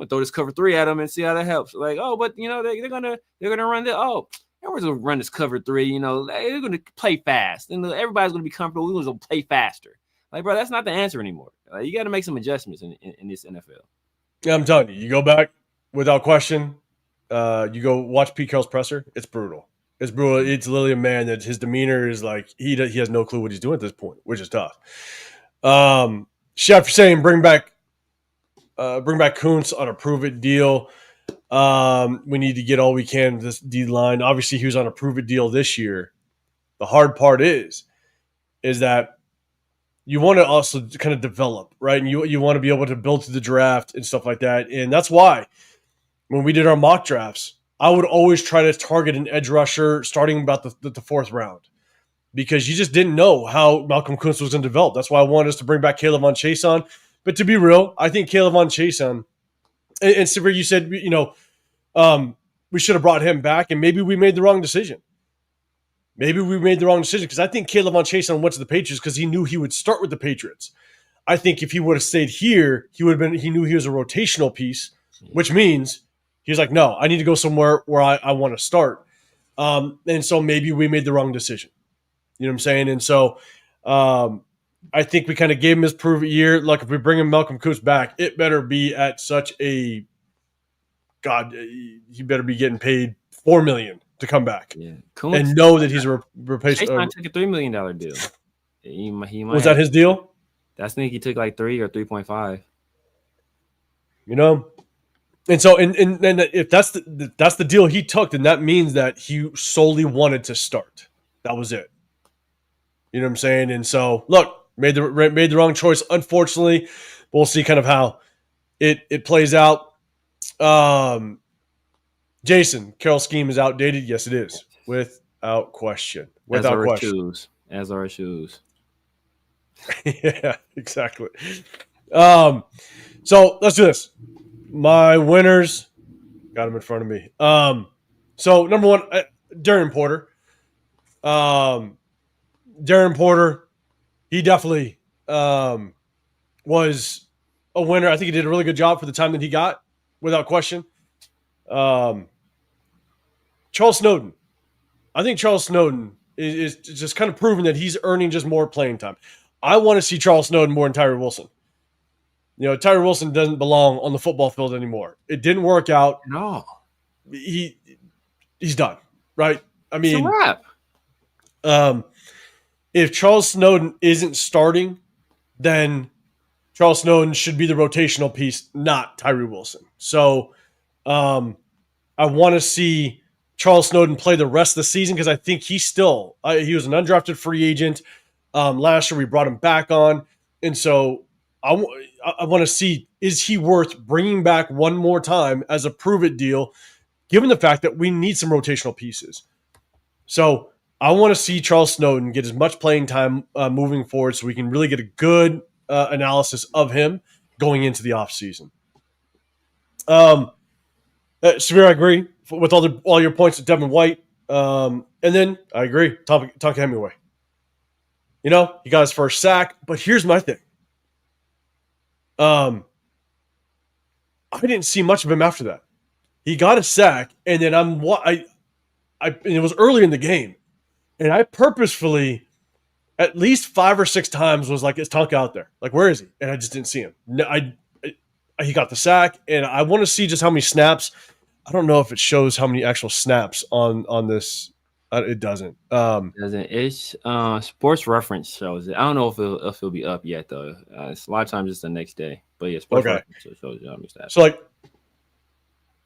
throw this cover 3 at them and see how that helps. Like, oh, but they're gonna run this. Oh, everyone's gonna run this cover 3. They're gonna play fast, and everybody's gonna be comfortable. We're gonna play faster. Like, bro, that's not the answer anymore. Like, you got to make some adjustments in this NFL. Yeah, I'm telling you, you go back without question. You go watch Pete Carroll's presser. It's brutal. It's brutal. It's literally a man that his demeanor is like he has no clue what he's doing at this point, which is tough. Chef saying bring back Kuntz on a prove it deal. We need to get all we can this D line. Obviously, he was on a prove it deal this year. The hard part is that you want to also kind of develop, right? And you want to be able to build to the draft and stuff like that. And that's why when we did our mock drafts, I would always try to target an edge rusher starting about the 4th round because you just didn't know how Malcolm Kuntz was going to develop. That's why I wanted us to bring back Caleb Von Chason. But to be real, I think Caleb Von Chason, and Sivir, you said, we should have brought him back, and maybe we made the wrong decision. Because I think Caleb Von Chason went to the Patriots because he knew he would start with the Patriots. I think if he would have stayed here, he knew he was a rotational piece, which means he was like, no, I need to go somewhere where I want to start. And so maybe we made the wrong decision. You know what I'm saying? And so I think we kind of gave him his prove it year. Like if we bring him Malcolm Kuntz back, it better be at such a God. He better be getting paid $4 million to come back, and know that he's a replacement. Chase took a $3 million deal. He might was that his deal? I think he took like 3 or 3.5. And so and if that's the deal he took, then that means that he solely wanted to start. That was it. You know what I'm saying? And so look, made the wrong choice. Unfortunately, we'll see kind of how it plays out. Jason, Carroll's scheme is outdated. Yes, it is, without question. Without question. As our shoes. Yeah, exactly. So let's do this. My winners. Got him in front of me. So number one, Darren Porter. Darren Porter, he definitely was a winner. I think he did a really good job for the time that he got, without question. Charles Snowden. I think Charles Snowden is just kind of proving that he's earning just more playing time. I want to see Charles Snowden more than Tyree Wilson. You know, Tyree Wilson doesn't belong on the football field anymore. It didn't work out. No. He's done, right? I mean, it's a wrap. If Charles Snowden isn't starting, then Charles Snowden should be the rotational piece, not Tyree Wilson. So I want to see Charles Snowden play the rest of the season because I think he was an undrafted free agent. Last year we brought him back on. And so I want to see, is he worth bringing back one more time as a prove-it deal, given the fact that we need some rotational pieces. So I want to see Charles Snowden get as much playing time moving forward so we can really get a good analysis of him going into the offseason. Samir, I agree with all your points with Devin White. And then I agree, Tom Hemingway. You know, he got his first sack, but here's my thing. I didn't see much of him after that. He got a sack, and then and it was early in the game, and I purposefully, at least 5 or 6 times, was like, "Is Tonka out there? Like, where is he?" And I just didn't see him. He got the sack, and I want to see just how many snaps. I don't know if it shows how many actual snaps on this. It doesn't. It's Sports Reference shows it. I don't know if it'll be up yet though. It's a lot of times it's the next day. But yeah, Sports Reference shows you how many snaps. So like,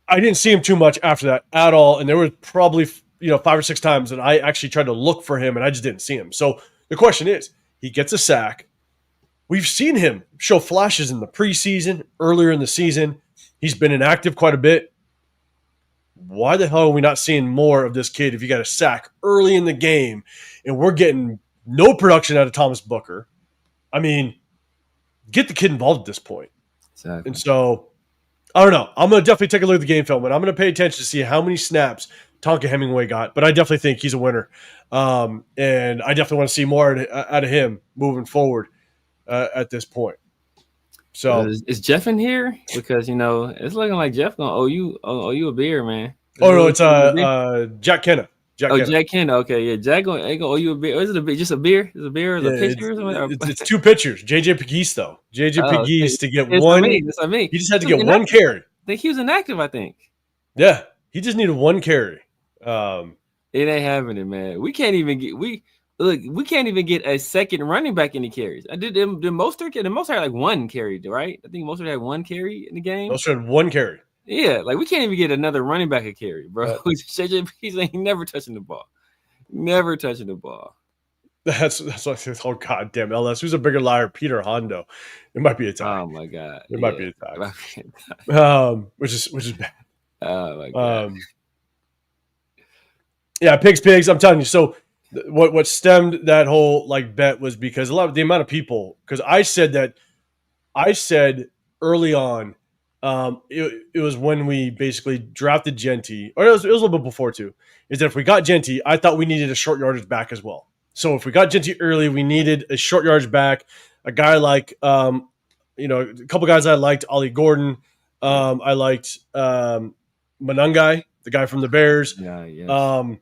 I didn't see him too much after that at all, and there was probably 5 or 6 times that I actually tried to look for him, and I just didn't see him. So the question is, he gets a sack. We've seen him show flashes in the preseason, earlier in the season. He's been inactive quite a bit. Why the hell are we not seeing more of this kid if you got a sack early in the game and we're getting no production out of Thomas Booker? I mean, get the kid involved at this point. Exactly. And so, I don't know. I'm going to definitely take a look at the game film, and I'm going to pay attention to see how many snaps Tonka Hemingway got. But I definitely think he's a winner. And I definitely want to see more out of him moving forward at this point. So is Jeff in here? Because it's looking like Jeff gonna owe you a beer, man. No, it's Jack Kenna. Jack Kenna. Okay, yeah, Jack gonna owe you a beer. Or is it just a beer? Is it a beer? Is it a pitcher? Or something? It's 2 pitchers. JJ Pegues though. JJ Pegues to get one. That's me. He just had to get one carry. I think he was inactive. I think. Yeah, he just needed one carry. It ain't happening, man. We can't even get a second running back any carries. I did the Mostert had like 1 carry, right? I think Mostert had 1 carry in the game. Mostert had 1 carry. Yeah, like we can't even get another running back a carry, bro. JJ ain't never touching the ball. Never touching the ball. That's what I said. Oh god damn LS. Who's a bigger liar, Peter Hondo? It might be a tie. Oh my god. It might be a tie. Which is bad. Oh my god. Yeah, pigs. I'm telling you. So what stemmed that whole bet was because a lot of the amount of people, because I said early on, it was when we basically drafted Genty, or it was a little bit before too, is that if we got Genty, I thought we needed a short yardage back as well. So if we got Genty early, we needed a short yardage back, a guy like a couple guys I liked, Ollie Gordon, I liked Manungai, the guy from the Bears. Yeah, yes.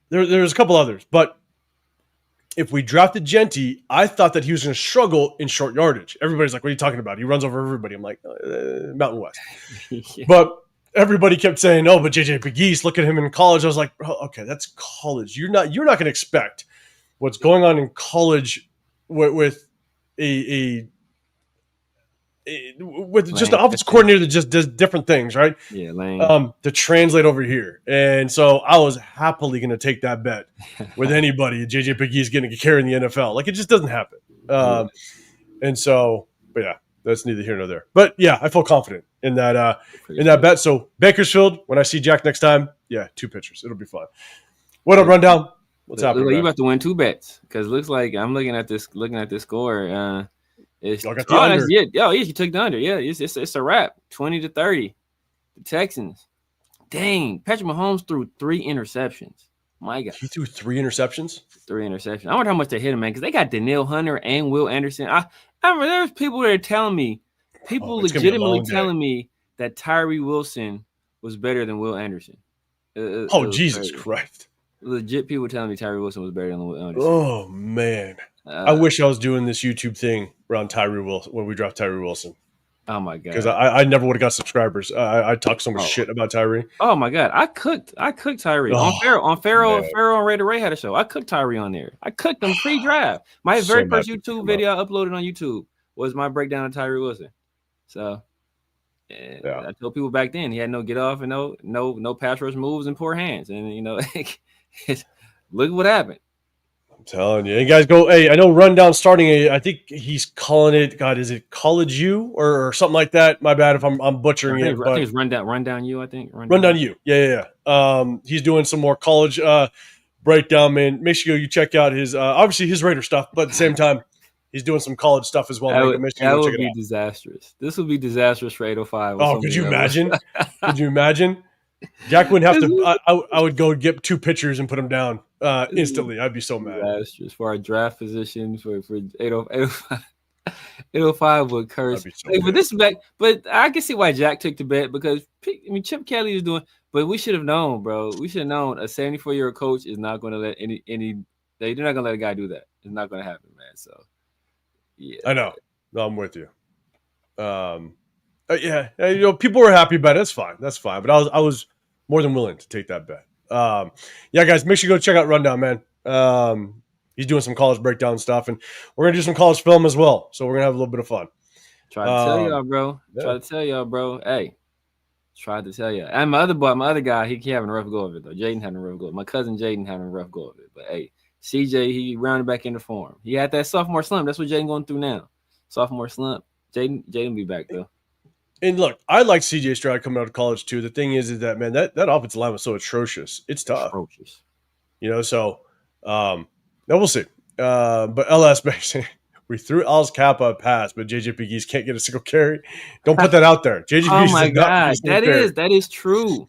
There's a couple others, but if we drafted Genty, I thought that he was going to struggle in short yardage. Everybody's like, "What are you talking about? He runs over everybody." I'm like, Mountain West. Yeah. But everybody kept saying, "Oh, but JJ Pegues, look at him in college." I was like, "Okay, that's college. You're not going to expect what's going on in college with with just an offensive coordinator that just does different things, right? Yeah, Lane. To translate over here. And so I was happily going to take that bet with anybody. JJ Pegues getting a carry in the NFL. Like, it just doesn't happen. And so, but yeah, that's neither here nor there. But yeah, I feel confident in that bet. So Bakersfield, when I see Jack next time, yeah, 2 pitchers. It'll be fun. What up, Rundown? What's happening? You about to win 2 bets because it looks like I'm looking at this score. You took the under. Yeah, you took the under. Yeah, it's a wrap, 20-30. The Texans. Dang, Patrick Mahomes threw 3 interceptions. My God. He threw 3 interceptions? 3 interceptions. I wonder how much they hit him, man, because they got Danielle Hunter and Will Anderson. I remember there's people that are telling me, It's gonna be a legitimately long day. telling me that Tyree Wilson was better than Will Anderson. It was Jesus crazy. Christ. Legit people telling me Tyree Wilson was better than Will Anderson. Oh, man. I wish I was doing this YouTube thing around Tyree Wilson when we draft Tyree Wilson. Oh my god! Because I never would have got subscribers. I talk so much shit about Tyree. Oh my god! I cooked Tyree on Pharaoh and Raider Ray had a show. I cooked Tyree on there. I cooked him pre-draft. My very first YouTube video I uploaded on YouTube was my breakdown of Tyree Wilson. So I told people back then he had no get off and no pass rush moves and poor hands, and look what happened. I'm telling you. You guys go, hey, I know Rundown starting I think he's calling it, God, is it College U or something like that? My bad if I'm butchering it. I think it's Rundown U, I think. Rundown U. Yeah. He's doing some more college breakdown, man. Make sure you check out his, obviously his Raider stuff, but at the same time, he's doing some college stuff as well. That would be disastrous. This would be disastrous for 805. Oh, could you imagine? Could you imagine? Jack wouldn't have to. I would go get 2 pictures and put them down instantly. I'd be so mad. Disastrous for our draft position for 805. 805 would curse. But I can see why Jack took the bet because Chip Kelly is doing. But we should have known, bro. We should have known a 74-year-old coach is not going to let any. They're not going to let a guy do that. It's not going to happen, man. So yeah, I know. No, I'm with you. Yeah, people were happy about it. That's fine. But I was more than willing to take that bet. Yeah, guys, make sure you go check out Rundown, man. He's doing some college breakdown stuff, and we're gonna do some college film as well. So we're gonna have a little bit of fun. Try to tell y'all, bro. Yeah. Try to tell y'all, bro. Hey, tried to tell you. And my other guy, he having a rough go of it though. Jaden having a rough go. My cousin Jaden having a rough go of it. But hey, CJ, he rounded back into form. He had that sophomore slump. That's what Jaden going through now. Sophomore slump. Jaden be back though. And look, I like CJ Stroud coming out of college too. The thing is that, man, that offensive line was so atrocious. It's tough. Atrocious. So now we'll see. But LS basically, we threw Al's Kappa a pass, but JJ Pegues can't get a single carry. Don't put that out there. JJ Pegues. Oh my God, that is true.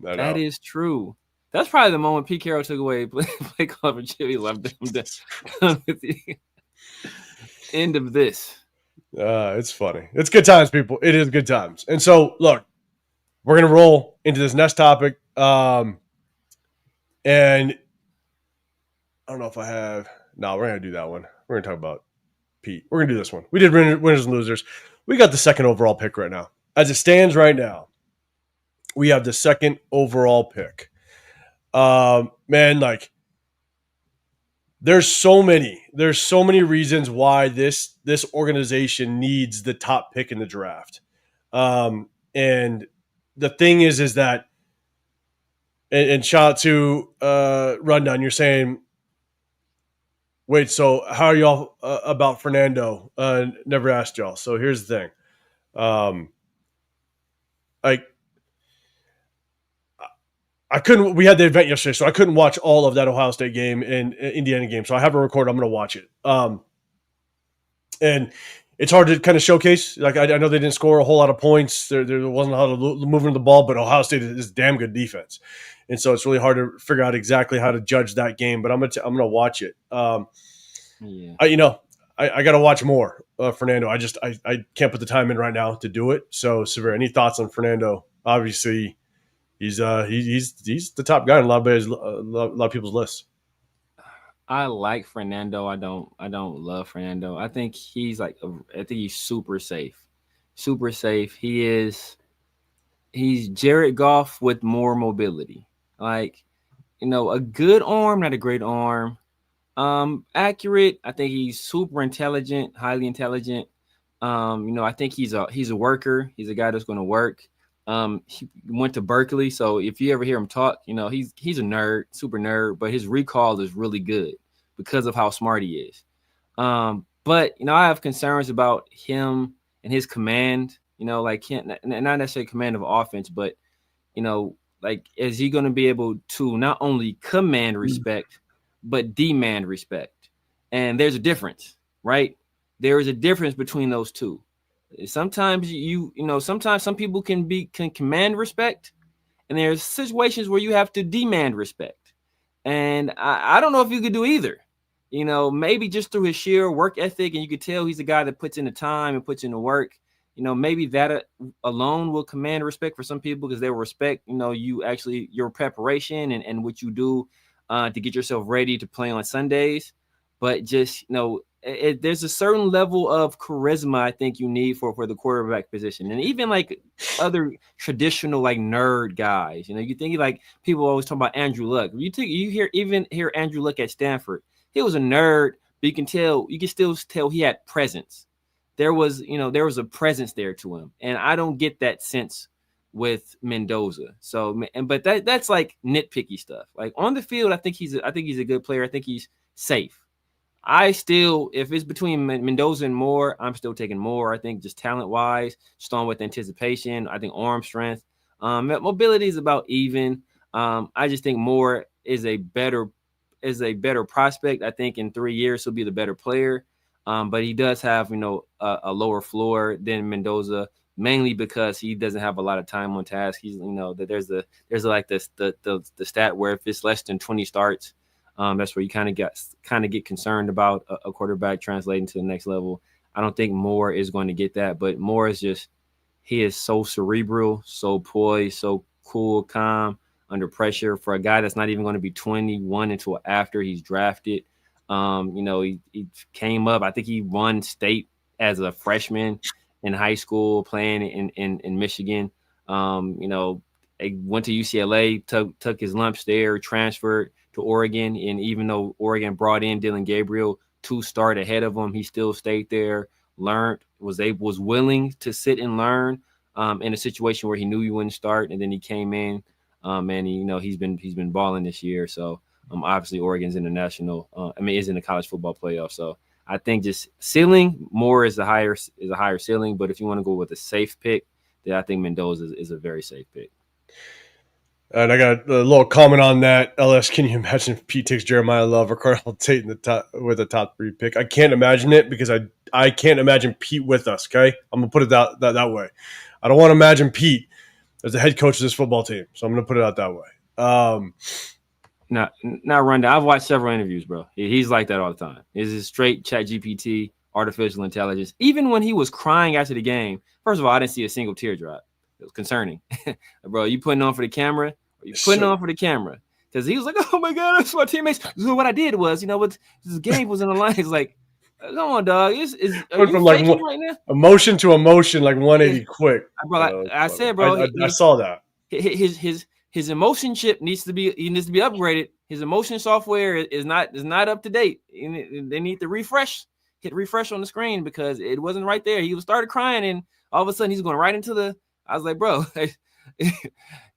That is true. That's probably the moment Pete Carroll took away play call for Jimmy. Left them with the end of this. It's funny. It's good times, people. It is good times. And so, look, we're going to roll into this next topic. And I don't know if I have. No, we're going to do that one. We're going to talk about Pete. We're going to do this one. We did winners and losers. We got the second overall pick right now. As it stands right now, we have the second overall pick. Man, like, there's so many reasons why this organization needs the top pick in the draft. And the thing is that, and shout out to Rundown, you're saying, wait, so how are y'all about Fernando? Never asked y'all. So here's the thing. We had the event yesterday, so I couldn't watch all of that Ohio State game and Indiana game. So I have a record. I'm going to watch it. And it's hard to kind of showcase. Like, I know they didn't score a whole lot of points. There wasn't a lot of moving the ball, but Ohio State is damn good defense. And so it's really hard to figure out exactly how to judge that game, but I'm going to watch it. I got to watch more Fernando. I can't put the time in right now to do it. So, Severe, any thoughts on Fernando? Obviously, he's the top guy on a lot of people's lists. I like Fernando. I don't love Fernando. I think he's he's super safe. Super safe. He's Jared Goff with more mobility. Like, a good arm, not a great arm. Accurate. I think he's super intelligent, highly intelligent. I think he's a worker. He's a guy that's going to work. He went to Berkeley, so if you ever hear him talk, he's a nerd, super nerd, but his recall is really good because of how smart he is. But I have concerns about him and his command. Not necessarily command of offense, but is he going to be able to not only command respect, but demand respect? And there's a difference, right? There is a difference between those two. Sometimes sometimes some people can command respect, and there's situations where you have to demand respect. And I don't know if you could do either. Maybe just through his sheer work ethic, and you could tell he's a guy that puts in the time and puts in the work. Maybe that alone will command respect for some people, because they will respect, your preparation and what you do to get yourself ready to play on Sundays. But just, there's a certain level of charisma I think you need for the quarterback position. And even like other traditional like nerd guys, you think like people always talk about Andrew Luck. You hear Andrew Luck at Stanford. He was a nerd, but you can still tell he had presence. There was a presence there to him, and I don't get that sense with Mendoza. So, but that's like nitpicky stuff. Like on the field, I think he's a good player. I think he's safe. If it's between Mendoza and Moore, I'm still taking Moore. I think just talent wise, just on with anticipation. I think arm strength, mobility is about even. I just think Moore is a better prospect. I think in 3 years he'll be the better player. But he does have, a lower floor than Mendoza, mainly because he doesn't have a lot of time on task. He's, that there's like this the stat where if it's less than 20 starts, that's where you kind of get concerned about a quarterback translating to the next level. I don't think Moore is going to get that, but Moore is he is so cerebral, so poised, so cool, calm under pressure for a guy that's not even going to be 21 until after he's drafted. He came up. I think he won state as a freshman in high school playing in Michigan. He went to UCLA, took his lumps there, transferred to Oregon. And even though Oregon brought in Dylan Gabriel to start ahead of him, he still stayed there, learned, was willing to sit and learn in a situation where he knew he wouldn't start. And then he came in and he's been balling this year. So obviously Oregon's in the is in the college football playoff. So I think just ceiling, Moore is a higher ceiling. But if you want to go with a safe pick, then I think Mendoza is a very safe pick. And I got a little comment on that. LS, can you imagine if Pete takes Jeremiah Love or Cardell Tate with a top 3 pick? I can't imagine it because I can't imagine Pete with us, okay? I'm going to put it that way. I don't want to imagine Pete as the head coach of this football team, so I'm going to put it out that way. Not rundown. I've watched several interviews, bro. He's like that all the time. It's straight chat GPT, artificial intelligence. Even when he was crying after the game, first of all, I didn't see a single teardrop. It was concerning. Bro, you putting on for the camera? On for the camera? Because he was like, oh my God, that's my teammates. So what I did was, this game was in the line. It's like, come on, dog. Are you like right now? Emotion to emotion, like 180 quick. Bro, I said, bro. I saw that. His emotion chip needs to be upgraded. His emotion software is not up to date. They need to hit refresh on the screen because it wasn't right there. He started crying and all of a sudden he's going right into the. I was like, bro,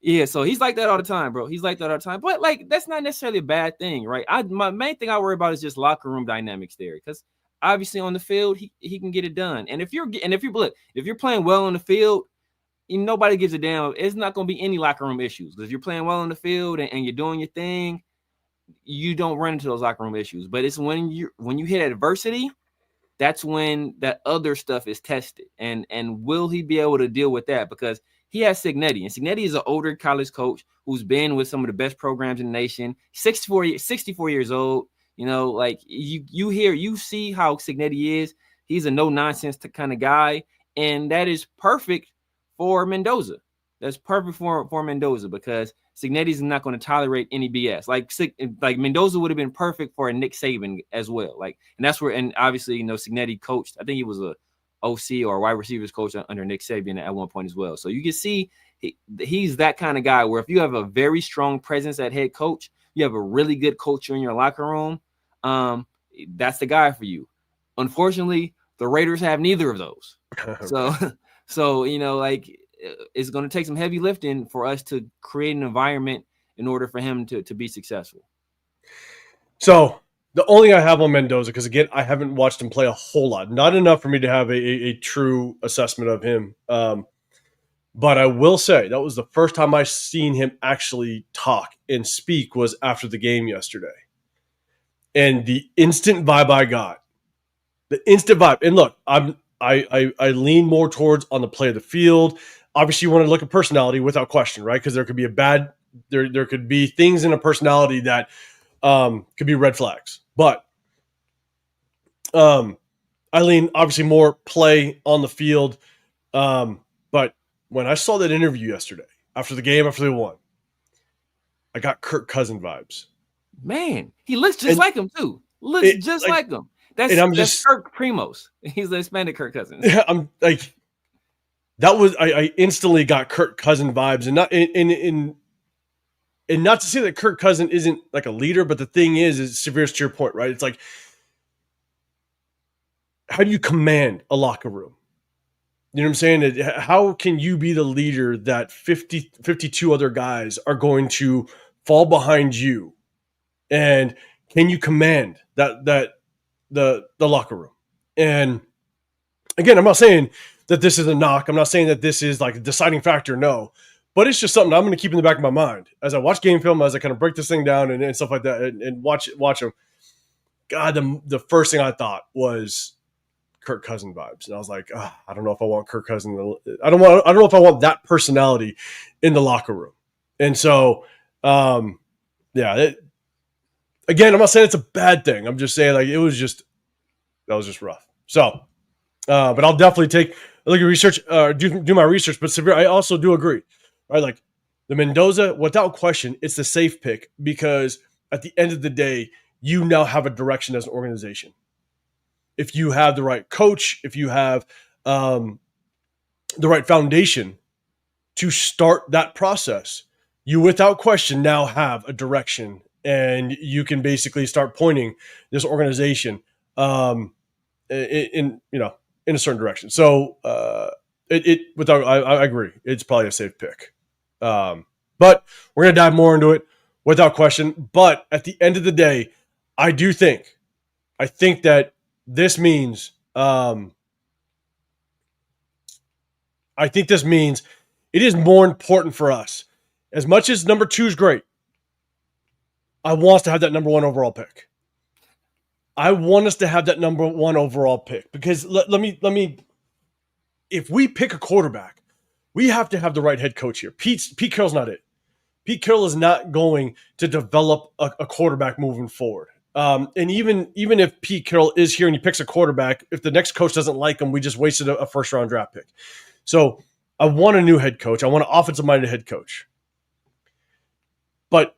yeah. So he's like that all the time, bro. He's like that all the time. But like that's not necessarily a bad thing, right? My main thing I worry about is just locker room dynamics there because obviously on the field he can get it done. And if you're playing well on the field. Nobody gives a damn. It's not going to be any locker room issues because if you're playing well on the field and you're doing your thing, you don't run into those locker room issues. But it's when you hit adversity, that's when that other stuff is tested. And will he be able to deal with that? Because he has Cignetti, and Cignetti is an older college coach who's been with some of the best programs in the nation. 64 years old. Like you see how Cignetti is. He's a no nonsense kind of guy, and that is perfect for Mendoza. That's perfect for Mendoza because Cignetti's not going to tolerate any BS. Like Mendoza would have been perfect for a Nick Saban as well. And that's where, and obviously, Cignetti coached. I think he was a OC or a wide receivers coach under Nick Saban at one point as well. So you can see he's that kind of guy where if you have a very strong presence at head coach, you have a really good culture in your locker room. That's the guy for you. Unfortunately, the Raiders have neither of those. Okay. So, it's going to take some heavy lifting for us to create an environment in order for him to be successful. So the only thing I have on Mendoza, because again, I haven't watched him play a whole lot, not enough for me to have a true assessment of him. But I will say that was the first time I seen him actually talk and speak was after the game yesterday. And the instant vibe I got, and look, I lean more towards on the play of the field. Obviously, you want to look at personality without question, right? Because there could be there could be things in a personality that could be red flags. But I lean obviously more play on the field. But when I saw that interview yesterday after the game, after they won, I got Kirk Cousins vibes. Man, he looks just like him too. Looks just like him. That's Kirk Primos. He's the Hispanic Kirk Cousins. Yeah, I'm like, that was I instantly got Kirk Cousins vibes, and not to say that Kirk Cousins isn't like a leader, but the thing is severe to your point, right? It's like, how do you command a locker room? You know what I'm saying? How can you be the leader that 52 other guys are going to fall behind you? And can you command the locker room? And again, I'm not saying that this is a knock. I'm not saying that this is like a deciding factor. No, but it's just something I'm going to keep in the back of my mind as I watch game film, as I kind of break this thing down and stuff like that, and watch them. God, the first thing I thought was Kirk Cousins vibes, and I was like, I don't know if I want Kirk Cousins. I don't know if I want that personality in the locker room. And so, yeah. Again, I'm not saying it's a bad thing. I'm just saying like that was just rough. So, but I'll definitely take a look at research, do my research. But severe, I also do agree, right? Like the Mendoza, without question, it's the safe pick because at the end of the day, you now have a direction as an organization. If you have the right coach, if you have the right foundation to start that process, you without question now have a direction, and you can basically start pointing this organization in a certain direction. So I agree, it's probably a safe pick. But we're gonna dive more into it without question. But at the end of the day, I think that this means it is more important for us. As much as number 2 is great, I want us to have that number 1 overall pick. I want us to have that number 1 overall pick because let me. If we pick a quarterback, we have to have the right head coach here. Pete Carroll's not it. Pete Carroll is not going to develop a quarterback moving forward. And even if Pete Carroll is here and he picks a quarterback, if the next coach doesn't like him, we just wasted a first round draft pick. So I want a new head coach. I want an offensive minded head coach. But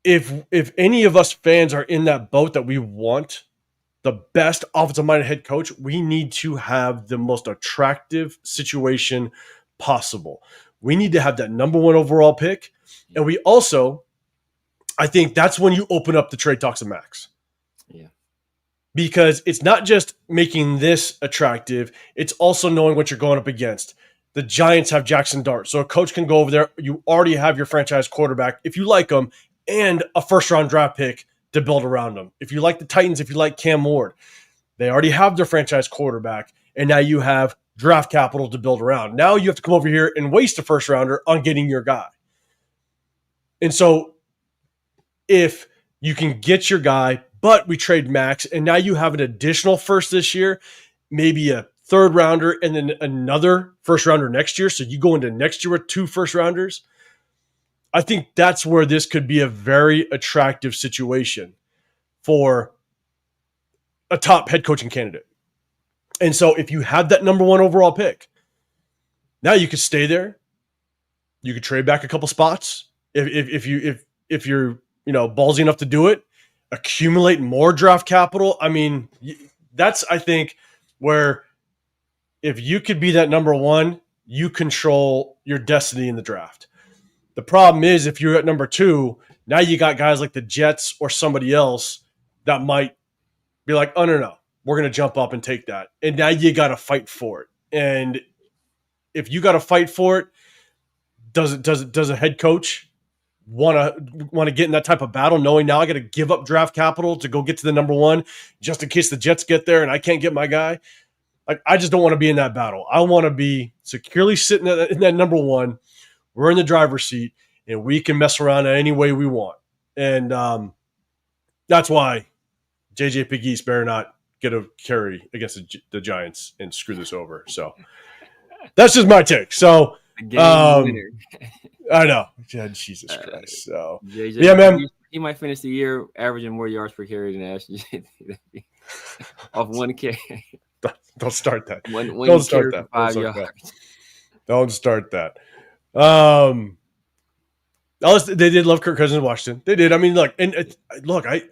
if any of us fans are in that boat that we want the best offensive minded head coach, we need to have the most attractive situation possible. We need to have that number 1 overall pick. And we also, I think that's when you open up the trade talks of Max. Yeah. Because it's not just making this attractive, it's also knowing what you're going up against. The Giants have Jackson Dart, so a coach can go over there. You already have your franchise quarterback, if you like him, and a first-round draft pick to build around them. If you like the Titans, if you like Cam Ward, they already have their franchise quarterback, and now you have draft capital to build around. Now you have to come over here and waste a first-rounder on getting your guy. And so if you can get your guy, but we trade Max, and now you have an additional first this year, maybe a third rounder, and then another first rounder next year. So you go into next year with 2 first rounders. I think that's where this could be a very attractive situation for a top head coaching candidate. And so if you have that number 1 overall pick, now you could stay there. You could trade back a couple spots if you're ballsy enough to do it. Accumulate more draft capital. I mean, that's, I think, where if you could be that number 1, you control your destiny in the draft. The problem is if you're at number 2, now you got guys like the Jets or somebody else that might be like, oh, no, we're going to jump up and take that. And now you got to fight for it. And if you got to fight for it, does a head coach want to get in that type of battle, knowing now I got to give up draft capital to go get to the number 1 just in case the Jets get there and I can't get my guy? Like, I just don't want to be in that battle. I want to be securely sitting in that number 1. We're in the driver's seat, and we can mess around any way we want. And that's why JJ Pegues better not get a carry against the Giants and screw this over. So that's just my take. So Game winner. I know. Yeah, Jesus Christ. So JJ, yeah, man. He might finish the year averaging more yards per carry than Ashton off 1K. Don't start that. Don't start that. 5 yards. Don't start that. They did love Kirk Cousins in Washington. They did. I mean, look, I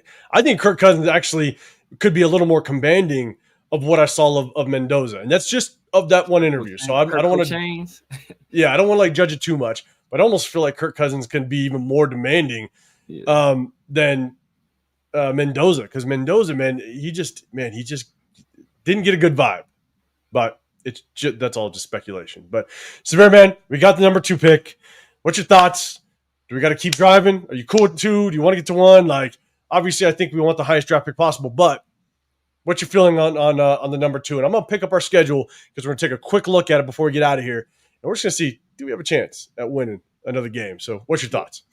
think Kirk Cousins actually could be a little more commanding of what I saw of Mendoza, and that's just of that one interview. So I don't want to. Yeah, I don't want to like judge it too much, but I almost feel like Kirk Cousins can be even more demanding than Mendoza, because Mendoza, he just didn't get a good vibe. But that's all just speculation. But Severe Man, we got the number 2 pick. What's your thoughts? Do we got to keep driving? Are you cool with 2? Do you want to get to 1? Like, obviously, I think we want the highest draft pick possible. But what's your feeling on the number 2? And I'm gonna pick up our schedule because we're gonna take a quick look at it before we get out of here, and we're just gonna see, do we have a chance at winning another game? So, what's your thoughts?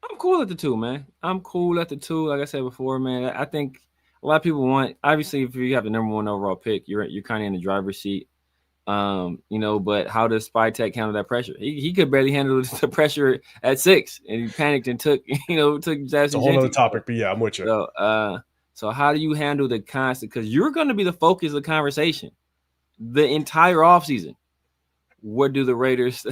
I'm cool at the 2, man. I'm cool at the 2. Like I said before, man, I think a lot of people want, obviously, if you have the number 1 overall pick, you're kind of in the driver's seat. But how does Spytek handle that pressure? He could barely handle the pressure at 6, and he panicked and took Jackson. It's a whole other topic, but yeah, I'm with you. So how do you handle the constant? Because you're going to be the focus of the conversation the entire offseason. What do the Raiders?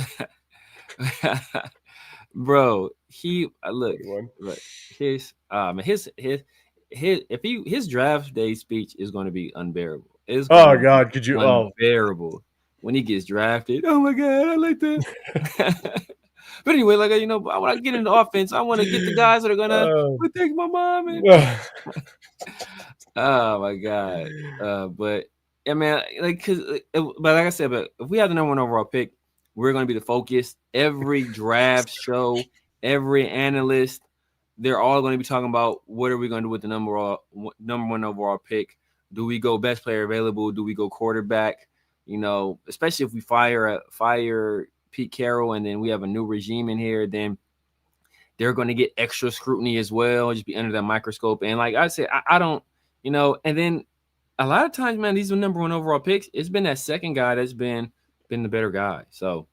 Bro, look his draft day speech is going to be unbearable. God, could you? Unbearable when he gets drafted. Oh my God, I like that. But anyway, I want to get into offense. I want to get the guys that are gonna protect my mom. Oh my God. But yeah, man, but like I said, but if we have the number 1 overall pick, we're going to be the focus. Every draft show, every analyst, they're all going to be talking about what are we going to do with the number 1 overall pick. Do we go best player available? Do we go quarterback? Especially if we fire Pete Carroll and then we have a new regime in here, then they're going to get extra scrutiny as well, just be under that microscope. And like I said, I don't, and then a lot of times, man, these are number 1 overall picks. It's been that second guy that's been the better guy. So,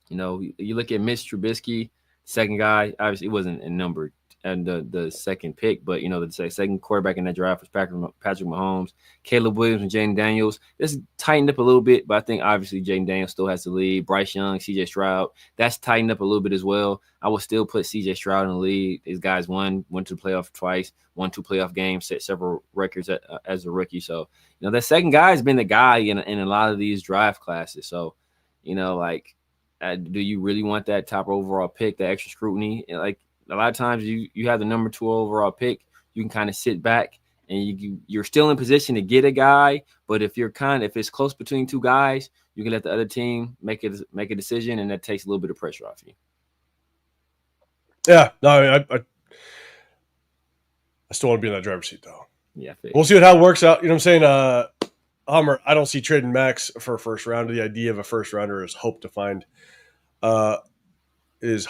you look at Mitch Trubisky, second guy, obviously it wasn't a number and the second pick, but the second quarterback in that draft was Patrick Mahomes, Caleb Williams, and Jaden Daniels. This tightened up a little bit, but I think obviously Jaden Daniels still has to lead. Bryce Young, CJ Stroud, that's tightened up a little bit as well. I will still put CJ Stroud in the lead. These guys went to the playoff twice, won 2 playoff games, set several records as a rookie. So that second guy has been the guy in a lot of these draft classes. So do you really want that top overall pick, the extra scrutiny? A lot of times you have the number 2 overall pick, you can kind of sit back and you're still in position to get a guy. But if it's close between 2 guys, you can let the other team make a decision, and that takes a little bit of pressure off you. Yeah, no, I still want to be in that driver's seat though. Yeah, we'll see how it works out. You know what I'm saying? Hummer, I don't see trading Max for a first rounder. The idea of a first rounder is hope to find is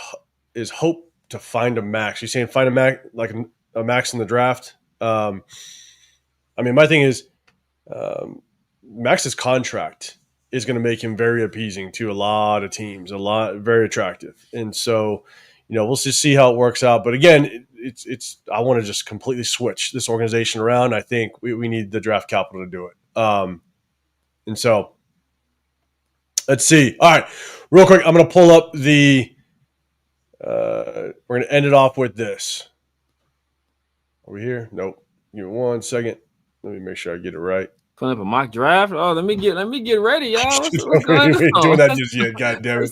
hope to find a max. You're saying find a max, like a max in the draft. My thing is Max's contract is going to make him very appeasing to a lot of teams, very attractive. And so, we'll just see how it works out. But again, I want to just completely switch this organization around. I think we need the draft capital to do it. And so let's see. All right, real quick, I'm going to pull up we're going to end it off with this. Are we here? Nope. Give me 1 second. Let me make sure I get it right. Putting up a mock draft. Oh, let me get ready, y'all. What's going on? Doing that just yet. God damn it.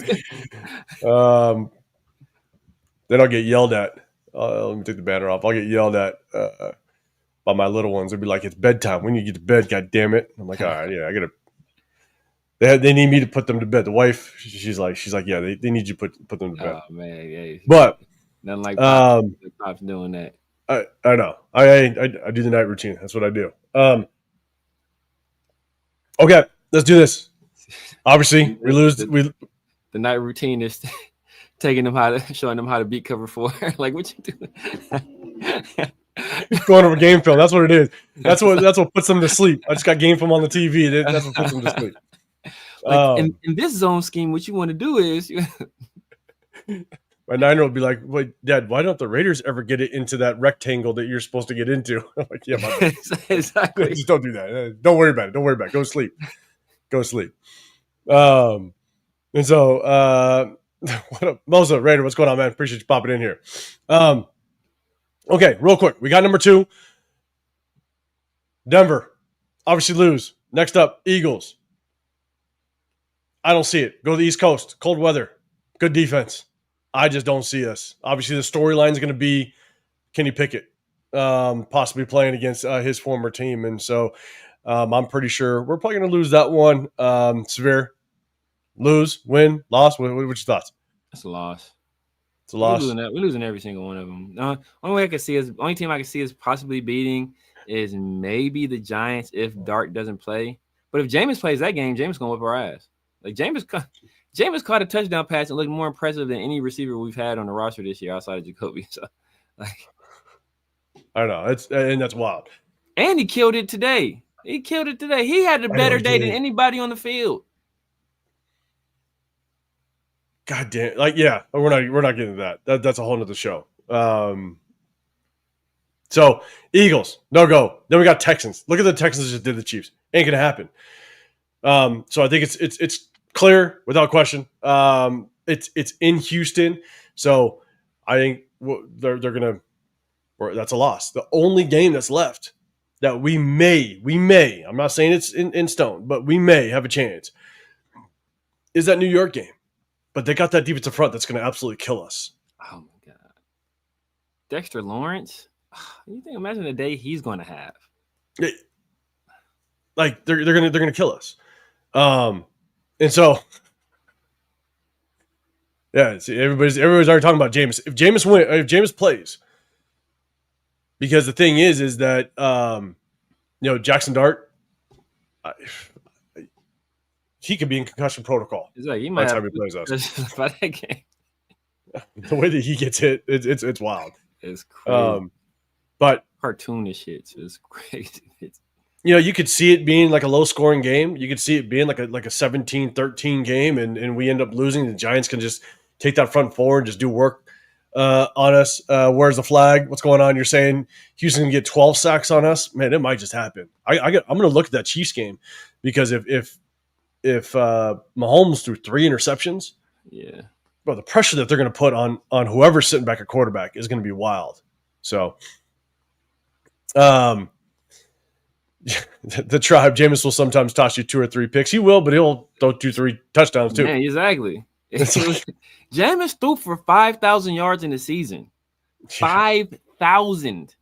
Then I'll get yelled at. Let me take the banner off. I'll get yelled at by my little ones. They'll be like, "It's bedtime. When you get to bed, god damn it." I'm like, "All right, yeah, I gotta." They need me to put them to bed. The wife, she's like, yeah, they need you to put them to bed. Oh man, yeah. But nothing like Pops doing that. I know. I do the night routine. That's what I do. Okay, let's do this. Obviously, we lose. The night routine is showing them how to beat cover 4. Like, what you doing? Going over game film. That's what it is. That's what puts them to sleep. I just got game film on the TV. That's what puts them to sleep. Like in this zone scheme, what you want to do is my 9-year-old would be like, "Wait, Dad, why don't the Raiders ever get it into that rectangle that you're supposed to get into?" I'm like, "Yeah, my bad. Exactly. Just don't do that. Don't worry about it. Don't worry about it. Go sleep. Go sleep." And so, what up, Mosa Raider? What's going on, man? Appreciate you popping in here. Okay, real quick, we got number 2. Denver, obviously lose. Next up, Eagles. I don't see it. Go to the East Coast, cold weather, good defense. I just don't see us. Obviously, the storyline is going to be Kenny Pickett possibly playing against his former team. And so I'm pretty sure we're probably going to lose that one. Severe. Lose, win, loss. What's your thoughts? It's a loss. It's a loss. We're losing every single one of them. Only team I can see is possibly beating is maybe the Giants if Dart doesn't play. But if Jameis plays that game, Jameis gonna whip our ass. Like Jameis caught a touchdown pass and looked more impressive than any receiver we've had on the roster this year outside of Jacoby. So, like, I know that's wild. And he killed it today. He had a better day than anybody on the field. God damn! Like, yeah, we're not getting to that. That's a whole nother show. So Eagles, no go. Then we got Texans. Look at the Texans just did the Chiefs. Ain't gonna happen. So I think it's clear without question. It's in Houston, so I think they're gonna. Or that's a loss. The only game that's left that we may. I'm not saying it's in stone, but we may have a chance. Is that New York game? But they got that defensive front that's going to absolutely kill us. Oh my God, Dexter Lawrence. You think? Imagine the day he's going to have. Like they're gonna kill us. And so yeah, see, everybody's already talking about Jameis. If Jameis plays, because the thing is that Jackson Dart. He could be in concussion protocol. It's like he might have plays us. by that game. The way that he gets hit, it's wild. It's crazy. But cartoonish hits is crazy. You could see it being like a low scoring game. You could see it being like a 17-13 game, and we end up losing. The Giants can just take that front four and just do work on us. Where's the flag? What's going on? You're saying Houston can get 12 sacks on us? Man, it might just happen. I'm going to look at that Chiefs game because if Mahomes threw 3 interceptions, yeah, bro, the pressure that they're going to put on whoever's sitting back at quarterback is going to be wild. So, the tribe, Jameis will sometimes toss you 2 or 3 picks. He will, but he'll throw 2-3 touchdowns too. Yeah, exactly. Jameis threw for 5,000 yards in the season. 5,000.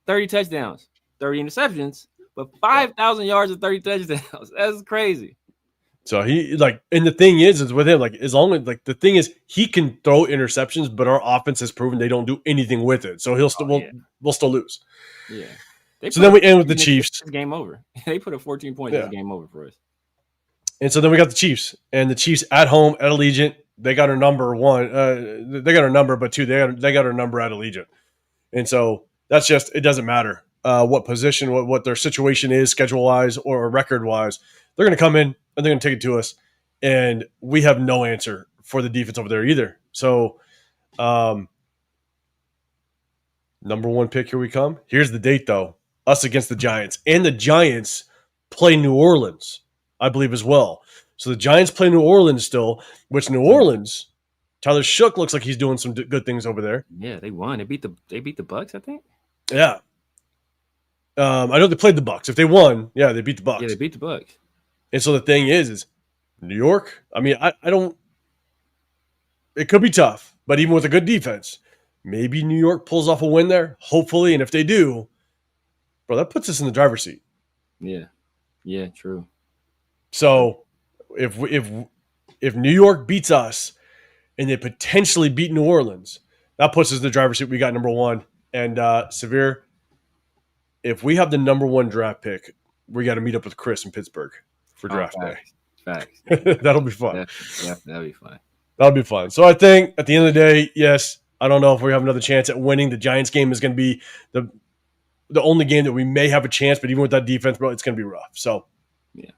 30 touchdowns, 30 interceptions, but 5,000 yards and 30 touchdowns. That's crazy. So and the thing is with him, as long as the thing is he can throw interceptions, but our offense has proven they don't do anything with it. So we'll still lose. Yeah. So then we end with the Chiefs. It's game over. They put a 14 points. It's game over for us. And so then we got the Chiefs, and the Chiefs at home at Allegiant. They got our number 1. They got our number, but 2, they got our number at Allegiant. And so that's just, it doesn't matter what position, what their situation is schedule wise or record wise. They're going to come in and they're going to take it to us, and we have no answer for the defense over there either. So, number 1 pick, here we come. Here's the date though. Us against the Giants, and the Giants play New Orleans, I believe, as well. So the Giants play New Orleans still, which New Orleans, Tyler Shook looks like he's doing some good things over there. Yeah, they won. They beat the Bucks, I think. Yeah. I know they played the Bucks. If they won, yeah, they beat the Bucks. Yeah, they beat the Bucks. And so the thing is New York. I mean, I don't. It could be tough, but even with a good defense, maybe New York pulls off a win there. Hopefully, and if they do, bro, that puts us in the driver's seat. Yeah, true. So if New York beats us and they potentially beat New Orleans, that puts us in the driver's seat. We got number 1. And Severe, if we have the number 1 draft pick, we got to meet up with Chris in Pittsburgh for draft day. Facts. That'll be fun. Yeah, that'll be fun. That'll be fun. So I think at the end of the day, yes, I don't know if we have another chance at winning. The Giants game is going to be the only game that we may have a chance, but even with that defense, bro, it's going to be rough. So, yeah.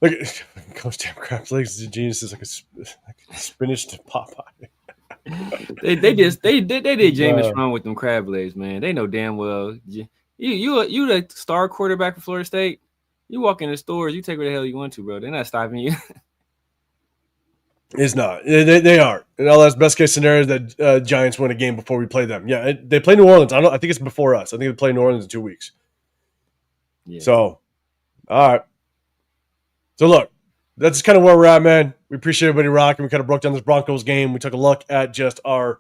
Look at Coach Damn Crab's legs is a genius. It's like spinach to Popeye. they did Jameis wrong with them crab legs, man. They know damn well you the star quarterback for Florida State. You walk in the stores, you take where the hell you want to, bro. They're not stopping you. It's not. They are. And all that's best case scenario is that Giants win a game before we play them. Yeah, they play New Orleans. I think it's before us. I think they play New Orleans in 2 weeks. Yeah. So, all right. So look, that's kind of where we're at, man. We appreciate everybody rocking. We kind of broke down this Broncos game. We took a look at just our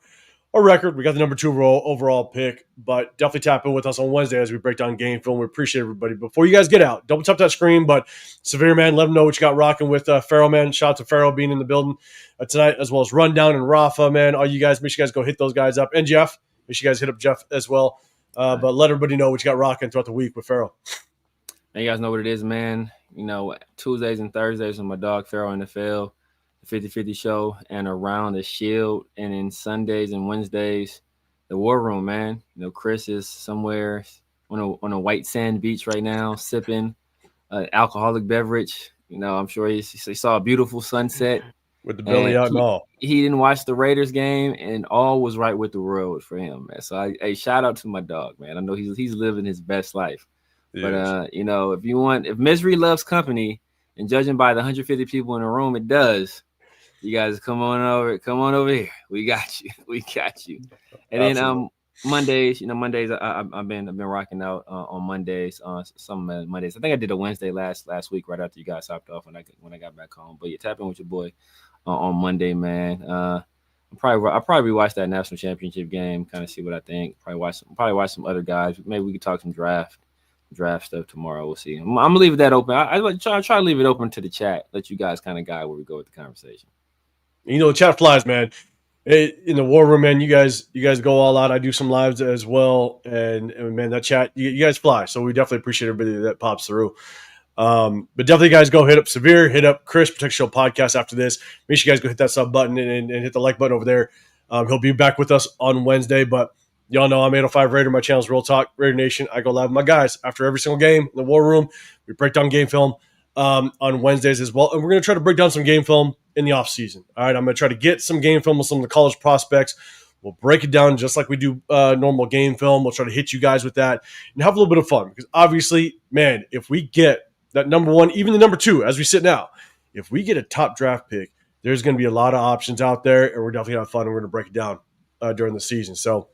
record. We got the number 2 overall pick, but definitely tap in with us on Wednesday as we break down game film. We appreciate everybody. Before you guys get out, double tap that screen, but Severe, man, let them know what you got rocking with Farrell, man. Shout out to Farrell being in the building tonight, as well as Rundown and Rafa, man. All you guys, make sure you guys go hit those guys up. And Jeff, make sure you guys hit up Jeff as well. But let everybody know what you got rocking throughout the week with Farrell. Now you guys know what it is, man. Tuesdays and Thursdays with my dog Farrell NFL, the 50-50 show, and Around the Shield. And then Sundays and Wednesdays, the War Room, man. Chris is somewhere on a white sand beach right now, sipping an alcoholic beverage. I'm sure he saw a beautiful sunset. With the belly out and all. He didn't watch the Raiders game, and all was right with the world for him, man. So shout out to my dog, man. I know he's living his best life. But if misery loves company, and judging by the 150 people in the room, it does. You guys come on over here. We got you. And then Mondays, I've been rocking out on Mondays. Some Mondays. I think I did a Wednesday last week right after you guys hopped off when I got back home. But tap in with your boy on Monday, man. I'll probably watch that national championship game, kind of see what I think. Probably watch some other guys. Maybe we could talk some draft stuff tomorrow. We'll see. I'm gonna leave that open. I try to leave it open to the chat. Let you guys kind of guide where we go with the conversation. The chat flies, man. In the War Room, man, you guys go all out. I do some lives as well, and man, that chat, you guys fly. So we definitely appreciate everybody that pops through. But definitely, guys, go hit up Severe, hit up Chris Protection Show podcast after this. Make sure you guys go hit that sub button and hit the like button over there. He'll be back with us on Wednesday, but y'all know I'm 805 Raider. My channel's Real Talk, Raider Nation. I go live with my guys after every single game in the War Room. We break down game film on Wednesdays as well. And we're going to try to break down some game film in the offseason. All right, I'm going to try to get some game film with some of the college prospects. We'll break it down just like we do normal game film. We'll try to hit you guys with that and have a little bit of fun. Because obviously, man, if we get that number 1, even the number 2, as we sit now, if we get a top draft pick, there's going to be a lot of options out there. And we're definitely going to have fun. And we're going to break it down during the season. So,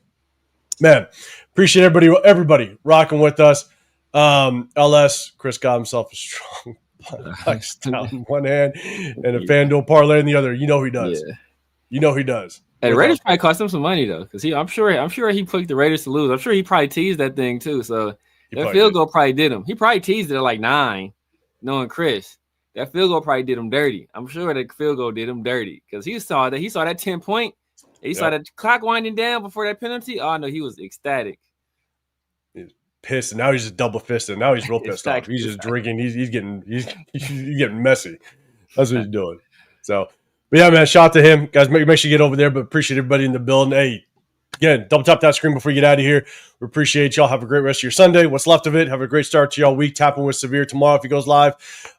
man, appreciate everybody rocking with us. LS, Chris got himself a strong touchdown in one hand and a FanDuel parlay in the other. He does. Yeah. He does. Hey, Raiders probably cost him some money though, because I'm sure he picked the Raiders to lose. I'm sure he probably teased that thing too. So that field goal probably did him. He probably teased it at like 9, knowing Chris. That field goal probably did him dirty. I'm sure that field goal did him dirty because he saw that 10-point. He saw the clock winding down before that penalty. Oh no, he was ecstatic. He's pissed, and now he's just double fisted. Now he's real pissed off. He's just drinking. He's getting messy. That's what he's doing. So, but yeah, man, shout out to him, guys. Make sure you get over there. But appreciate everybody in the building. Hey, again, double tap that screen before you get out of here. We appreciate y'all. Have a great rest of your Sunday. What's left of it. Have a great start to y'all week. Tapping with Severe tomorrow if he goes live.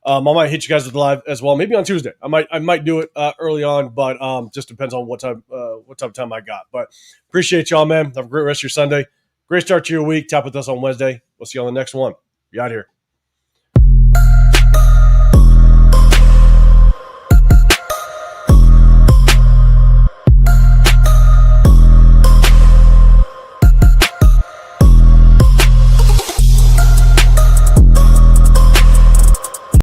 I might hit you guys with live as well. Maybe on Tuesday. I might do it early on, but just depends on what type of time I got. But appreciate y'all, man. Have a great rest of your Sunday. Great start to your week. Tap with us on Wednesday. We'll see you on the next one. Be out here.